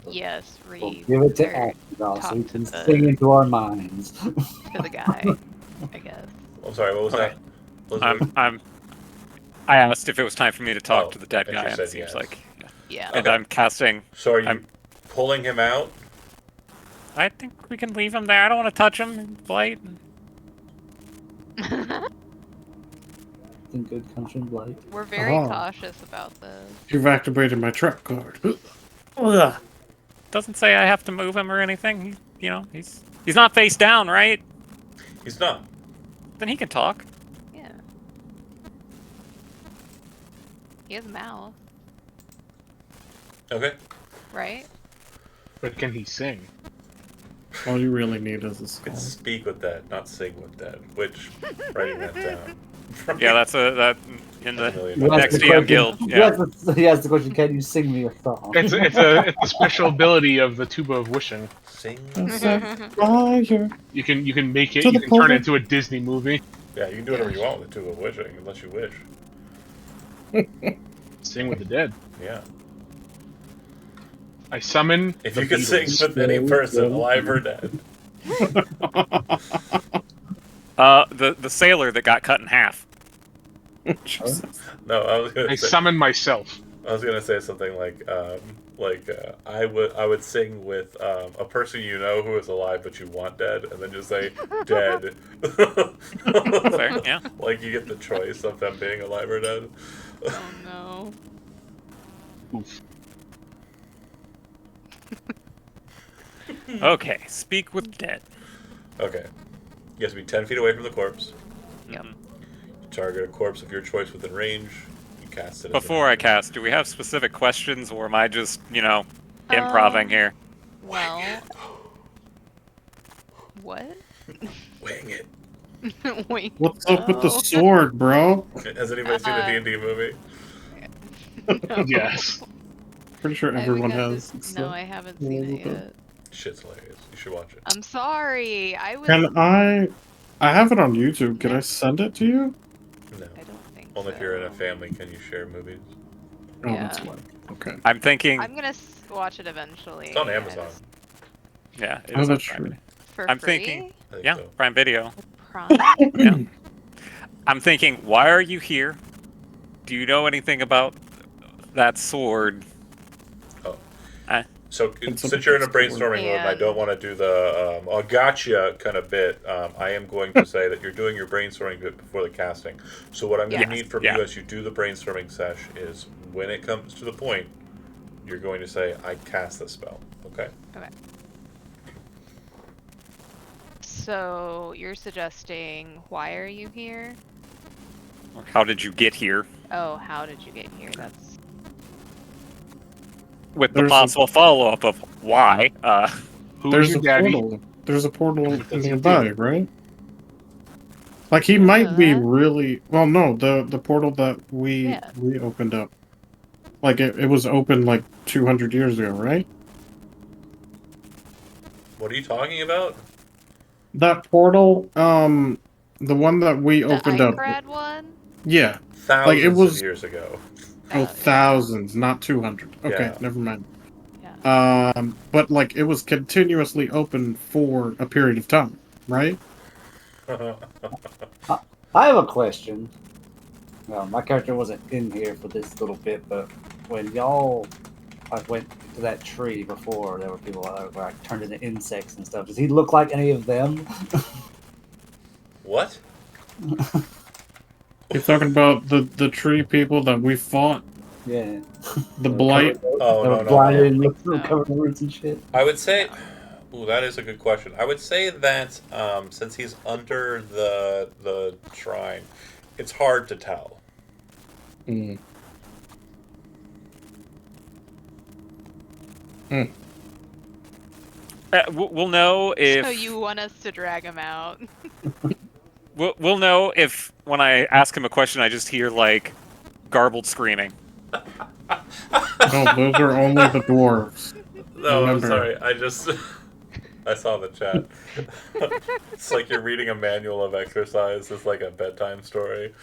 Yes, We'll read give it to or Astrogoth so talk he to can the- sing into our minds. to the guy, I guess. Well, sorry. What was Okay. that? What was it? I asked if it was time for me to talk Oh, to the dead and guy, you and said it seems yes. like. Yeah. And Okay. I'm casting. So are you I'm- pulling him out? I think we can leave him there. I don't want to touch him. Blight. Then good comes from Blight. We're very Oh. cautious about this. You've activated my trap card. Ugh. Doesn't say I have to move him or anything. He's not face down, right? He's not. Then he can talk. Yeah. He has a mouth, Okay. right? But can he sing? All you really need is a You skull. can speak with that, not sing with that. Which, writing that down. Yeah, that's that in That's a the million You bucks. asked next the DM question- guild. you Yeah. asked the question, can you sing me a song? It's a special ability of the tuba of wishing. Sing. Fire. You can make it. To You the can turn pole. it into a Disney movie. Yeah, you can do whatever you want with the two of wishing, unless you wish. Sing with the dead. Yeah. I summon. If the you could sing Beatles. with any person, alive or dead. The sailor that got cut in half. Jesus. No, I was I gonna say. summon myself. I was gonna say something like I would sing with a person you know who is alive but you want dead, and then just say dead. Fair, yeah. Like you get the choice of them being alive or dead. Oh no. Oof. Okay, speak with dead. Okay. You have to be 10 feet away from the corpse. Yep. Mhm. You target a corpse of your choice within range. You cast it. as Before an I cast, do we have specific questions, or am I just, improving here? Well. What? Wing it. Wait. What's up with the no. sword, bro? Has anybody seen the D&D movie? No. Yes. Pretty sure I everyone haven't- has. No, so- I haven't seen it yet. Shit's hilarious. You should watch it. I'm sorry. I was. Can I have it on YouTube. Can I send it to you? No. I don't think Only so. if you're in a family can you share movies. Oh, Yeah. that's fine. Okay. I'm thinking. I'm gonna watch it eventually. It's on I Amazon. just- Yeah, it Oh, is on that's Prime true. Video. For I'm free? thinking- I think Yeah, so. Prime Video. Prime? Yeah. I'm thinking, why are you here? Do you know anything about that sword? So It's since you're in a something brainstorming mode, and I And- don't want to do the "oh gotcha" kind of bit, I am going to say that you're doing your brainstorming bit before the casting. So what I'm going to Yes, need from yeah. you as you do the brainstorming sesh is when it comes to the point, you're going to say, "I cast the spell." Okay. So you're suggesting why are you here? Or how did you get here? Oh, how did you get here? That's With the There's a- possible follow-up of why. Who is There's your a daddy? portal. There's a portal What does he nearby, do? right? Like he might be Yeah. really well. No, the portal that we Yeah. opened up, like it was open like 200 years ago, right? What are you talking about? That portal, the one that we the opened up, Eingrad one? yeah. Thousands was- of years ago. Oh, yeah. thousands, not 200. Okay, Yeah. never mind. Yeah. But like it was continuously open for a period of time, right? I have a question. No, my character wasn't in here for this little bit, but when y'all went to that tree before, there were people where I turned into insects and stuff. Does he look like any of them? What? You're talking about the tree people that we fought, Yeah. the blight. Oh, They no, were no, blinded no. and they were covered in roots and shit. I would say, ooh, that is a good question. I would say that since he's under the shrine, it's hard to tell. Mm. We'll know if So you want us to drag him out? we'll know if when I ask him a question, I just hear like garbled screaming. No, those are only the dwarves. No, I'm Remember. sorry. I just I saw the chat. It's like you're reading a manual of exercise. It's like a bedtime story.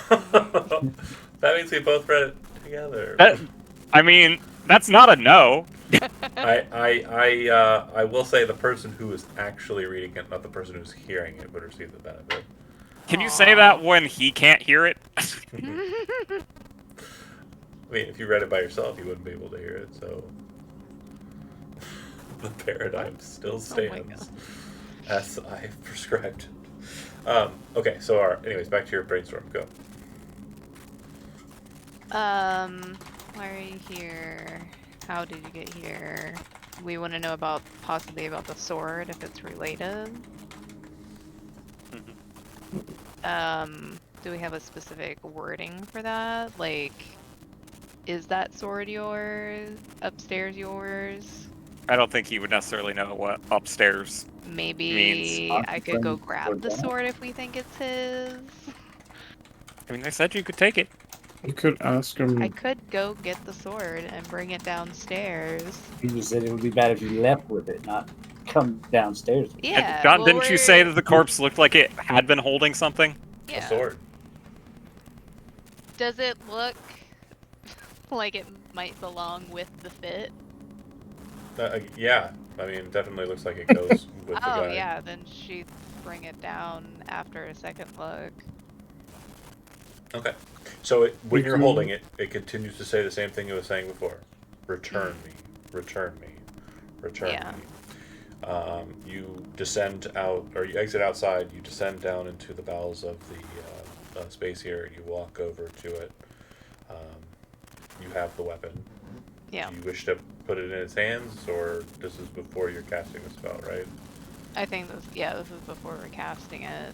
That means we both read it together. I mean, that's not a no. I will say the person who is actually reading it, not the person who's hearing it, would receive the benefit. Can you say that when he can't hear it? I mean, if you read it by yourself, you wouldn't be able to hear it, so the paradigm still stands as I prescribed. Okay, so anyways, back to your brainstorm. Go. Why are you here? How did you get here? We want to know possibly about the sword, if it's related. Do we have a specific wording for that? Like, is that sword yours? Upstairs yours? I don't think he would necessarily know what upstairs. Maybe Means- I could go grab the sword if we think it's his. I mean, they said you could take it. You could ask him. I could go get the sword and bring it downstairs. You said it would be bad if you left with it, not come downstairs. With it. Yeah. John, well, didn't you say that the corpse looked like it had been holding something? Yeah. A sword. Does it look like it might belong with the fit? Yeah, I mean, it definitely looks like it goes with the Oh guy. yeah, then she'd bring it down after a second look. Okay. So when you're Mhm. holding it, it continues to say the same thing it was saying before. Return me. Return me. Return Yeah. me. You descend out, or you exit outside, you descend down into the bowels of the space here, you walk over to it. You have the weapon. Yeah. Do you wish to put it in its hands, or this is before you're casting the spell, right? I think this is before we're casting it.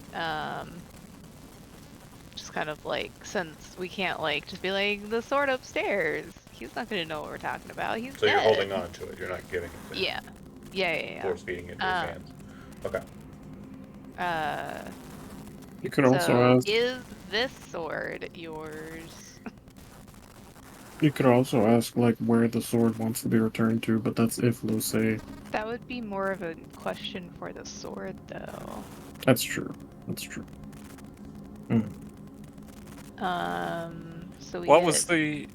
Just kind of like, since we can't like just be like the sword upstairs. He's not gonna know what we're talking about. He's So dead. you're holding on to it, you're not giving it to him. Yeah. Yeah. Force feeding it into his hands. Okay. You could also So ask. is this sword yours? You could also ask like where the sword wants to be returned to, but that's if Luce. That would be more of a question for the sword, though. That's true. That's true. So we What get- was the...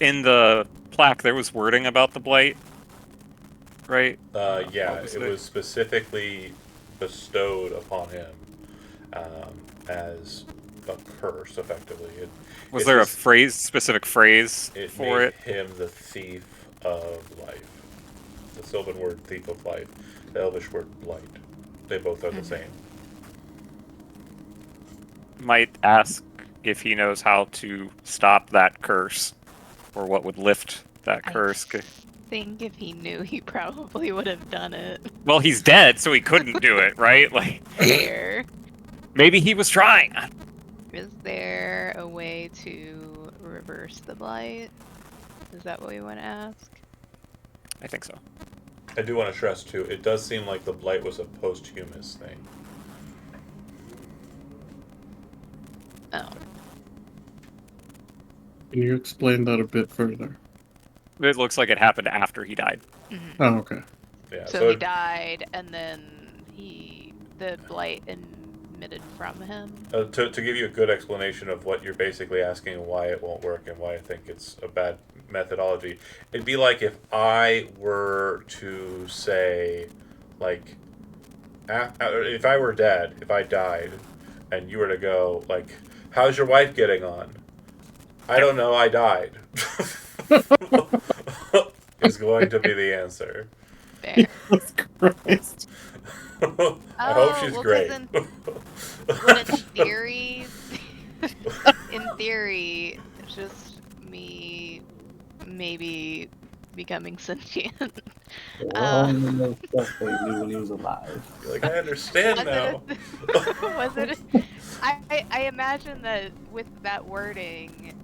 In the plaque, there was wording about the blight, right? Yeah, what was it it? was specifically bestowed upon him as a curse, effectively. Was It's there a just- specific phrase It for made it? him the thief of life. The Sylvan word thief of life, the Elvish word blight. They both are the same. Might ask if he knows how to stop that curse, or what would lift that curse. I think if he knew, he probably would have done it. Well, he's dead, so he couldn't do it, right? Like, There. maybe he was trying. Is there a way to reverse the blight? Is that what we want to ask? I think so. I do want to stress, too, it does seem like the blight was a posthumous thing. Oh. Can you explain that a bit further? It looks like it happened after he died. Mhm. Oh, okay. Yeah, So he died, and then the blight emitted from him. to give you a good explanation of what you're basically asking and why it won't work and why I think it's a bad methodology, it'd be like if I were to say, like, if I were dead, if I died, and you were to go, like, how's your wife getting on? I don't know, I died. Is going to be the answer. Fair. Jesus Christ. I hope she's well, 'cause great. But in theory, it's just me maybe becoming sentient. All the stuff they knew when he was alive. You're like, I understand now. Was it? I imagine that with that wording,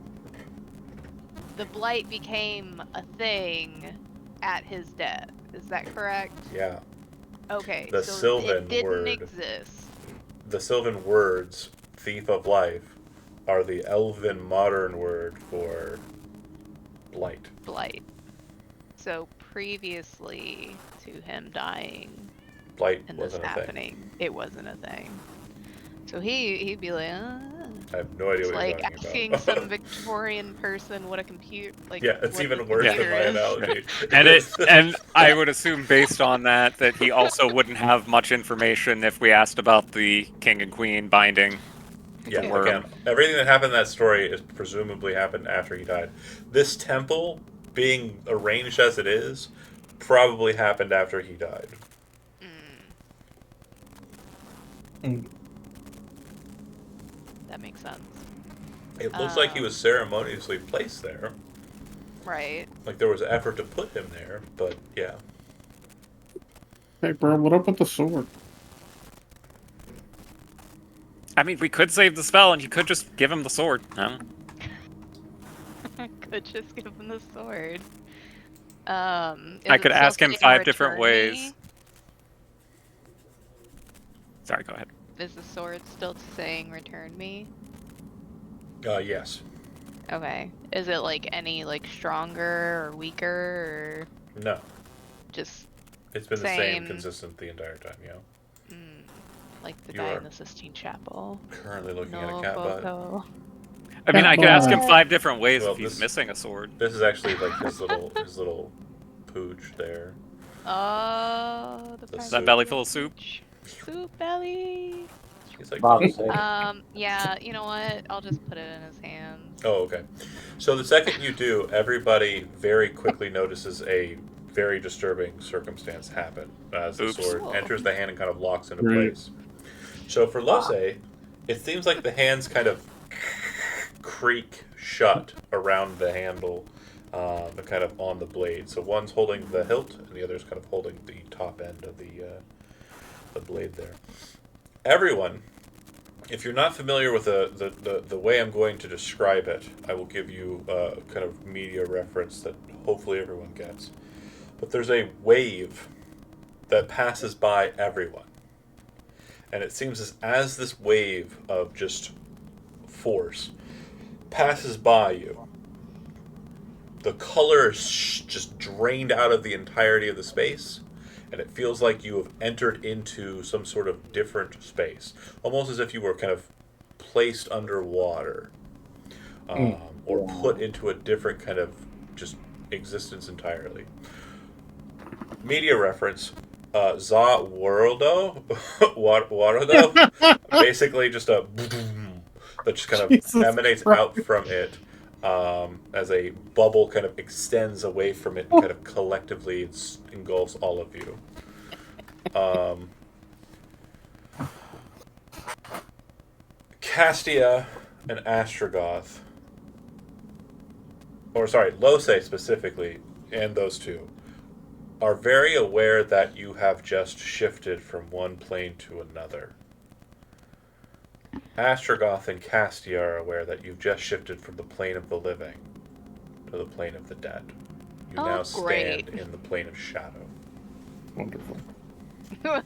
the blight became a thing at his death. Is that correct? Yeah. Okay. The so Sylvan it didn't word. exist. The Sylvan words, thief of life, are the Elven modern word for blight. Blight. So previously to him dying Blight and this wasn't a thing. happening, it wasn't a thing. So he'd be like, I have no idea It's what you're like talking asking about. some Victorian person what a computer like. Yeah, it's what a even worse than computer my is. analogy. And I would assume based on that he also wouldn't have much information if we asked about the king and queen binding. Yeah, Yeah. again, everything that happened in that story is presumably happened after he died. This temple, being arranged as it is, probably happened after he died. That makes sense. It looks like he was ceremoniously placed there. Right. Like there was effort to put him there, but yeah. Hey, bro, what up with the sword? I mean, we could save the spell, and you could just give him the sword. No? Could just give him the sword. I could ask him 5 different ways. Sorry, go ahead. Is the sword still saying return me? Yes. Okay. Is it like any like stronger or weaker or No. just It's been the same Same. consistent the entire time, yeah. like the You guy are in the Sistine Chapel? Currently looking at No a cat butt. photo. I mean, I could ask him Well, 5 different ways well, if he's this- missing a sword. This is actually like his little pooch there. Oh, the The Is soup. that belly full of soup? Soup belly. He's like, Bob said. Yeah, you know what? I'll just put it in his hands. oh, okay. So the second you do, everybody very quickly notices a very disturbing circumstance happen as the Oops. sword Cool. enters the hand and kind of locks into Right. place. So for Lose, it seems like the hands kind of creak shut around the handle, kind of on the blade. So one's holding the hilt, and the other's kind of holding the top end of the blade there. Everyone, if you're not familiar with the way I'm going to describe it, I will give you a kind of media reference that hopefully everyone gets. But there's a wave that passes by everyone. And it seems as this wave of just force passes by you, the color is just drained out of the entirety of the space, and it feels like you have entered into some sort of different space, almost as if you were kind of placed underwater, or put into a different kind of just existence entirely. Media reference: Za Worldo, Waterdo, basically just a boom that just kind of Jesus emanates Christ. out from it, as a bubble kind of extends away from it and kind of collectively engulfs all of you. Castia and Astrogoth, or sorry, Lose specifically, and those two, are very aware that you have just shifted from one plane to another. Astrogoth and Castia are aware that you've just shifted from the plane of the living to the plane of the dead. You Oh, now stand great. in the plane of shadow. Wonderful.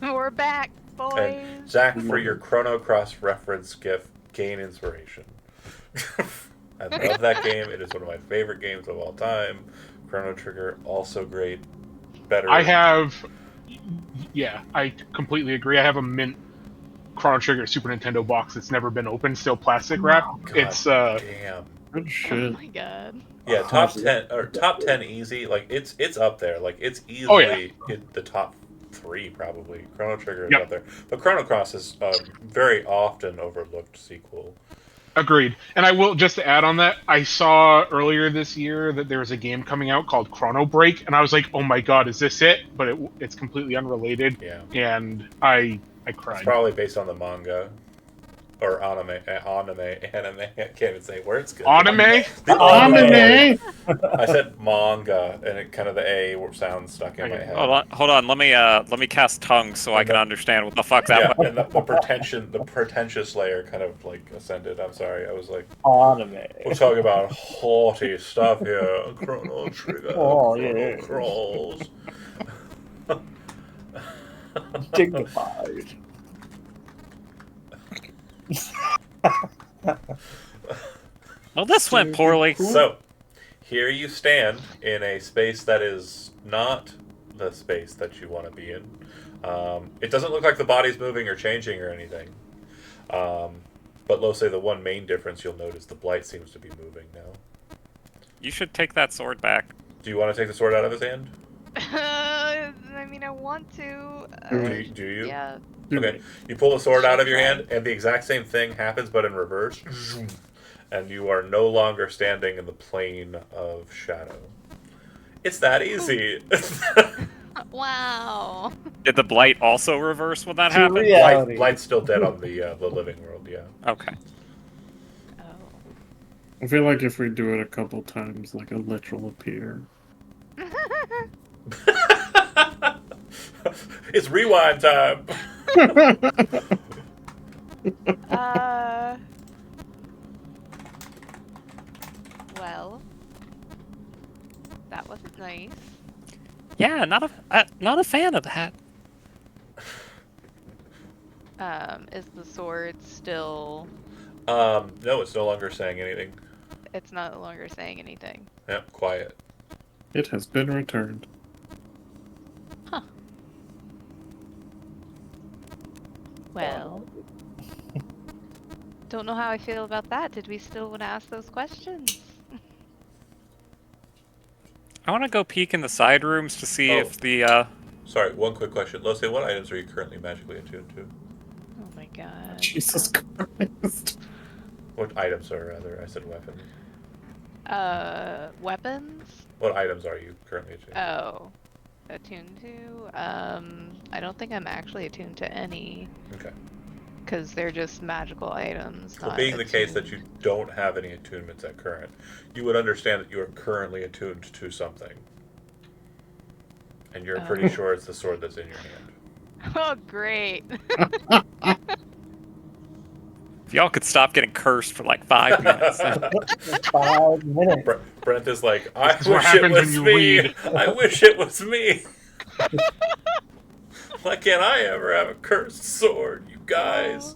We're back, boys. And Zach, for your Chrono Cross reference gift, gain inspiration. I love that game. It is one of my favorite games of all time. Chrono Trigger, also great. Better. I completely agree. I have a mint Chrono Trigger Super Nintendo box that's never been opened, still plastic wrap. God It's damn. Good Oh shit. my god. Yeah, top 10 or top 10 easy. Like it's up there. Like it's easily Oh, yeah. in the top 3 probably. Chrono Trigger is Yep. up there, but Chrono Cross is a very often overlooked sequel. Agreed. And I will just to add on that, I saw earlier this year that there was a game coming out called Chrono Break, and I was like, "Oh my god, is this it?" But it's completely unrelated, Yeah, and I it's cried. probably based on the manga or anime. I can't even say words good. Anime? The Anime! I said manga, and it kind of the A sound stuck in my Okay, head. Hold on. Let me cast tongue so I can understand what the fuck's Yeah, happening. and the pretentious layer kind of like ascended. I'm sorry, I was like, Anime. we're talking about haughty stuff here. Chrono Trigger, Oh, Chrono yeah. Cross. Dignified. Well, this went poorly. So, here you stand in a space that is not the space that you want to be in. It doesn't look like the body's moving or changing or anything. But let's say the one main difference you'll notice the blight seems to be moving now. You should take that sword back. Do you want to take the sword out of his hand? I mean, I want to. Do you? Yeah. Okay. You pull the sword out of your hand, and the exact same thing happens, but in reverse. And you are no longer standing in the plane of shadow. It's that easy. Wow. Did the blight also reverse when that To happened? reality. Blight's still dead on the living world, yeah. Okay. Oh. I feel like if we do it a couple times, like a lich will appear. It's rewind time. Well, that wasn't nice. Yeah, not a fan of that. Is the sword still? No, it's no longer saying anything. It's no longer saying anything. Yep, quiet. It has been returned. Well, don't know how I feel about that. Did we still want to ask those questions? I want to go peek in the side rooms to see Oh. if the Sorry, one quick question. Lose, what items are you currently magically attuned to? Oh my god. Jesus Christ. What items are, rather? I said weapons. Weapons? What items are you currently attuned to? Oh. Attuned to? I don't think I'm actually attuned to any. Okay. Because they're just magical items. Well, not being the case that attuned. you don't have any attunements at current, you would understand that you are currently attuned to something. And you're pretty sure it's the sword that's in your hand. Oh, great. if y'all could stop getting cursed for like 5 minutes. 5 minutes. Brent is like, I This is what wish it happens was when you me. read. I wish it was me. Why can't I ever have a cursed sword, you guys?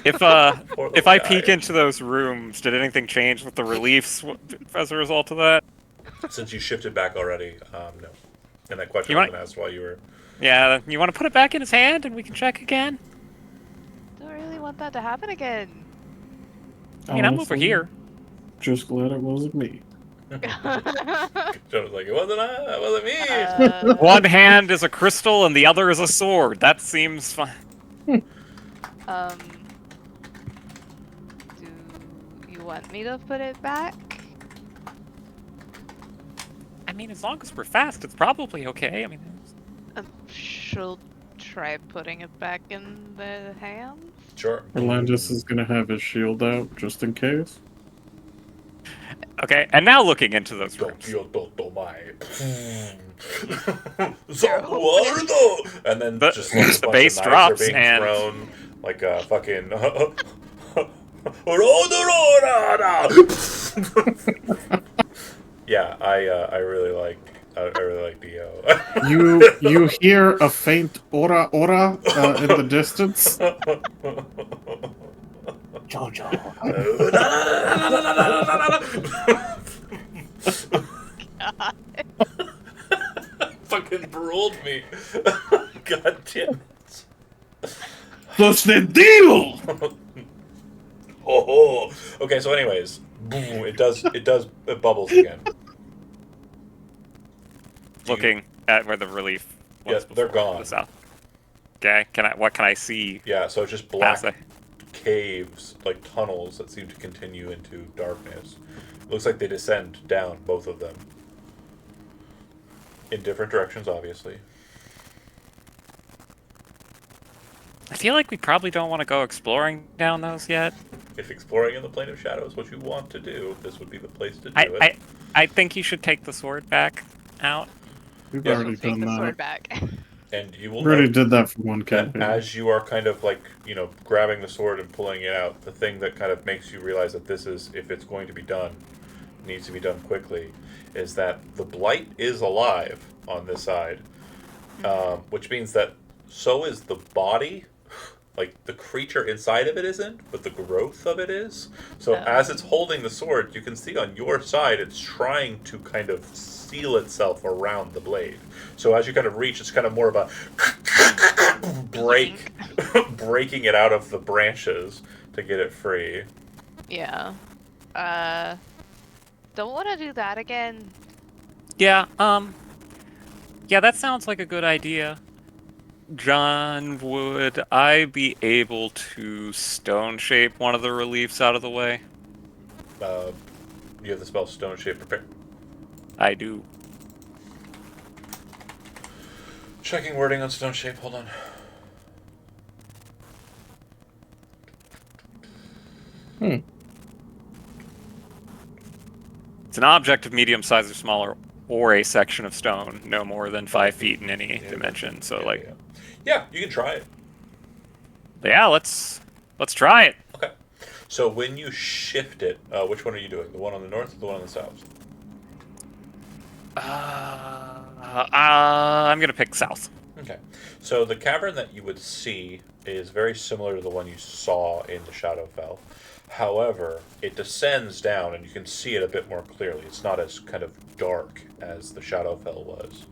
If Poor if little I guy. peek into those rooms, did anything change with the reliefs as a result of that? Since you shifted back already, no. And that question You wasn't want- asked while you were. Yeah, you want to put it back in his hand and we can check again? Don't really want that to happen again. I mean, I'm over Honestly, here. Just glad it wasn't me. John was like, it wasn't I, it wasn't me. One hand is a crystal and the other is a sword. That seems fine. Um, do you want me to put it back? I mean, as long as we're fast, it's probably okay. I mean, She'll try putting it back in the hands. Sure. Orlandis is gonna have his shield out just in case. okay. And now looking into those rooms. And then The- just like, a the bunch bass of knives drops are being and- thrown like a fucking. Yeah, I really like Dio. You hear a faint ora ora in the distance. Jojo. Fucking ruled me. God damn it. That's the deal. Oh. Okay, so anyways, boom, it bubbles again. Looking at where the relief was. Yeah, they're before gone. the south. Okay. What can I see? Yeah, so it's just black Past the- caves, like tunnels that seem to continue into darkness. Looks like they descend down, both of them. In different directions, obviously. I feel like we probably don't want to go exploring down those yet. If exploring in the Plane of Shadows is what you want to do, this would be the place to do it. I think you should take the sword back out. We've Yeah. already Take done the sword that. back. And you will We already note did that for one that campaign. as you are kind of like, grabbing the sword and pulling it out, the thing that kind of makes you realize that this is, if it's going to be done, needs to be done quickly, is that the blight is alive on this side, which means that so is the body. Like, the creature inside of it isn't, but the growth of it is. So as it's holding the sword, you can see on your side it's trying to kind of seal itself around the blade. So as you kind of reach, it's kind of more of a breaking it out of the branches to get it free. Yeah. Don't want to do that again. Yeah, yeah, that sounds like a good idea. John, would I be able to stone shape one of the reliefs out of the way? You have the spell Stone Shape Prepare. I do. Checking wording on Stone Shape. Hold on. It's an object of medium size or smaller, or a section of stone, no more than 5 feet in any Yeah, dimension. So, yeah, like, yeah, you can try it. yeah, let's try it. Okay. So when you shift it, which one are you doing? The one on the north or the one on the south? I'm gonna pick south. Okay. So the cavern that you would see is very similar to the one you saw in the Shadowfell. However, it descends down and you can see it a bit more clearly. It's not as kind of dark as the Shadowfell was.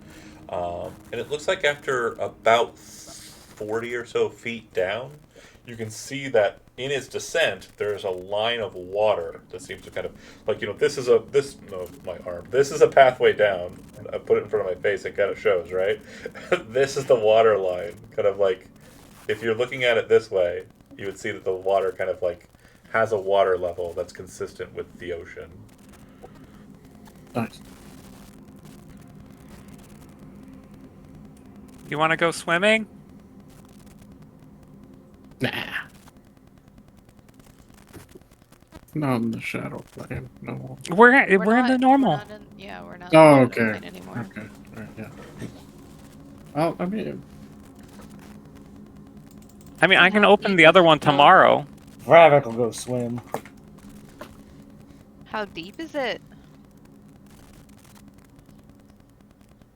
And it looks like after about 40 or so feet down, you can see that in its descent, there's a line of water that seems to kind of, like, this is this is a pathway down. I put it in front of my face, it kind of shows, right? This is the water line. Kind of like, if you're looking at it this way, you would see that the water kind of like has a water level that's consistent with the ocean. Nice. You want to go swimming? Nah. Not in the shadow plane. No. We're in the normal. We're not. Oh, in the okay. plane anymore. Okay. Right, yeah. Well, I mean, I can open the other one tomorrow. Ravik will go swim. How deep is it?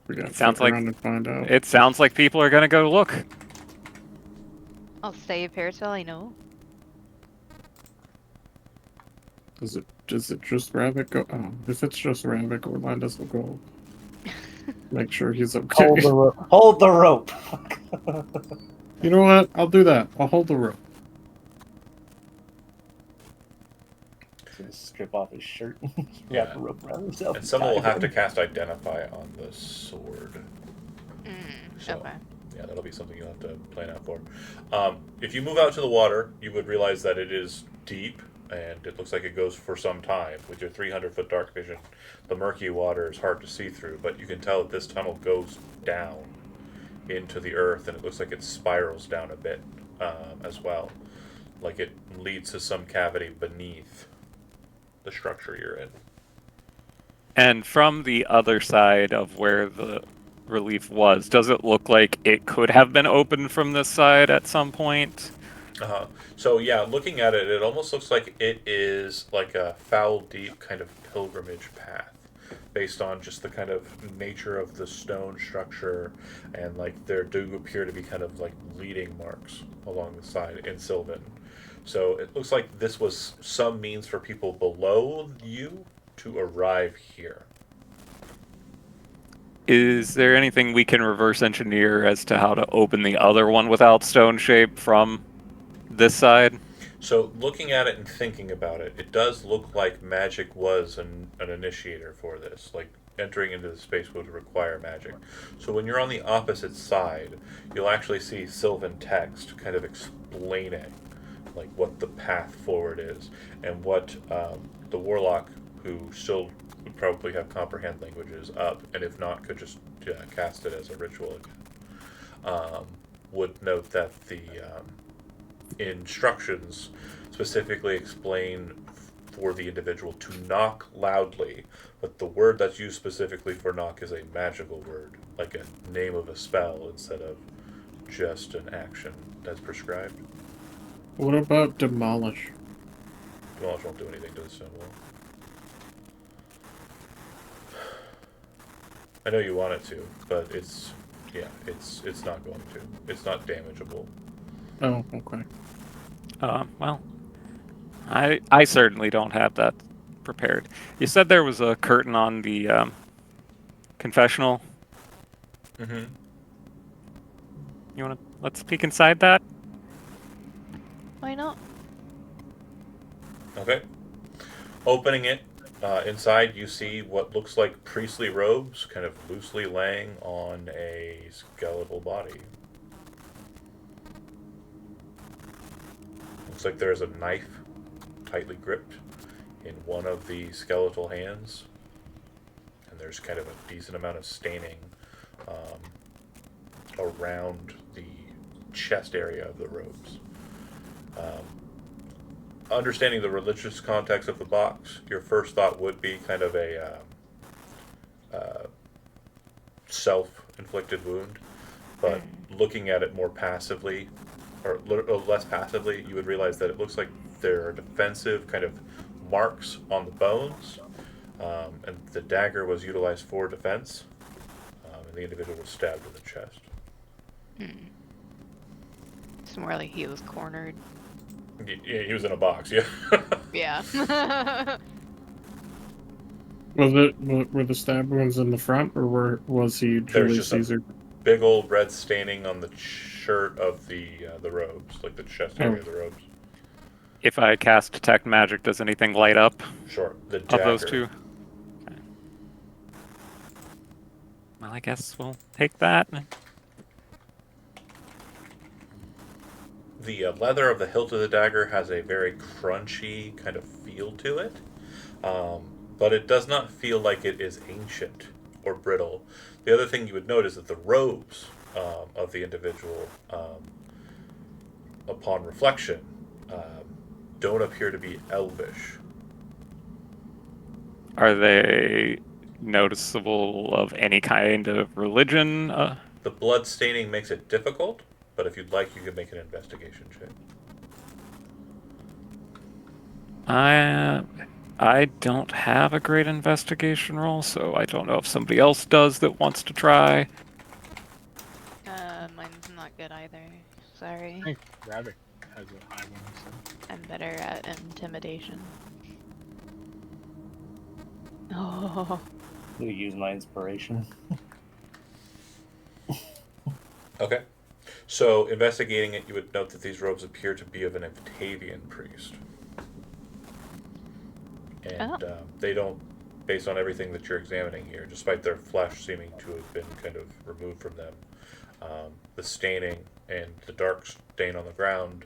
we got to Sounds fuck like- around and find out. It sounds like people are gonna go look. I'll stay here till I know. Does it just Ravik go? Oh, if it's just Ravik, Orlandis will go. Make sure he's okay. Hold the rope. Hold the rope. You know what? I'll do that. I'll hold the rope. Just strip off his shirt. Yeah. Wrap the rope around himself. And someone will tie have to him. cast Identify on the sword. So, Okay. yeah, that'll be something you'll have to plan out for. If you move out to the water, you would realize that it is deep, and it looks like it goes for some time. With your 300-foot dark vision, the murky water is hard to see through, but you can tell that this tunnel goes down into the earth, and it looks like it spirals down a bit as well. Like it leads to some cavity beneath the structure you're in. And from the other side of where the relief was, does it look like it could have been opened from this side at some point? So yeah, looking at it, it almost looks like it is like a foul deep kind of pilgrimage path, based on just the kind of nature of the stone structure, and like there do appear to be kind of like leading marks along the side in Sylvan. So it looks like this was some means for people below you to arrive here. Is there anything we can reverse engineer as to how to open the other one without stone shape from this side? So looking at it and thinking about it, it does look like magic was an initiator for this. Like entering into the space would require magic. So when you're on the opposite side, you'll actually see Sylvan text kind of explaining like what the path forward is, and what the warlock, who still would probably have comprehend languages up, and if not could just cast it as a ritual again, would note that the instructions specifically explain for the individual to knock loudly, but the word that's used specifically for knock is a magical word, like a name of a spell instead of just an action that's prescribed. What about demolish? Demolish won't do anything to the stone wall. I know you want it to, but it's not going to. It's not damageable. Oh, okay. Well, I certainly don't have that prepared. You said there was a curtain on the confessional. Mm-hmm. You want to let's peek inside that? Why not? Okay. Opening it, inside you see what looks like priestly robes kind of loosely laying on a skeletal body. Looks like there's a knife tightly gripped in one of the skeletal hands. And there's kind of a decent amount of staining around the chest area of the robes. Understanding the religious context of the box, your first thought would be kind of a self-inflicted wound, but looking at it more passively, or less passively, you would realize that it looks like there are defensive kind of marks on the bones, and the dagger was utilized for defense, and the individual was stabbed in the chest. It's more like he was cornered. Yeah, he was in a box, yeah. Yeah. Were the stab wounds in the front, or was he There's Julius just a Caesar? big old red staining on the shirt of the robes, like the chest area of the robes. If I cast Detect Magic, does anything light up Sure, the of dagger. those two? Okay. Well, I guess we'll take that. The leather of the hilt of the dagger has a very crunchy kind of feel to it, but it does not feel like it is ancient or brittle. The other thing you would note is that the robes of the individual, upon reflection, don't appear to be elvish. Are they noticeable of any kind of religion? The blood staining makes it difficult, but if you'd like, you could make an investigation check. I don't have a great investigation roll, so I don't know if somebody else does that wants to try. Mine's not good either. Sorry. I think Rabbit has a high one. So. I'm better at intimidation. Oh. You use my inspiration. Okay. So, investigating it, you would note that these robes appear to be of an Octavian priest. And they don't, based on everything that you're examining here, despite their flesh seeming to have been kind of removed from them, the staining and the dark stain on the ground,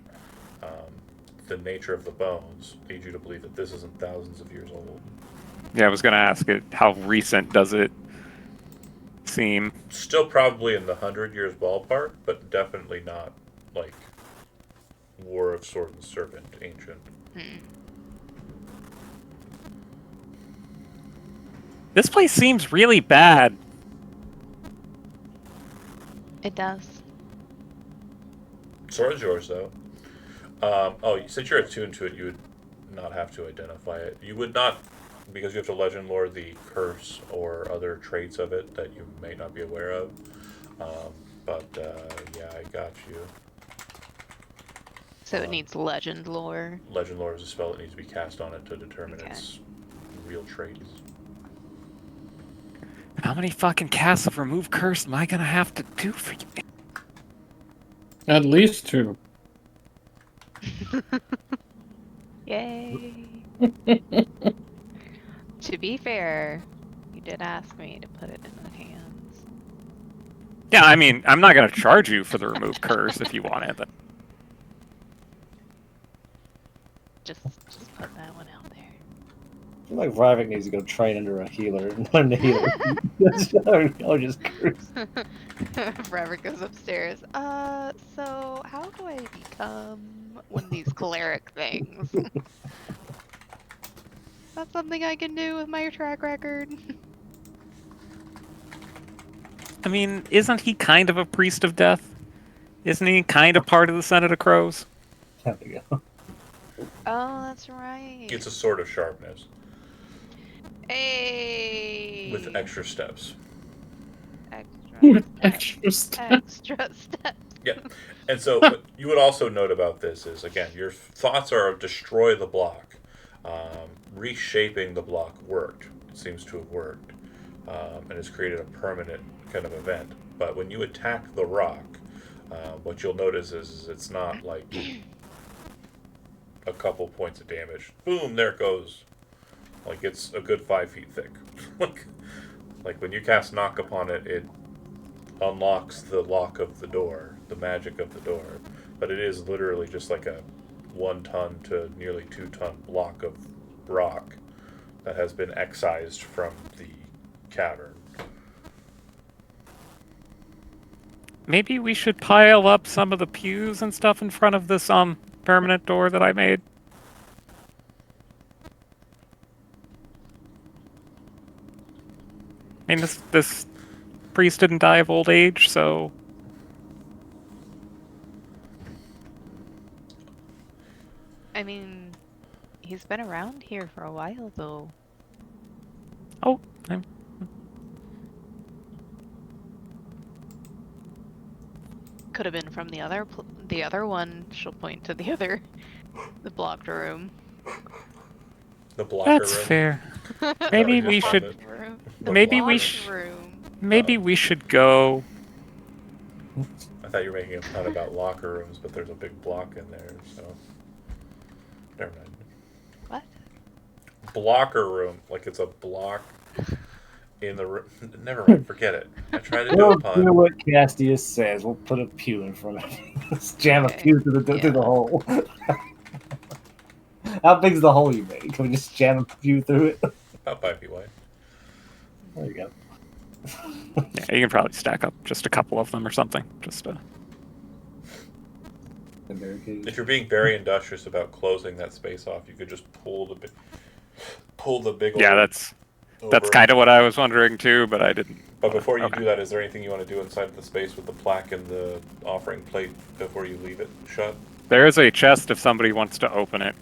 the nature of the bones, lead you to believe that this isn't thousands of years old. Yeah, I was going to ask it, how recent does it seem? Still probably in the 100 years ballpark, but definitely not like War of Sword and Serpent ancient. This place seems really bad. It does. Sword is yours, though. Since you're attuned to it, you would not have to identify it. You would not, because you have to legend lore the curse or other traits of it that you may not be aware of. Yeah, I got you. So it needs legend lore. Legend lore is a spell that needs to be cast on it to determine Okay. its real traits. How many fucking casts of Remove Curse am I going to have to do for you? At least 2. Yay. To be fair, you did ask me to put it in the hands. Yeah, I mean, I'm not going to charge you for the Remove Curse if you want it. But Just put that one out there. I feel like Ryvik needs to go train under a healer and learn to heal. I'll just curse. Forever goes upstairs. So how do I become one of these cleric things? That's something I can do with my track record. I mean, isn't he kind of a priest of death? Isn't he kind of part of the Senate of Crows? There we go. Oh, that's right. It's a sword of sharpness Hey. with extra steps. Extra steps. Extra steps. Yeah. And so what you would also note about this is, again, your thoughts are destroy the block. Reshaping the block worked. It seems to have worked. And has created a permanent kind of event. But when you attack the rock, what you'll notice is it's not like a couple points of damage. Boom, there it goes. Like, it's a good 5 feet thick. like when you cast knock upon it, it unlocks the lock of the door, the magic of the door. But it is literally just like a 1 ton to nearly 2 ton block of rock that has been excised from the cavern. Maybe we should pile up some of the pews and stuff in front of this permanent door that I made. I mean, this priest didn't die of old age, so I mean, he's been around here for a while, though. oh, Could have been from the other one. She'll point to the blocked room. The blocker that's room. fair. Is Maybe that what we you just should. called it? Room. The Maybe we blocker? should. room. Maybe we should go. I thought you were making a pun about locker rooms, but there's a big block in there, so. Never mind. What? Blocker room. Like it's a block in the room. Never mind, forget it. I tried to do We'll a do pun. what Castius says. We'll put a pew in front of it. Let's jam a Okay. pew through the Yeah. hole. How big's the hole you made? Can we just jam a pew through it? About 5 feet wide. There you go. Yeah, you can probably stack up just a couple of them or something. Just The barricade. If you're being very industrious about closing that space off, you could just pull the big yeah, old that's over. kind of what I was wondering too, but I didn't. But before you Okay. do that, is there anything you want to do inside the space with the plaque and the offering plate before you leave it shut? There is a chest if somebody wants to open it.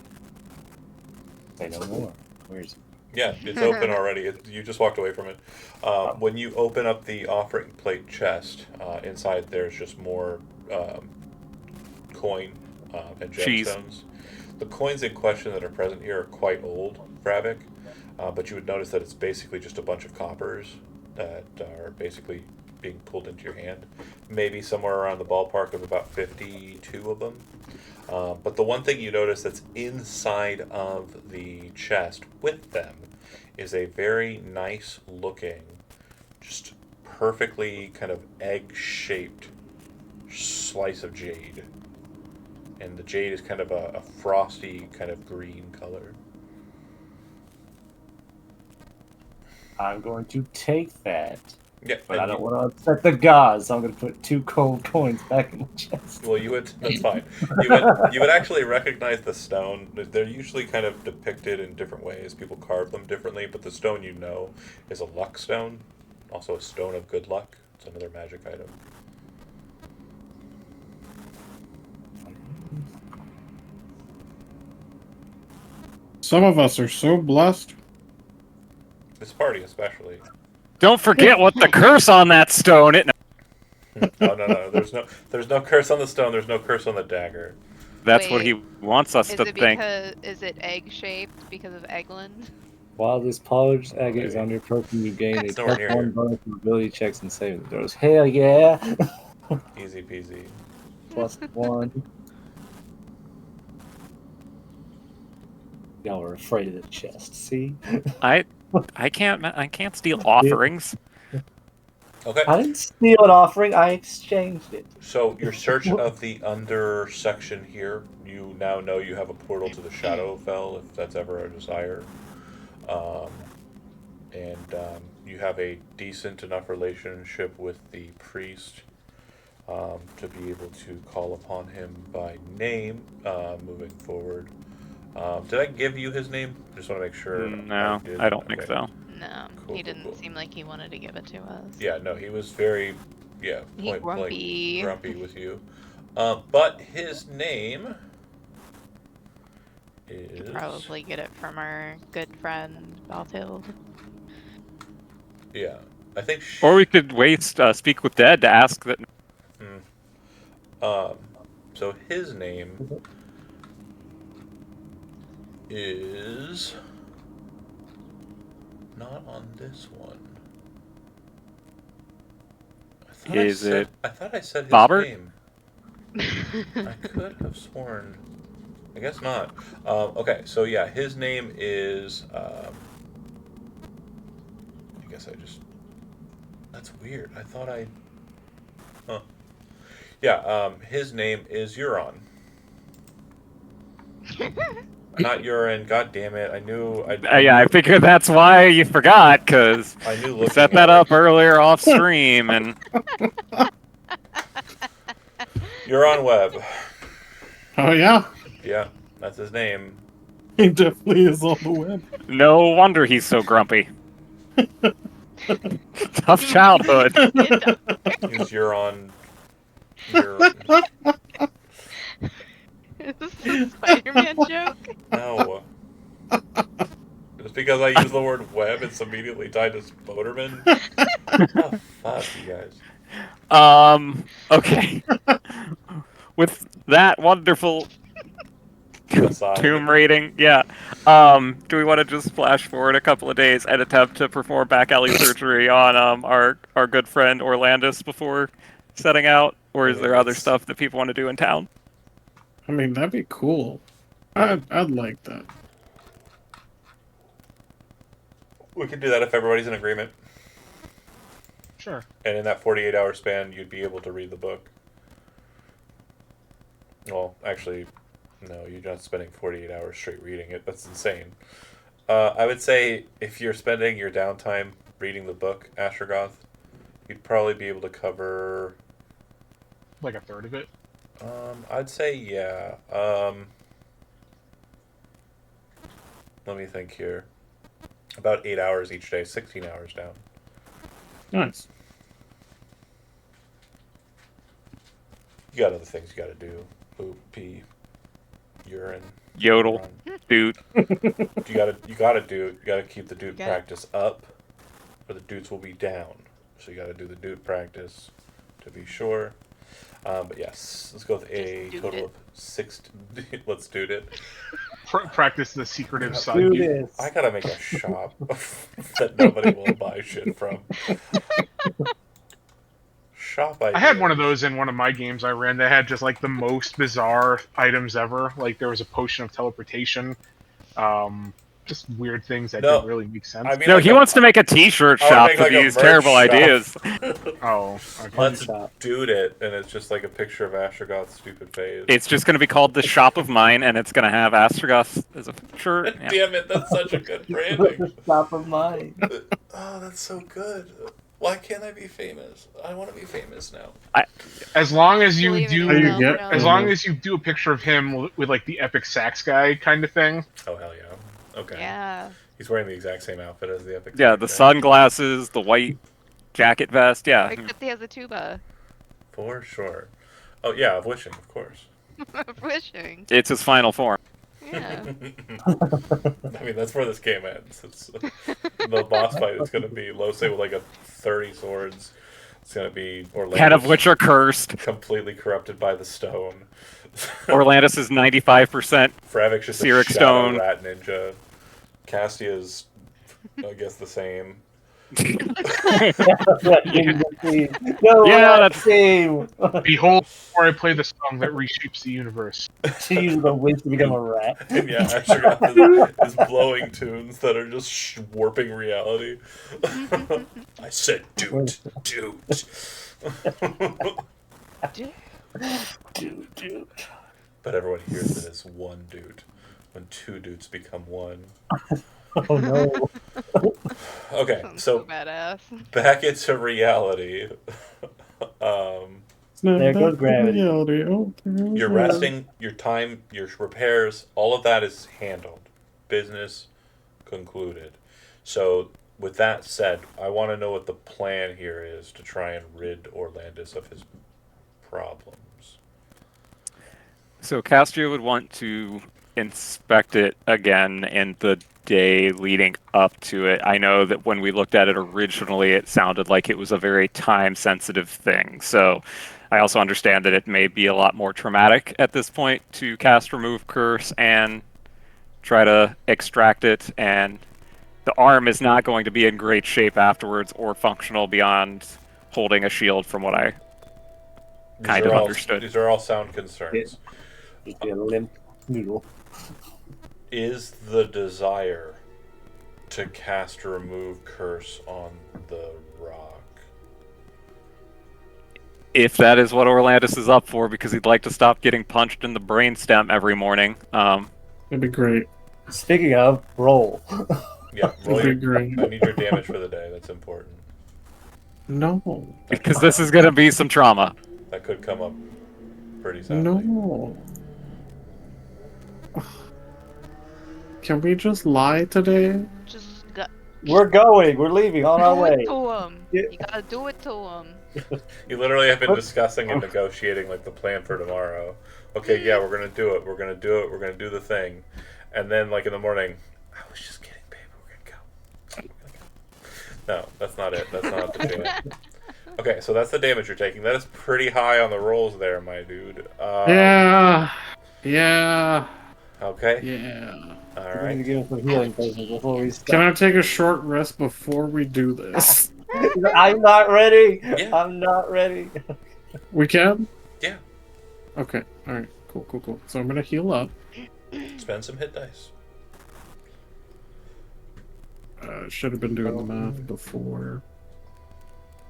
Say no more. Where's Yeah, it's open already. You just walked away from it. When you open up the offering plate chest, inside there's just more coin and Cheese. gemstones. The coins in question that are present here are quite old, Vravik, but you would notice that it's basically just a bunch of coppers that are basically being pulled into your hand. Maybe somewhere around the ballpark of about 52 of them. But the one thing you notice that's inside of the chest with them is a very nice looking, just perfectly kind of egg-shaped slice of jade. And the jade is kind of a frosty kind of green color. I'm going to take that. Yeah, But and I don't want to upset the gods, so I'm going to put 2 cold coins back in the chest. Well, you would. That's fine. You would actually recognize the stone. They're usually kind of depicted in different ways. People carve them differently, but the stone you know is a luck stone, also a stone of good luck. It's another magic item. Some of us are so blessed. This party, especially. Don't forget what the curse on that stone. Oh no! There's no curse on the stone. There's no curse on the dagger. That's what Wait, he wants us Is to it think. because is it egg shaped because of Eglin? While this polished agate is Maybe. on your person, you gain a It's nowhere plus near 1 here. bonus to ability checks and saving throws. Hell yeah! Easy peasy. Plus 1. Y'all were afraid of the chest, see? I can't steal offerings. Okay. I didn't steal an offering, I exchanged it. So your search of the under section here, you now know you have a portal to the Shadowfell, if that's ever a desire. You have a decent enough relationship with the priest to be able to call upon him by name moving forward. Did I give you his name? Just want to make sure. No, did. I don't think Okay. so. No, Cool, he cool, didn't cool. seem like he wanted to give it to us. Yeah, no, he was very, He point grumpy. blank grumpy with you. But his name is Could probably get it from our good friend Balthild. Yeah, I think. Or we could waste speak with dead to ask that. So his name is not on this one. I thought I said his Bobbert? name. I could have sworn I guess not. Okay, so yeah, his name is. I guess I just. That's weird. I thought I. Huh. Yeah. His name is Euron. Not urine. God damn it! I knew. Yeah, I figured that's why you forgot, because I knew. you Looking set at that it. up earlier off stream, and Euron Webb. Oh yeah, Yeah, that's his name. he definitely is on the web. no wonder he's so grumpy. Tough childhood. He's Euron. Euron. Is this a Spider-Man joke? No. Just because I use the word web, it's immediately tied to Spoderman. Oh, fuck you guys. Okay. With that wonderful Aside. tomb rating, yeah. Do we want to just flash forward a couple of days and attempt to perform back alley surgery on our good friend Orlandis before setting out, or is there other stuff that people want to do in town? I mean, that'd be cool. I'd like that. We could do that if everybody's in agreement. Sure. And in that 48-hour span, you'd be able to read the book. Well, actually, no, you're not spending 48 hours straight reading it. That's insane. I would say if you're spending your downtime reading the book, Astrogoth, you'd probably be able to cover... Like a third of it. I'd say, yeah. Let me think here. About 8 hours each day, 16 hours down. Nice. You got other things you gotta do. Poop, pee, urine, Yodel, run. dude. You gotta keep the dude Yeah. practice up, or the dudes will be down. So you gotta do the dude practice to be sure. But yes, let's go with a Just dude total it. of 6. Let's dude it. Practice the secretive side. Do dude. this. I gotta make a shop that nobody will buy shit from. Shop idea. I had one of those in one of my games I ran that had just like the most bizarre items ever. Like there was a potion of teleportation. Just weird things that No. didn't really make sense. I mean, No, like he wants to make a T-shirt I would shop make for like a these merch terrible shop. ideas. Oh, okay. Let's shop. dude it, and it's just like a picture of Astrogoth's stupid face. It's just going to be called the Shop of Mine, and it's going to have Astrogoth as a shirt. Yeah. Damn it, that's such a good branding. Top of mine. Oh, that's so good. Why can't I be famous? I want to be famous now. As long as you Believe in do, yourself, get- bro. as long as you do a picture of him with like the epic sax guy kind of thing. Oh, hell yeah. Okay. Yeah. He's wearing the exact same outfit as the Epic. Yeah, Sack the guy. sunglasses, the white jacket vest. Yeah. Except he has a tuba. For sure. Oh, yeah, of wishing, of course. Wishing. It's his final form. Yeah. I mean, that's where this game ends. It's, the boss fight is going to be Lose with like a 30 swords. It's going to be Orlando. 10 of which are cursed. completely corrupted by the stone. Orlandis is 95%. Fravik's just Cyric a shadow Stone. rat ninja. Castia's, I guess, the same. No, Yeah, that's that's- same. Behold, before I play the song that reshapes the universe. She uses the wind to become a rat. And yeah, Astrogoth is blowing tunes that are just warping reality. I said, dude. Dude. But everyone hears it as one dude. When two dudes become one. Oh no. Okay, Sounds so badass. back into reality. There goes gravity. Reality. Oh, there goes Your reality. resting, your time, your repairs, all of that is handled. Business concluded. So, with that said, I want to know what the plan here is to try and rid Orlandis of his problems. So Castria would want to inspect it again in the day leading up to it. I know that when we looked at it originally, it sounded like it was a very time-sensitive thing. So I also understand that it may be a lot more traumatic at this point to cast Remove Curse and try to extract it, and the arm is not going to be in great shape afterwards or functional beyond holding a shield from what I These kind are of all- understood. These are all sound concerns. Just be a limp noodle. Is the desire to cast remove curse on the rock? If that is what Orlandis is up for, because he'd like to stop getting punched in the brainstem every morning. It'd be great. Speaking of, roll. Yeah, roll It'd be your, great. I need your damage for the day. That's important. No. Because this is gonna be some trauma. That could come up pretty sadly. No. Can we just lie today? Just We're going. We're leaving on our do way. it to him. Yeah. You gotta do it to him. You literally have been discussing and negotiating like the plan for tomorrow. Okay, yeah, we're gonna do it. We're gonna do it. We're gonna do the thing, and then like in the morning, I was just kidding, babe. We're gonna go. No, that's not it. That's not the plan. Okay, so that's the damage you're taking. That is pretty high on the rolls there, my dude. Yeah. Yeah. Okay. Yeah. All We're gonna right. give us some healing potions before we start. Can I take a short rest before we do this? I'm not ready. Yeah. I'm not ready. We can? Yeah. Okay. Alright. Cool. So I'm gonna heal up. Spend some hit dice. Should have been doing the math before.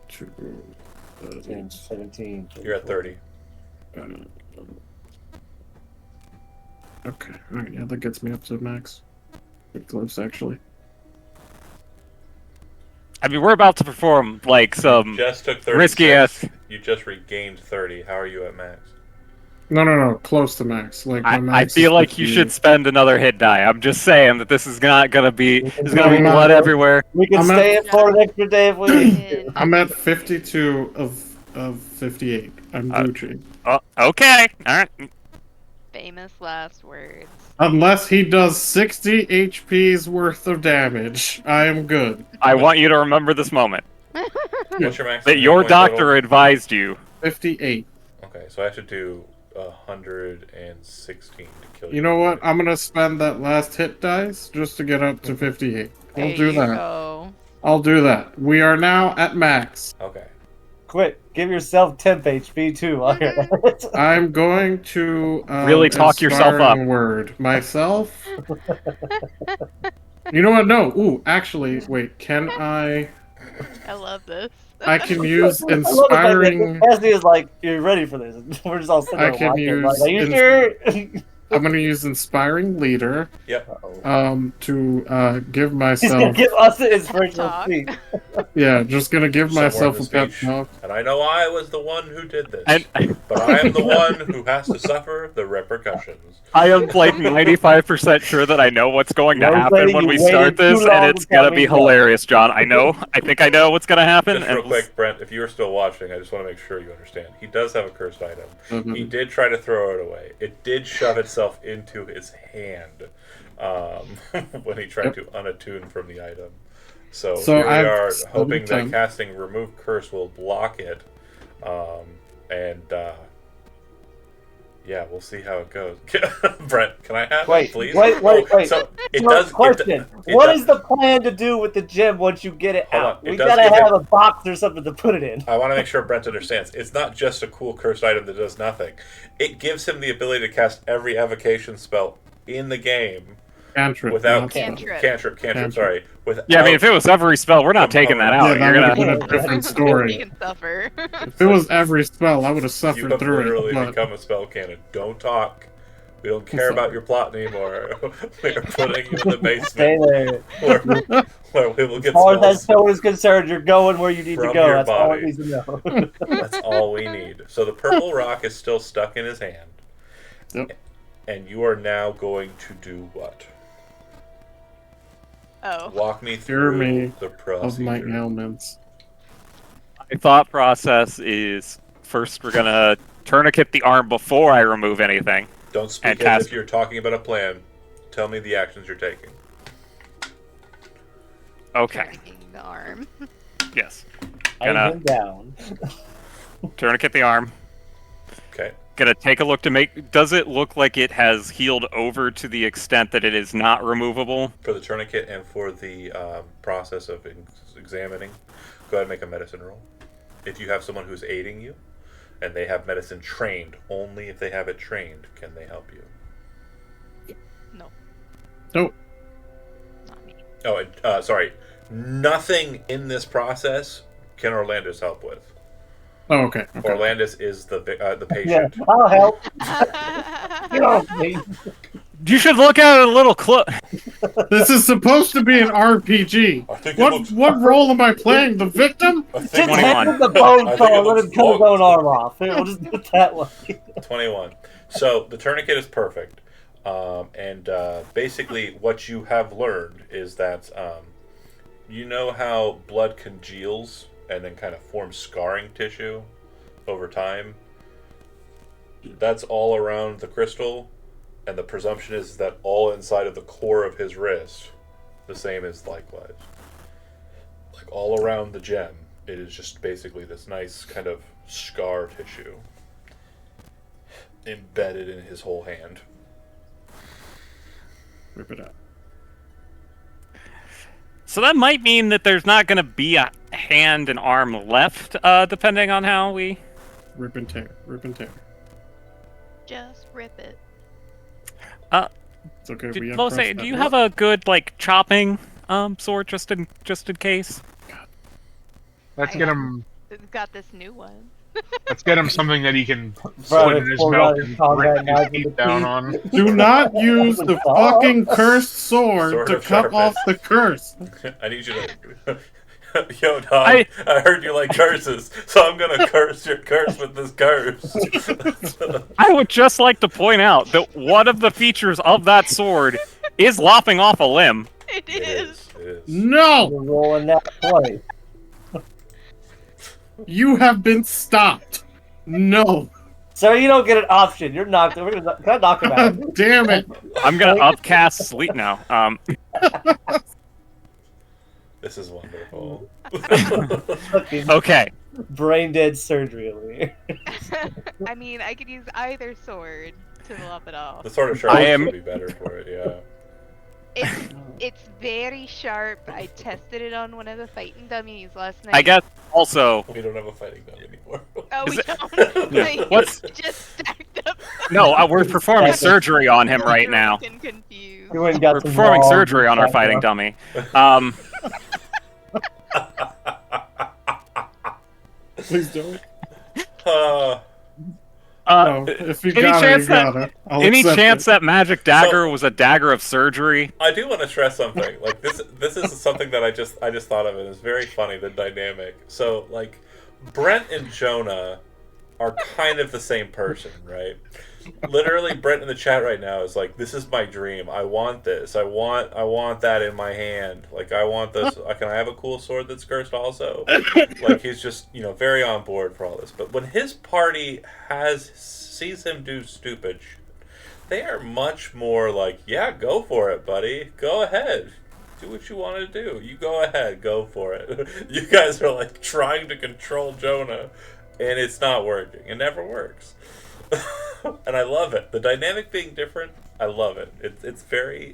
10, 17. You're at 30. Okay. Alright, yeah, that gets me up to max. Pretty close, actually. I mean, we're about to perform like some Just took 30. risky ass. You just regained 30. How are you at max? No. Close to max. Like my I max feel is like you 58. should spend another hit die. I'm just saying that this is not gonna be. There's gonna be I'm not- blood everywhere. We can I'm at- stay in for an extra day if we need to. I'm at 52 of 58. I'm Gucci. Oh, okay. All right. Famous last words. Unless he does 60 HP's worth of damage, I am good. I want you to remember this moment What's your max? that hit your point total? doctor advised you. 58. Okay, so I have to do 116 to kill you. You know what? I'm gonna spend that last hit dice just to get up to 58. I'll There do you that. go. I'll do that. We are now at max. Okay. Quick, give yourself temp HP too while you're at it. I'm going to Really talk yourself up. inspiring word myself. You know what? No. Ooh, actually, wait. Can I? I love this. I can use I love the fact inspiring. that Cassidy is like, "You're ready for this." We're just all sitting I there can watching. use Like, are you ins- sure? I'm gonna use inspiring leader. Uh-oh. To give He's gonna myself. give us an inspirational Talk. speech. Yeah, just gonna give Somewhere in myself the a pep speech. talk. And I know I was the one who did this. And But I am the one who has to suffer the repercussions. I am like 95% sure that I know what's going to Rose happen lady, when we you waited start this, too long and it's to tell gonna me be no. hilarious, John. I think I know what's gonna happen. Just and real quick, Brent, if you are still watching, I just want to make sure you understand. He does have a cursed item. Mm-hmm. He did try to throw it away. It did shove itself into his hand when he tried to unattune from the item. So here we I've are spent hoping that time- casting Remove Curse will block it. Yeah, we'll see how it goes. Brent, can I have Wait, it, please? wait. So it So, does. question: it What does- is the plan to do with the gem once you get it Hold out? on, it We does gotta give have it- a box or something to put it in. I want to make sure Brent understands. It's not just a cool cursed item that does nothing. It gives him the ability to cast every evocation spell in the game Cantrip. without not spell. Cantrip. cantrip. Sorry, without. yeah, I mean, if it was every spell, we're not taking that out. Yeah, You're that gonna. would've been a different You story. can suffer. If it was every spell, I would have you suffered have through literally it. But become a spell cannon. Don't talk. We don't care about your plot anymore. We're putting you in the Stay basement there. where we will As get far as that spells. stone is concerned, you're going where you need to From go. your That's all it body. needs to know. That's all we need. So the purple rock is still stuck in his hand. Yep. And you are now going to do what? Oh. Walk me Cure through me the of my procedure. ailments. My thought process is first we're gonna tourniquet the arm before I remove anything. Don't speak And as cast- if you're talking about a plan. Tell me the actions you're taking. Okay. Breaking the arm. Yes. Hang Gonna him down. tourniquet the arm. Okay. Gonna take a look to make. Does it look like it has healed over to the extent that it is not removable? For the tourniquet and for the process of examining, go ahead and make a medicine roll. If you have someone who's aiding you, and they have medicine trained, only if they have it trained can they help you. No. Nope. Not me. Oh, and, sorry. Nothing in this process can Orlandis help with. Oh, okay. Okay. Orlandis is the Yeah, patient. I'll help. Get off me. You should look at it a little close. This is supposed to be an RPG. I think it looks. What role am I playing? The victim? I Just think Twenty- hit 21. with the bone I think saw it and let looks him cut his long. own arm off. We'll just do it that way. 21. So the tourniquet is perfect. And basically, what you have learned is that you know how blood congeals and then kind of forms scarring tissue over time? That's all around the crystal, and the presumption is that all inside of the core of his wrist, the same is likewise. Like all around the gem, it is just basically this nice kind of scar tissue embedded in his whole hand. Rip it out. So that might mean that there's not going to be a hand and arm left, depending on how we. Rip and tear. Rip and tear. Just rip it. It's okay. Do, We Lose, uncrossed do that you one. have a good like chopping sword just in case? Let's I get got- him. It's got this new one. Let's get him something that he can Bro, put in his pull mouth out his and combat rip knife his with teeth the down teeth. on. Do not use the fucking cursed sword Sword to of cut off sharpness. the curse. I need you to. Yo, dog, I heard you like curses, so I'm gonna curse your curse with this curse. I would just like to point out that one of the features of that sword is lopping off a limb. It It is. is. It is. No! You're rolling that play. You have been stopped. No. Sir, you don't get an option. You're knocked. We're gonna, can I knock him out? God damn it. I'm gonna upcast sleep now. This is wonderful. Fucking Okay. brain dead surgery over here. I mean, I could use either sword to lop it off. The sword of I sharpness am- would be better for it. Yeah. It's very sharp. I tested it on one of the fighting dummies last night. I guess also We don't have a fighting gun anymore. Oh, Is we it- don't. Like, What's- it's just stacked up. no. We're performing surgery on him right You're now. fucking confused. You went and got We're some performing raw surgery on our back fighting up. dummy. Please don't. Uh, No, if you any got chance it, you got it. I'll Any accept chance it. that magic dagger was a dagger of surgery? I do want to stress something. Like this is something that I just thought of, and it's very funny, the dynamic. So like, Brent and Jonah are kind of the same person, right? Literally, Brent in the chat right now is like, "This is my dream. I want this. I want that in my hand. Like, I want this. Can I have a cool sword that's cursed also?" Like, he's just very on board for all this. But when his party sees him do stupid shit, they are much more like, "Yeah, go for it, buddy. Go ahead. Do what you want to do. You go ahead. Go for it." You guys are like trying to control Jonah, and it's not working. It never works. And I love it. The dynamic being different, I love it. It's very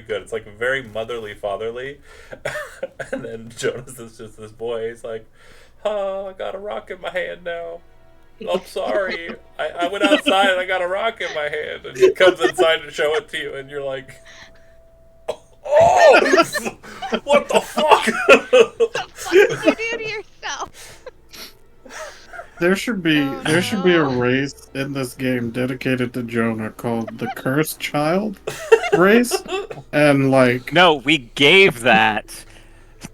good. It's like very motherly, fatherly. And then Jonas is just this boy. He's like, "Oh, I got a rock in my hand now. I'm sorry. I went outside and I got a rock in my hand." And he comes inside to show it to you, and you're like, "Oh, what the fuck?" What did you do to yourself? There should be Oh, a no. race in this game dedicated to Jonah called the Cursed Child race, and like No, we gave that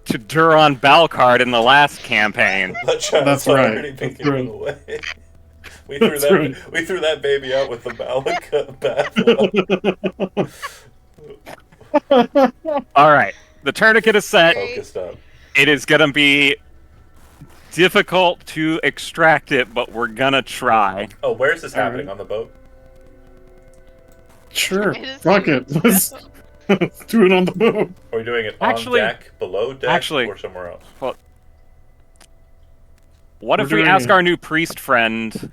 to Duron Balcard in the last campaign. That child's That's right. already been That's given right. away. We threw That's that. right. We threw that baby out with the bath. All right, the tourniquet is set. Focused up. It is gonna be difficult to extract it, but we're gonna try. Oh, where's this All happening? right. On the boat? sure, It is fuck true. it, let's do it on the boat. Are we doing it Actually- on deck, below deck, actually- or somewhere else? What We're if we doing ask it. our new priest friend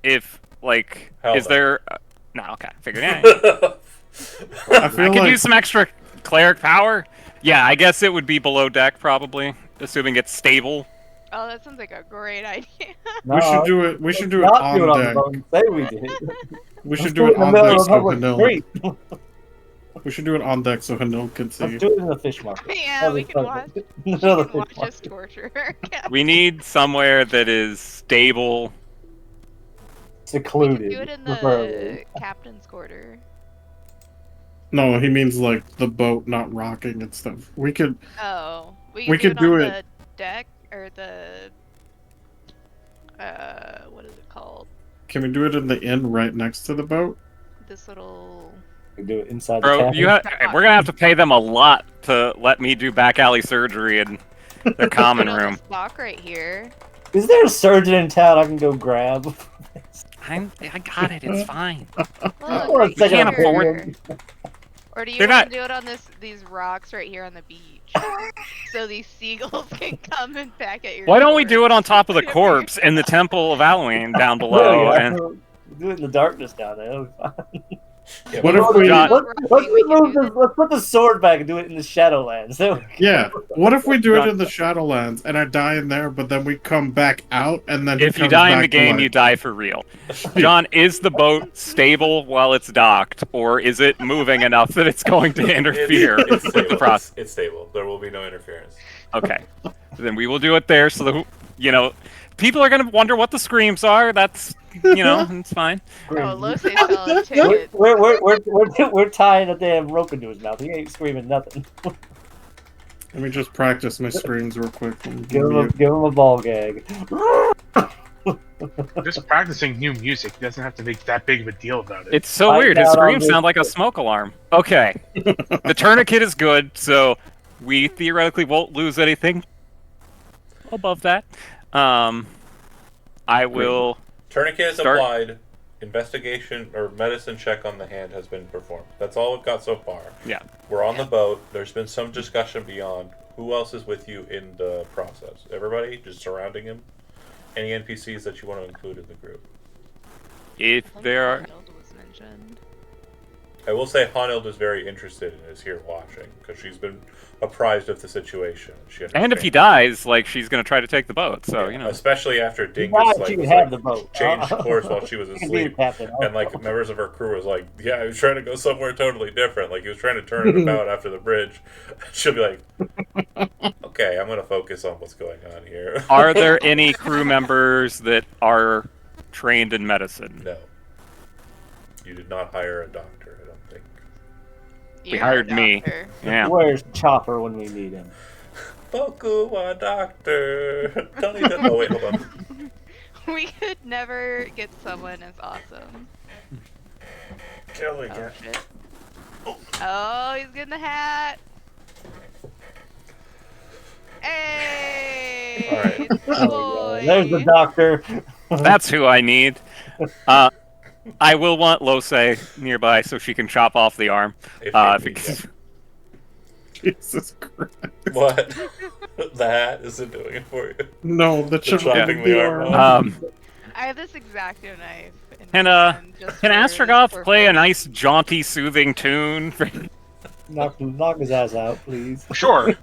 if, like, Hell is no. there? No, okay, figured it. I I feel could like use some extra cleric power. Yeah, I guess it would be below deck probably, assuming it's stable. Oh, that sounds like a great idea. we should do it. We should do it Not on do it on the deck. boat. Say we did. We should Let's do it in the on middle deck of a so public vanilla. street. We should do it on deck so Hanil can see. Let's do it in the fish market. Yeah, That'd we be can fun. watch. No, You the can watch fish us market. torture. We need somewhere that is stable. We can Secluded. do it in preferably. the captain's quarter. No, he means like the boat not rocking and stuff. We could. Oh, we We can could do do it on it- the deck or the what is it called? Can we do it in the inn right next to the boat? This little. We do it inside the Bro, cabin. we're gonna have to pay them a lot to let me do back alley surgery in their common Put it on room. this dock right here. Is there a surgeon in town I can go grab? I got it. It's fine. Look, Or right a second can't here. afford- Or do you They're want not- to do it on these rocks right here on the beach, so these seagulls can come and peck at your. Why don't we door? do it on top of the corpse in the Temple of Halloween down below? Yeah, And do it in the darkness down there. That'll be fine. Yeah, What we- if we- John- Let's put the sword back and do it in the Shadowlands. There we go. Yeah. What if we do it John- in the Shadowlands and I die in there, but then we come back out and then he if you comes die in back the to game, life? you die for real. John, is the boat stable while it's docked, or is it moving enough that it's going to interfere it's with stable. the process? It's stable. There will be no interference. Okay, then we will do it there, so that people are gonna wonder what the screams are. That's it's fine. Oh, Los's selling tickets. We're tying a damn rope into his mouth. He ain't screaming nothing. Let me just practice my screams real quick. Give him a ball gag. Just practicing new music. He doesn't have to make that big of a deal about it. It's so Find weird. His out on screams this- sound like a smoke alarm. Okay, the tourniquet is good, so we theoretically won't lose anything above that. I will. Tourniquet is Start- applied. Investigation or medicine check on the hand has been performed. That's all we've got so far. Yeah. We're on the boat. There's been some discussion beyond. Who else is with you in the process? Everybody just surrounding him? Any NPCs that you want to include in the group? If there are. Arnold was mentioned. I will say Hanild is very interested and is here watching because she's been apprised of the situation. She And if he understands. dies, she's gonna try to take the boat. So especially after Dingus Died, she was, can have the boat. changed course while she was You can be the asleep. captain. And members of her crew was like, yeah, he was trying to go somewhere totally different. Like he was trying to turn it about after the bridge. She'll be like, okay, I'm gonna focus on what's going on here. Are there any crew members that are trained in medicine? No. You did not hire a doctor, I don't think. You're hired the me. doctor. Yeah. Where's Chopper when we need him? Boku wa doctor. Don't need that. Oh wait, hold on. We could never get someone as awesome. Kill me, Oh cat. shit. Oh, he's getting the hat. Hey! Alright. There we go. boy. There's the doctor. That's who I need. I will want Lose nearby so she can chop off the arm. If If you it- need Jesus Christ. it. What? The hat isn't doing it for you. No, the chopping the arm I have this X-Acto knife. in Can, my hand just Can for- Astrogoth for play a fun. nice, jaunty, soothing tune? Knock his ass out, please. Sure.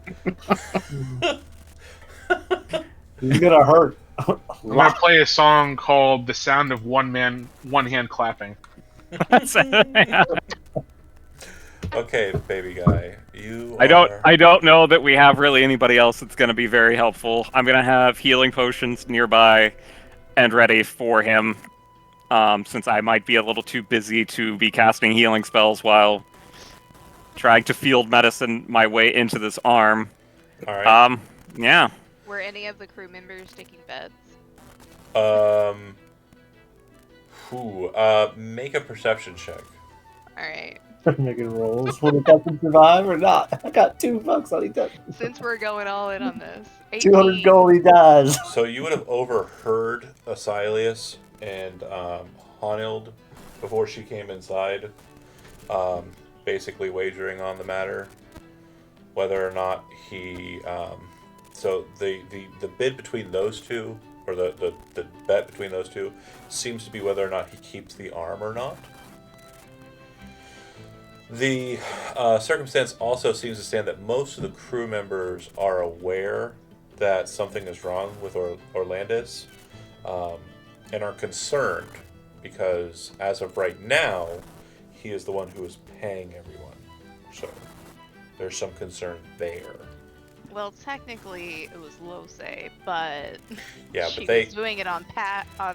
He's gonna hurt. I'm gonna play a song called "The Sound of One Hand Clapping." Okay, baby guy. You I are... don't know that we have really anybody else that's going to be very helpful. I'm going to have healing potions nearby and ready for him, since I might be a little too busy to be casting healing spells while trying to field medicine my way into this arm. Alright. Yeah. Were any of the crew members taking beds? Make a perception check. Alright. Making rolls. Will the captain survive or not? I got $2 on each. Since we're going all in on this. 18. 200 gold, he dies. So you would have overheard Asilius and Hanild before she came inside, basically wagering on the matter, whether or not he. So the bid between those two, or the bet between those two, seems to be whether or not he keeps the arm or not. The circumstance also seems to stand that most of the crew members are aware that something is wrong with Orlandis, and are concerned because, as of right now, he is the one who is paying everyone. So there's some concern there. Well, technically it was Lose, but Yeah, she but they was doing it on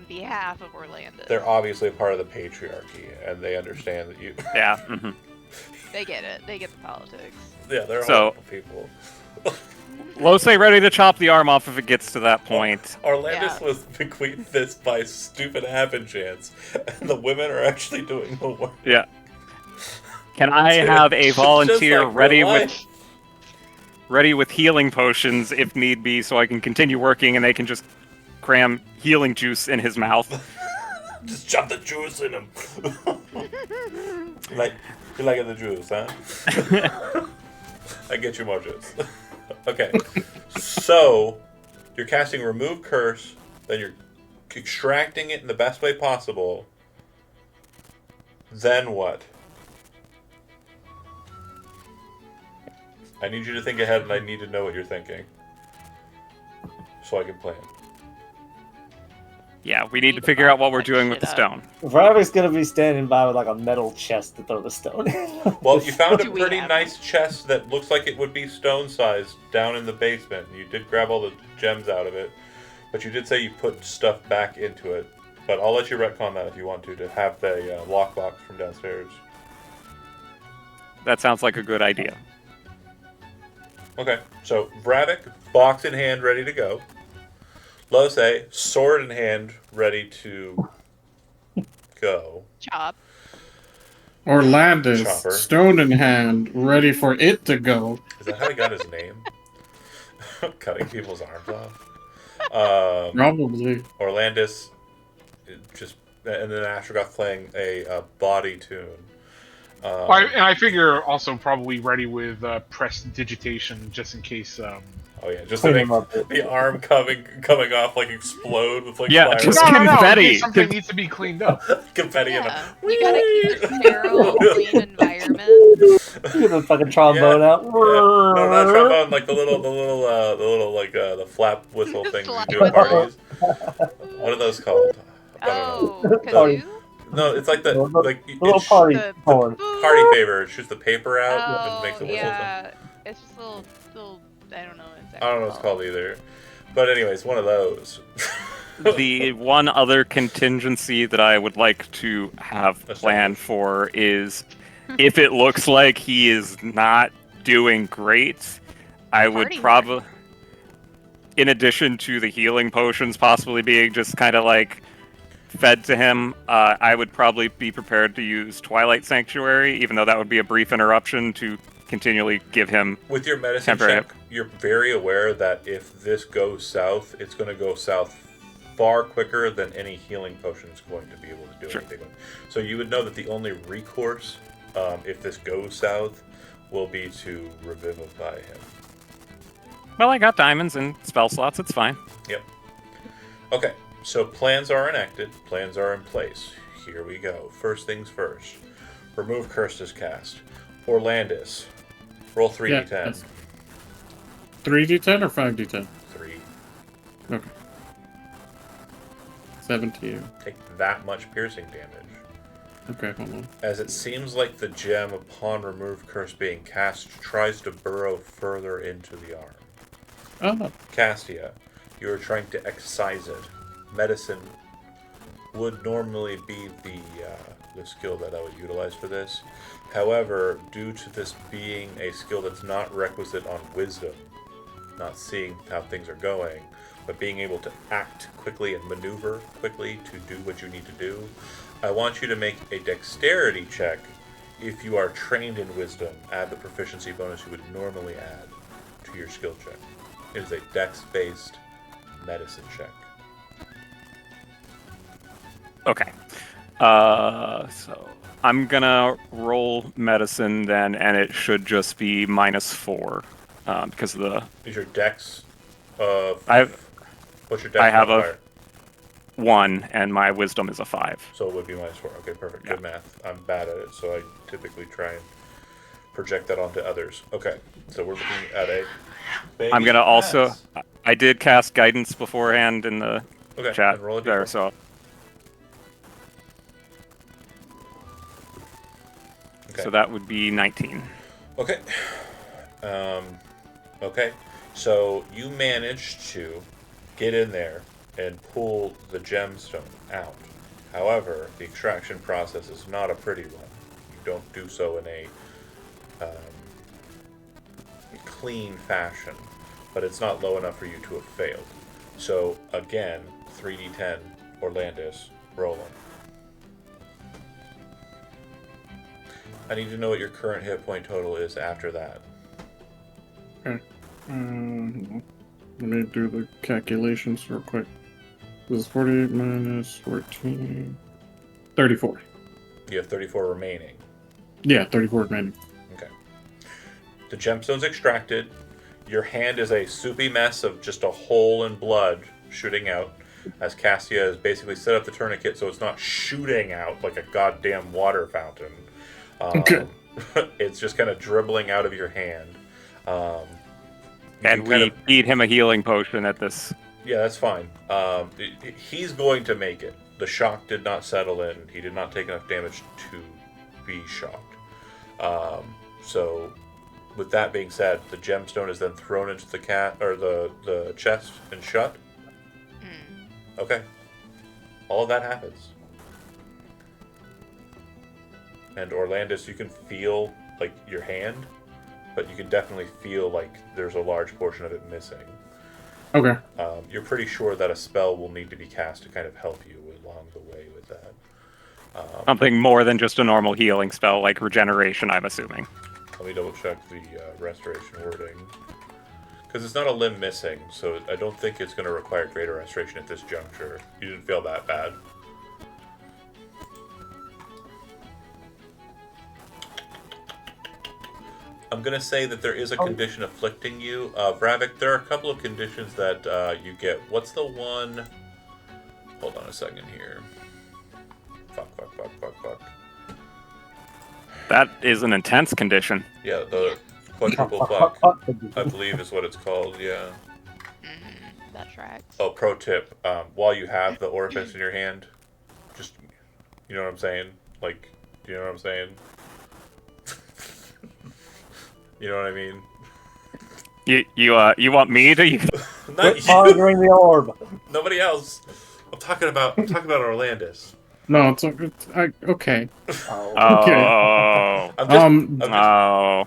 behalf of Orlando. they're obviously a part of the patriarchy, and they understand that you. Yeah. hmm They get it. They get the politics. Yeah, they're So- horrible people. Lose ready to chop the arm off if it gets to that point. Orlandis Yeah. was bequeathed this by stupid happen chance, and the women are actually doing the work. Yeah. Can I Dude, have a just volunteer like ready real with life. healing potions if need be, so I can continue working and they can just cram healing juice in his mouth? Just chop the juice in him. Like you liking the juice, huh? I get you more juice. Okay, so you're casting Remove Curse, then you're extracting it in the best way possible. Then what? I need you to think ahead, and I need to know what you're thinking, so I can plan. Yeah, we need to figure out what we're doing with the Shit up. stone. Vravic's gonna be standing by with like a metal chest to throw the stone in. Well, you found a Do we pretty have nice chest that looks like it would be stone-sized down in the basement. You did grab all the gems out of it, but you did say you put stuff back into it. But I'll let you retcon that if you want to have the lockbox from downstairs. That sounds like a good idea. Okay, so Bravik, box in hand, ready to go. Lose, sword in hand, ready to go. Chop. Orlandis, Chopper. stone in hand, ready for it to go. Is that how he got his name? Cutting people's arms off. Probably. Orlandis, just and then Astrogoth playing a body tune. And I figure also probably ready with prestidigitation just in case. Oh yeah, just to Clean make him up. the arm coming off like explode with like Yeah, fire. just No, in confetti. case something needs to be cleaned up. confetti in Yeah. a You gotta keep a sterile, clean environment. Get the fucking trombone Yeah. out. No, not trombone, like the little like the flap whistle things you Slap do at whistle. parties. What are those called? I don't know. Oh, Sorry. kazoo? No, it's like the like A little it party The horn. party favor. It shoots the paper out and Oh, makes a whistle. yeah. It's just a little. I don't know exactly. I don't know what it's called either. But anyways, one of those. The one other contingency that I would like to have planned for is if it looks like he is not doing great, I would Party probably, in addition to the healing potions possibly being just kind of like fed to him, I would probably be prepared to use Twilight Sanctuary, even though that would be a brief interruption to continually give him. With your medicine Temporary. check, you're very aware that if this goes south, it's going to go south far quicker than any healing potion is going to be able to do Sure. anything with. So you would know that the only recourse, if this goes south, will be to revivify him. Well, I got diamonds and spell slots, it's fine. Okay, so plans are enacted, plans are in place. Here we go. First things first. Remove Cursed is cast. Orlandis, roll 3d10. that's 3d10 or 5d10? 3. Okay. 17. Take that much piercing damage. Okay, hold on. As it seems like the gem, upon Remove Curse being cast, tries to burrow further into the arm. Oh, Castia, you are trying to excise it. Medicine would normally be the skill that I would utilize for this. However, due to this being a skill that's not requisite on wisdom, not seeing how things are going, but being able to act quickly and maneuver quickly to do what you need to do, I want you to make a dexterity check. If you are trained in wisdom, add the proficiency bonus you would normally add to your skill check. It is a dex-based medicine check. Okay. So I'm gonna roll medicine then, and it should just be -4 because of the Is your dex? What's your dex? I have a- modifier? 1 and my wisdom is a 5. So it would be -4. Okay, perfect. Yeah. Good math. I'm bad at it, so I typically try and project that onto others. Okay, so we're looking at a. I'm gonna also. Yes. I did cast guidance beforehand in the Okay, chat then roll a there, d4. so Okay. so that would be 19. Okay. Okay. So you managed to get in there and pull the gemstone out. However, the extraction process is not a pretty one. You don't do so in a clean fashion, but it's not low enough for you to have failed. So again, 3d10, Orlandis, roll 'em. I need to know what your current hit point total is after that. Let me do the calculations real quick. This is 48 minus 14. 34. You have 34 remaining. Yeah, 34 remaining. Okay. The gemstone's extracted. Your hand is a soupy mess of just a hole in blood shooting out, as Cassia has basically set up the tourniquet so it's not shooting out like a goddamn water fountain. Okay. It's just kind of dribbling out of your hand. And we feed him a healing potion at this. Yeah, that's fine. He's going to make it. The shock did not settle in. He did not take enough damage to be shocked. So, with that being said, the gemstone is then thrown into the chest and shut. Okay. All of that happens. And Orlandis, you can feel like your hand, but you can definitely feel like there's a large portion of it missing. Okay. You're pretty sure that a spell will need to be cast to kind of help you along the way with that. Something more than just a normal healing spell, like regeneration, I'm assuming. Let me double check the restoration wording. Because it's not a limb missing, so I don't think it's going to require greater restoration at this juncture. You didn't feel that bad. I'm going to say that there is a condition afflicting you. Vravik, there are a couple of conditions that you get. What's the one? Hold on a second here. Fuck. That is an intense condition. Yeah, the quadruple fuck, I believe is what it's called, yeah. That tracks. Oh, pro tip. While you have the orifice in your hand, just, you know what I'm saying? Like, do you know what I'm saying? You know what I mean? You want me to? Not Quit you. monitoring the orb. Nobody else. I'm talking about Orlandis. No, it's okay. Oh. Oh. I'm just, No.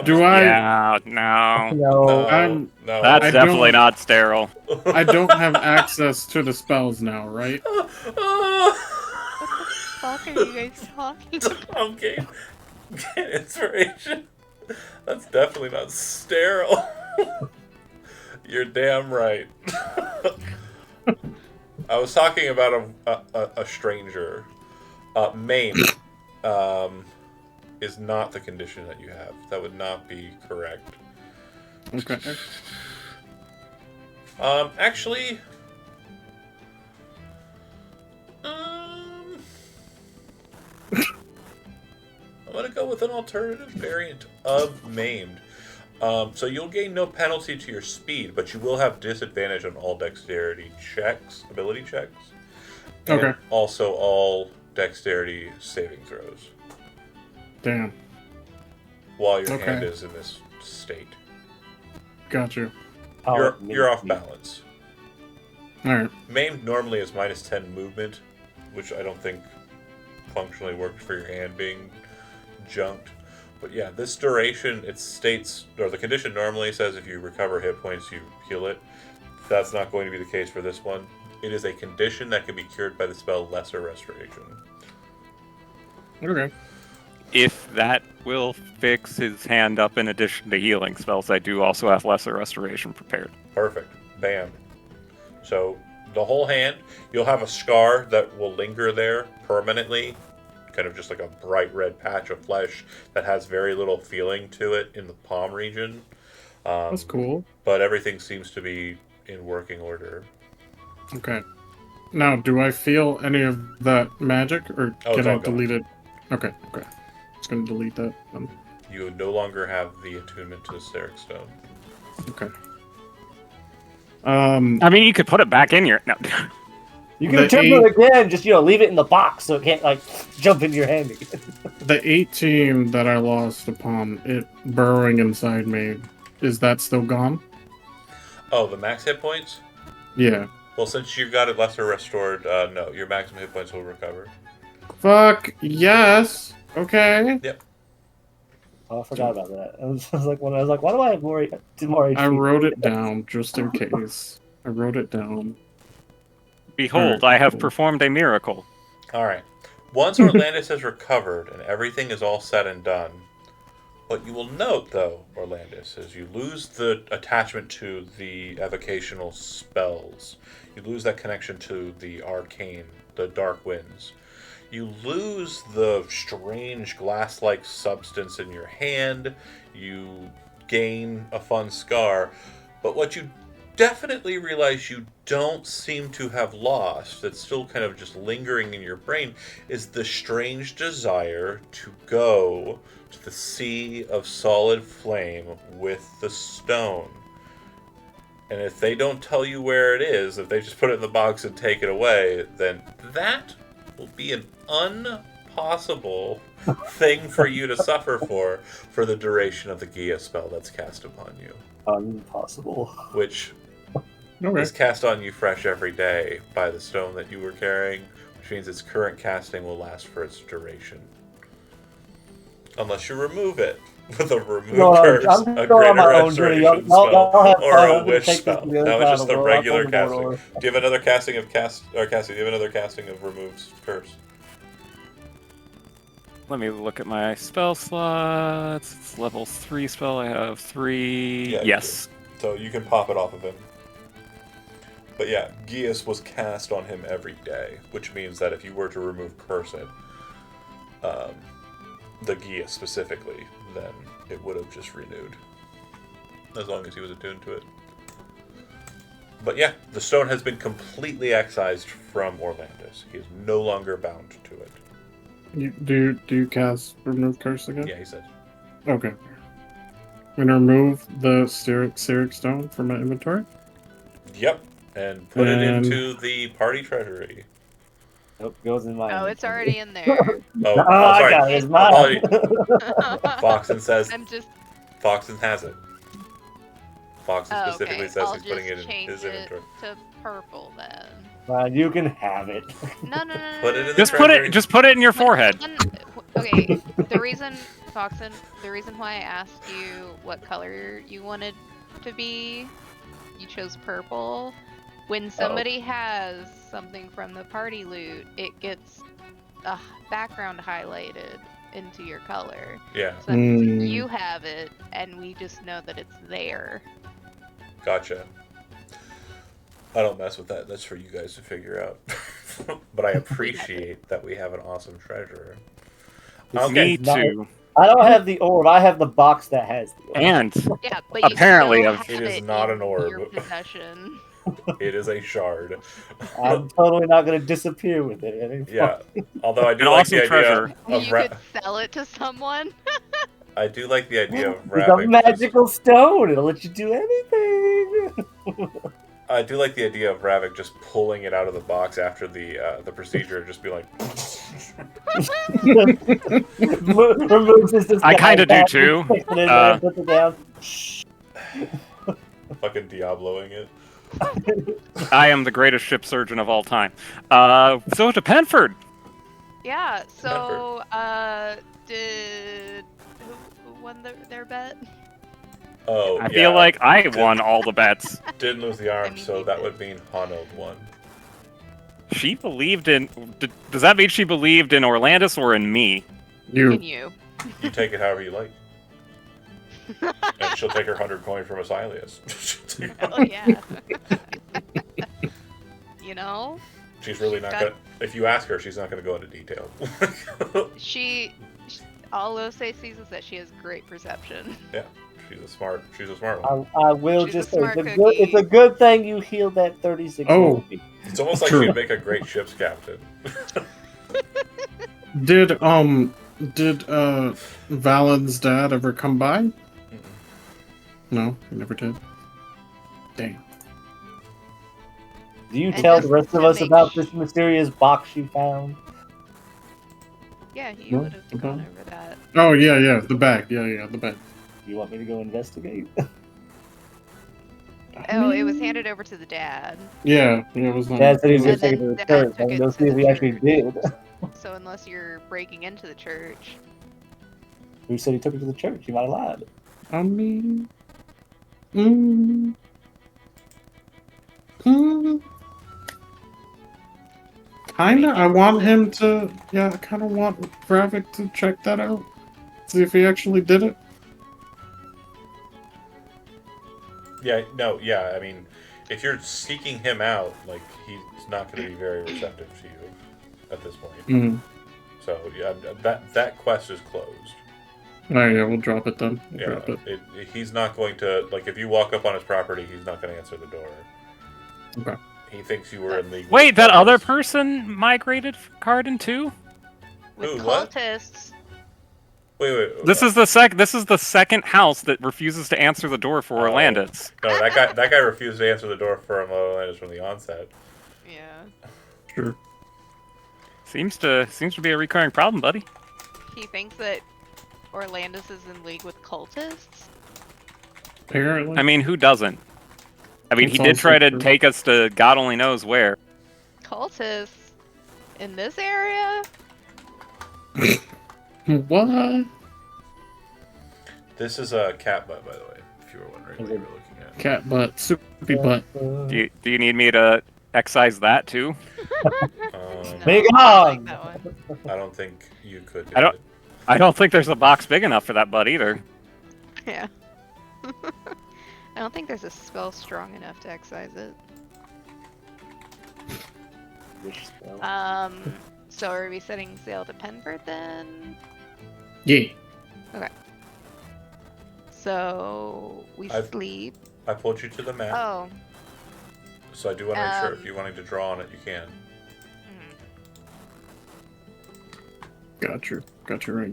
Do I? Yeah, no. No. I'm- no. That's I definitely don't- not sterile. I don't have access to the spells now, right? What the fuck are you guys talking about? I'm getting inspiration. That's definitely not sterile. You're damn right. I was talking about a stranger. Maimed is not the condition that you have. That would not be correct. Okay. Actually, I'm gonna go with an alternative variant of maimed. So you'll gain no penalty to your speed, but you will have disadvantage on all dexterity checks, ability checks. And Okay. also all dexterity saving throws Damn. while your Okay. hand is in this state. Got you. You're off balance. All right. Maimed normally is minus 10 movement, which I don't think functionally works for your hand being junked. But yeah, this duration, it states, or the condition normally says if you recover hit points, you heal it. That's not going to be the case for this one. It is a condition that can be cured by the spell Lesser Restoration. Okay. If that will fix his hand up in addition to healing spells, I do also have Lesser Restoration prepared. Perfect. Bam. So the whole hand, you'll have a scar that will linger there permanently, kind of just like a bright red patch of flesh that has very little feeling to it in the palm region. That's cool. But everything seems to be in working order. Okay. Now, do I feel any of that magic, or Oh, it's can I all gone. delete it? Okay. Just gonna delete that. You no longer have the attunement to the Steric Stone. Okay. I mean, you could put it back in your... No. You can attempt it again, just leave it in the box so it can't like jump into your hand again. The 18 that I lost upon it burrowing inside me, is that still gone? Oh, the max hit points? Yeah. Well, since you got it lesser restored, no, your maximum hit points will recover. Fuck yes. Okay. Oh, I forgot about that. I was like, why do I have more HP? I wrote it down just in case. I wrote it down. Behold, I have performed a miracle. Alright. Once Orlandis has recovered and everything is all said and done, what you will note, though, Orlandis, is you lose the attachment to the evocational spells. You lose that connection to the arcane, the dark winds. You lose the strange glass-like substance in your hand. You gain a fun scar. But what you definitely realize you don't seem to have lost, that's still kind of just lingering in your brain, is the strange desire to go to the sea of solid flame with the stone. And if they don't tell you where it is, if they just put it in the box and take it away, then that will be an impossible thing for you to suffer for the duration of the Gia spell that's cast upon you. Impossible. Which Okay. is cast on you fresh every day by the stone that you were carrying, which means its current casting will last for its duration. Unless you remove it with a remove curse, I'm a going on greater my own journey. restoration Y'all spell, have or fun. a I'm gonna wish take this spell. to the other No, side it's of just the the world. regular I'm casting. going Do you have another casting of Cassie, do you have another casting of removes curse? Let me look at my spell slots. It's level 3 spell. I have 3. Yeah, you Yes. So you can pop it off of him. But yeah, Gias was cast on him every day, which means that if you were to remove curse it, the Gias specifically, then it would have just renewed. As long as he was attuned to it. But yeah, the stone has been completely excised from Orlandis. He is no longer bound to it. Do you cast remove curse again? Yeah, he said. Okay. I'm gonna remove the Cyric stone from my inventory. Yep, and put it And- into the party treasury. Nope, goes in my. Oh, it's already in there. Oh, I sorry. got it. It's mine. Foxen says I'm just. Foxen has it. Foxen Oh, specifically okay. says I'll he's putting it just in change his it inventory. to purple then. Fine, you can have it. No. Put it in the Just put treasury. it. Just put it in your forehead. Okay, the reason, Foxen, the reason why I asked you what color you wanted to be, you chose purple. When somebody has something from the party loot, it gets a background highlighted into your color. Yeah, So that means you have it, and we just know that it's there. gotcha. I don't mess with that. That's for you guys to figure out. But I appreciate that we have an awesome treasurer. Okay. Me Not- too. I don't have the orb. I have the box that has the orb. And Yeah, but you Apparently, still I've- have It is it not in an orb. your possession. It is a shard. I'm totally not going to disappear with it. It ain't Yeah. Although I do An like awesome the idea treasure. of You could sell it to someone. I do like the idea of It's a Ravik. magical stone. It'll let you do anything. I do like the idea of Ravik just pulling it out of the box after the procedure, just be like, Removes his I kinda do disguise, too. puts it in there, puts it down. fucking Diabloing it. I am the greatest ship surgeon of all time. So to Penford. Yeah. So, did who won their bet? Oh, I yeah. feel like I won all the bets. Didn't lose the arm, I mean, so you that did. would mean Hanold won. She believed in. Does that mean she believed in Orlandis or in me? You. And you. You take it however you like. And she'll take her 100 coin from Asilius. Oh yeah. You know, She's really not Got- gonna. If you ask her, she's not gonna go into detail. all Ose sees is that she has great perception. She's a smart one. I will She's just a say smart it's a cookie. good thing you healed that 36. Oh. It's almost like True. she'd make a great ship's captain. Did Valen's dad ever come by? No, he never did. Damn. Do you And tell the just rest of to us make about sh- this mysterious box you found? Yeah, you No, would have okay. gone over that. Oh yeah, the bag. Yeah, the bag. Do you want me to go investigate? Oh, it was handed over to the dad. Yeah, it was not. Dad said he was going And to take it then to the Dad church. took I'm it going to to see if the we actually church. did. So unless you're breaking into the church, Who said he took it to the church? He might have lied. I mean, mm, mm, kinda. I want him to. Yeah, I kind of want Gravik to check that out. See if he actually did it. Yeah, no, yeah. I mean, if you're seeking him out, like he's not going to be very receptive to you at this point. Mm. So yeah, that quest is closed. Alright, yeah, we'll drop it then. We'll Yeah, drop it. he's not going to like if you walk up on his property, he's not going to answer the door. Okay. He thinks you were in league. with Wait, the that other cultists. person migrated Cardin too? with Who, what? cultists, Wait. This is the second house that refuses to answer the door for Oh. Orlandis. No, that guy refused to answer the door for Orlandis from the onset. yeah, Sure. Seems to be a recurring problem, buddy. he thinks that Orlandis is in league with cultists. Apparently. I mean, who doesn't? I mean, he That's did try also to true. take us to God only knows where. Cultists in this area? What? This is a cat butt, by the way, if you were wondering what you were looking at. Cat butt, soupy butt. Do you need me to excise that too? Make it I on! like that one. I don't think you could. Do I don't- it. I don't think there's a box big enough for that butt either. Yeah. I don't think there's a spell strong enough to excise it. Wish spell. So are we setting sail to Penford then? Yeah. So we I've- sleep. I pulled you to the map, Oh. so I do want to make sure if um, you're wanting to draw on it, you can. Got you right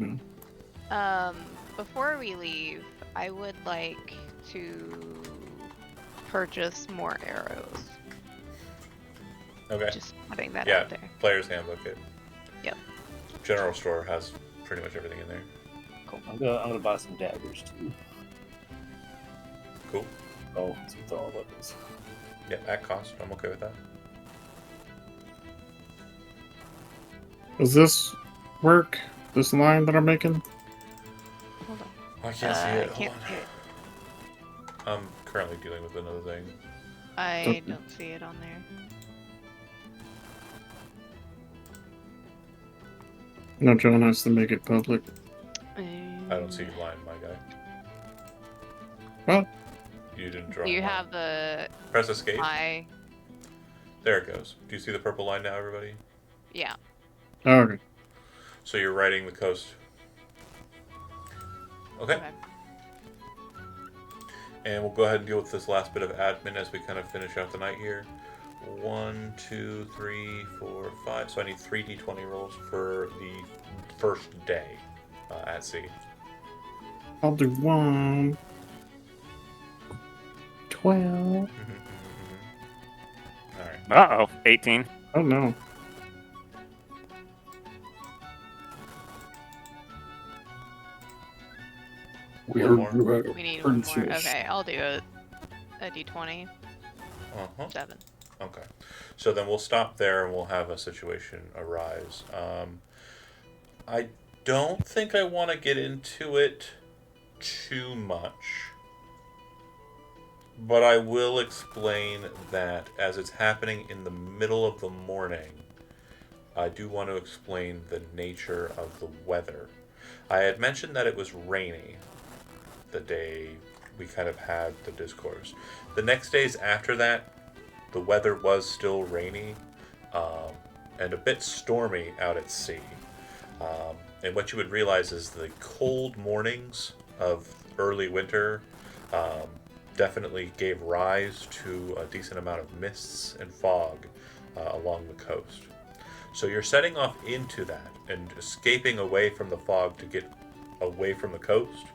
now. Before we leave, I would like to purchase more arrows. Okay. Just putting that Yeah. out there. Player's handbook. It. Yep. General store has pretty much everything in there. I'm gonna buy some daggers too. Cool. Oh, it's with all weapons. Yeah, at cost. I'm okay with that. Does this work? This line that I'm making? Hold on. Oh, I can't see I it. can't Hold see it. on. I'm currently dealing with another thing. I don't see it on there. No, John has to make it public. I don't see your line, my guy. What? You didn't draw. Do you a line. have the Press escape. I? There it goes. Do you see the purple line now, everybody? Yeah. Oh, okay. So you're riding the coast. Okay. And we'll go ahead and deal with this last bit of admin as we kind of finish out the night here. 1, 2, 3, 4, 5. So I need 3 d20 rolls for the first day at sea. I'll do 1. 12. Alright. Uh-oh, 18. Oh no. One more. We need one more. Okay, I'll do a d20. Uh-huh. 7. Okay. So then we'll stop there and we'll have a situation arise. I don't think I want to get into it too much. But I will explain that as it's happening in the middle of the morning, I do want to explain the nature of the weather. I had mentioned that it was rainy the day we kind of had the discourse. The next days after that, the weather was still rainy and a bit stormy out at sea. And what you would realize is the cold mornings of early winter definitely gave rise to a decent amount of mists and fog along the coast. So you're setting off into that and escaping away from the fog to get away from the coast.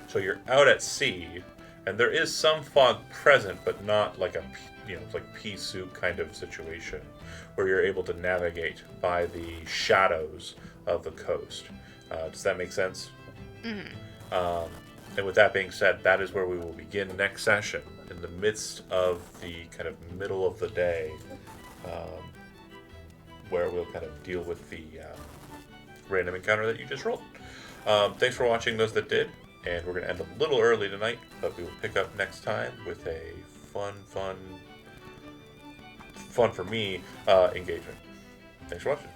So you're out at sea, and there is some fog present, but not like like pea soup kind of situation where you're able to navigate by the shadows of the coast. Does that make sense? Mm-hmm. And with that being said, that is where we will begin next session, in the midst of the kind of middle of the day, where we'll kind of deal with the random encounter that you just rolled. Thanks for watching, those that did, and we're going to end a little early tonight, but we will pick up next time with a fun for me engagement. Thanks for watching.